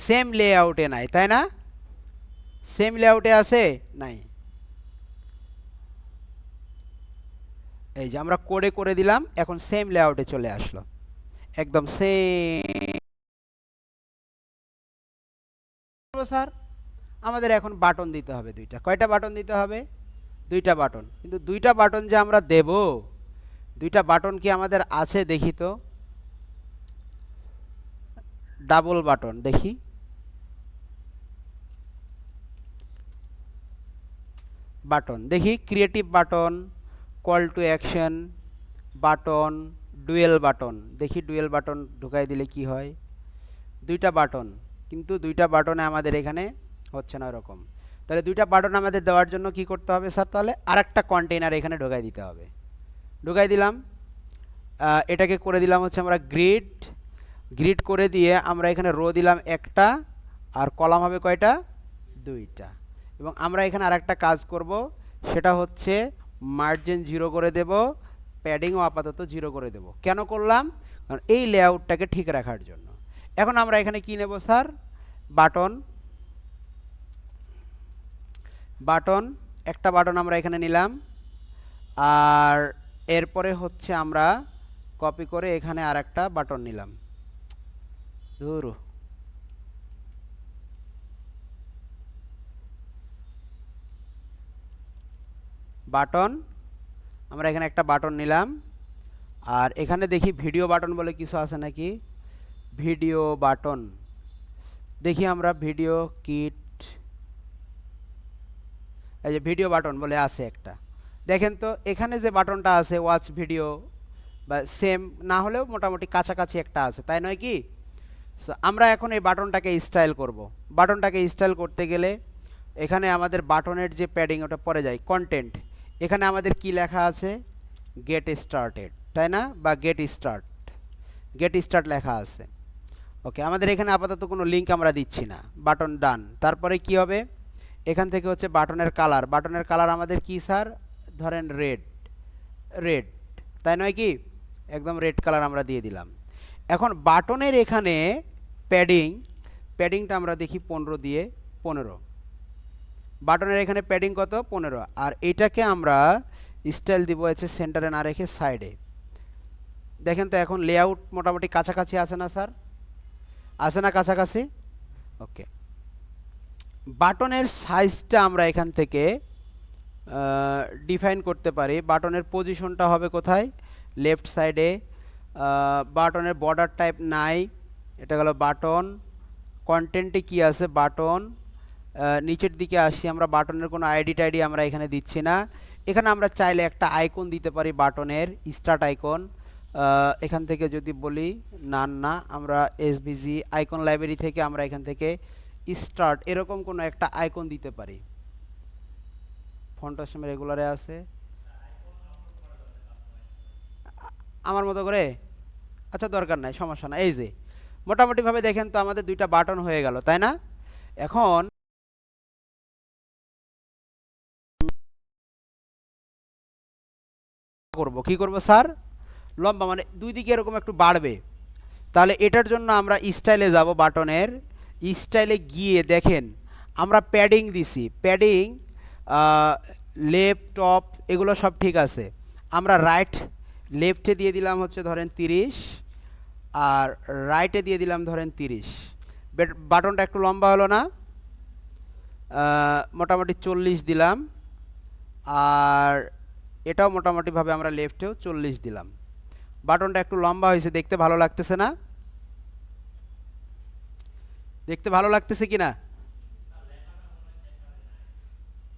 সেম লেআউটে নাই, তাই না? সেম লেআউটে আছে নাই, এই যে আমরা কোডে করে দিলাম, এখন সেম লেআউটে চলে আসলো, একদম সেম। স্যার আমাদের এখন বাটন দিতে হবে 2টা। কয়টা বাটন দিতে হবে? 2টা বাটন। কিন্তু 2টা বাটন যে আমরা দেব, 2টা বাটন কি আমাদের আছে দেখি তো? ডাবল বাটন দেখি, বাটন দেখি, creative button, call to action button, dual button দেখি, ডুয়েল বাটন ঢুকাই দিলে কি হয়? 2টা বাটন, কিন্তু 2টা বাটনে আমাদের এখানে হচ্ছে না ওরকম। তাহলে 2টা বাটন আমাদের দেওয়ার জন্য কি করতে হবে স্যার? তাহলে আরেকটা কন্টেইনার এখানে ঢুকাই দিতে হবে। ঢুকাই দিলাম, এটাকে করে দিলাম হচ্ছে আমরা গ্রিড। গ্রিড করে দিয়ে আমরা এখানে রো দিলাম একটা, আর কলাম হবে কয়টা? 2টা। এবং আমরা এখানে আরেকটা কাজ করব, সেটা হচ্ছে মার্জিন 0 করে দেব, প্যাডিংও আপাতত 0 করে দেব। কেন করলাম? কারণ এই লেআউটটাকে ঠিক রাখার জন্য। এখন আমরা এখানে কি নেব স্যার? বাটন। বাটন, একটা বাটন আমরা এখানে নিলাম, আর এরপরে হচ্ছে আমরা কপি করে এখানে আরেকটা বাটন নিলাম। ধুরু, বাটন, আমরা এখানে একটা বাটন নিলাম, আর এখানে দেখি ভিডিও বাটন বলে কিছু আছে নাকি? ভিডিও বাটন দেখি আমরা, ভিডিও কিট, এই যে ভিডিও বাটন বলে আছে একটা। দেখেন তো এখানে যে বাটনটা আছে ওয়াচ ভিডিও, বা সেম না হলেও মোটামুটি কাছাকাছি একটা আছে, তাই নয় কি? সো আমরা এখন এই বাটনটাকে স্টাইল করব। বাটনটাকে স্টাইল করতে গেলে এখানে আমাদের বাটনের যে প্যাডিং ওটা পরে যায় কন্টেন্ট, এখানে আমাদের কি লেখা আছে গেট স্টার্টেড, তাই না, বা গেট স্টার্ট লেখা আছে। ওকে, আমাদের এখানে আপাতত কোনো লিঙ্ক আমরা দিচ্ছি না, বাটন ডান। তারপরে কি হবে, এখান থেকে হচ্ছে বাটনের কালার আমাদের কি স্যার, ধরেন রেড, তাই নয় কি, একদম রেড কালার আমরা দিয়ে দিলাম। এখন বাটনের এখানে প্যাডিংটা আমরা দেখি 15 দিয়ে 15, বাটনের এখানে প্যাডিং কত 15, আর এইটাকে আমরা স্টাইল দিব হচ্ছে সেন্টারে না রেখে সাইডে। দেখেন তো এখন লেআউট মোটামুটি কাছাকাছি আছে না স্যার, আছে না কাছাকাছি? ওকে, বাটনের সাইজটা আমরা এখান থেকে ডিফাইন করতে পারি। বাটনের পজিশনটা হবে কোথায়, লেফট সাইডে। বাটনের বর্ডার টাইপ নাই, এটা গেল বাটন। কন্টেন্টে কি আছে, বাটন। নিচের দিকে আসি আমরা, বাটনের কোনো টাইডি আমরা এখানে দিচ্ছি না। এখানে আমরা চাইলে একটা আইকন দিতে পারি বাটনের, স্টার্ট আইকন। এখান থেকে যদি বলি না আমরা এসভিজি আইকন লাইব্রেরি থেকে আমরা এখান থেকে স্টার্ট এরকম কোনো একটা আইকন দিতে পারি। ফন্টের সময় রেগুলারে আছে আমার মতো করে, আচ্ছা দরকার নাই, সমস্যা না। এই যে মোটামুটিভাবে দেখেন তো আমাদের দুইটা বাটন হয়ে গেল, তাই না? এখন কি করব স্যার, লম্বা মানে দুই দিকে এরকম একটু বাড়বে। তাহলে এটার জন্য আমরা স্টাইলে যাব, বাটনের স্টাইলে গিয়ে দেখেন আমরা প্যাডিং দিছি, প্যাডিং লেফট টপ এগুলো সব ঠিক আছে। আমরা লেফটে দিয়ে দিলাম হচ্ছে ধরেন 30, আর রাইটে দিয়ে দিলাম ধরেন 30। বাটনটা একটু লম্বা হলো না, মোটামুটি 40 দিলাম, আর এটাও মোটামুটিভাবে আমরা লেফটেও 40 দিলাম। বাটনটা একটু লম্বা হয়েছে, দেখতে ভালো লাগতেছে না? দেখতে ভালো লাগতেছে কি না?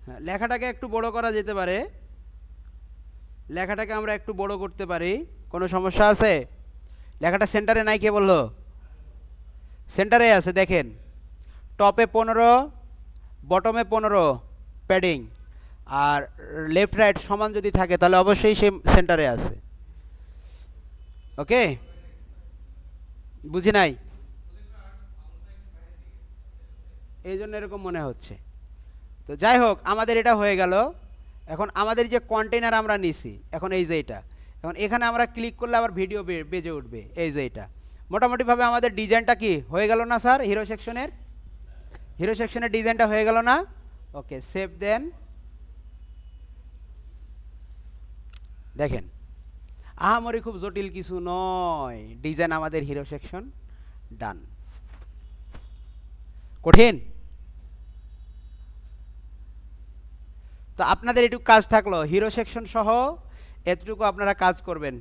হ্যাঁ, লেখাটাকে একটু বড় করা যেতে পারে, লেখাটাকে আমরা একটু বড় করতে পারি, কোনো সমস্যা আছে? লেখাটা সেন্টারে নাই, কে বললো? সেন্টারে আছে, দেখেন টপে 15, বটমে 15 প্যাডিং, আর লেফট রাইট সমান যদি থাকে তাহলে অবশ্যই সে সেন্টারে আছে। ওকে, বুঝি নাই, এই জন্য এরকম মনে হচ্ছে। তো যাই হোক, আমাদের এটা হয়ে গেল। এখন আমাদের যে কন্টেনার আমরা নিছি, এখন এই যে এটা, এখন এখানে আমরা ক্লিক করলে আবার ভিডিও বেজে উঠবে, এই যে এটা। মোটামুটিভাবে আমাদের ডিজাইনটা কি হয়ে গেল না স্যার? হিরো সেকশনের ডিজাইনটা হয়ে গেল না? ওকে, সেভ দেন। দেখেন আহামরি খুব জটিল কিছু নয়, ডিজাইন আমাদের হিরো সেকশন ডান। কঠিন? তো আপনাদের এটুকু কাজ থাকলো, হিরো সেকশন সহ এতটুকু আপনারা কাজ করবেন।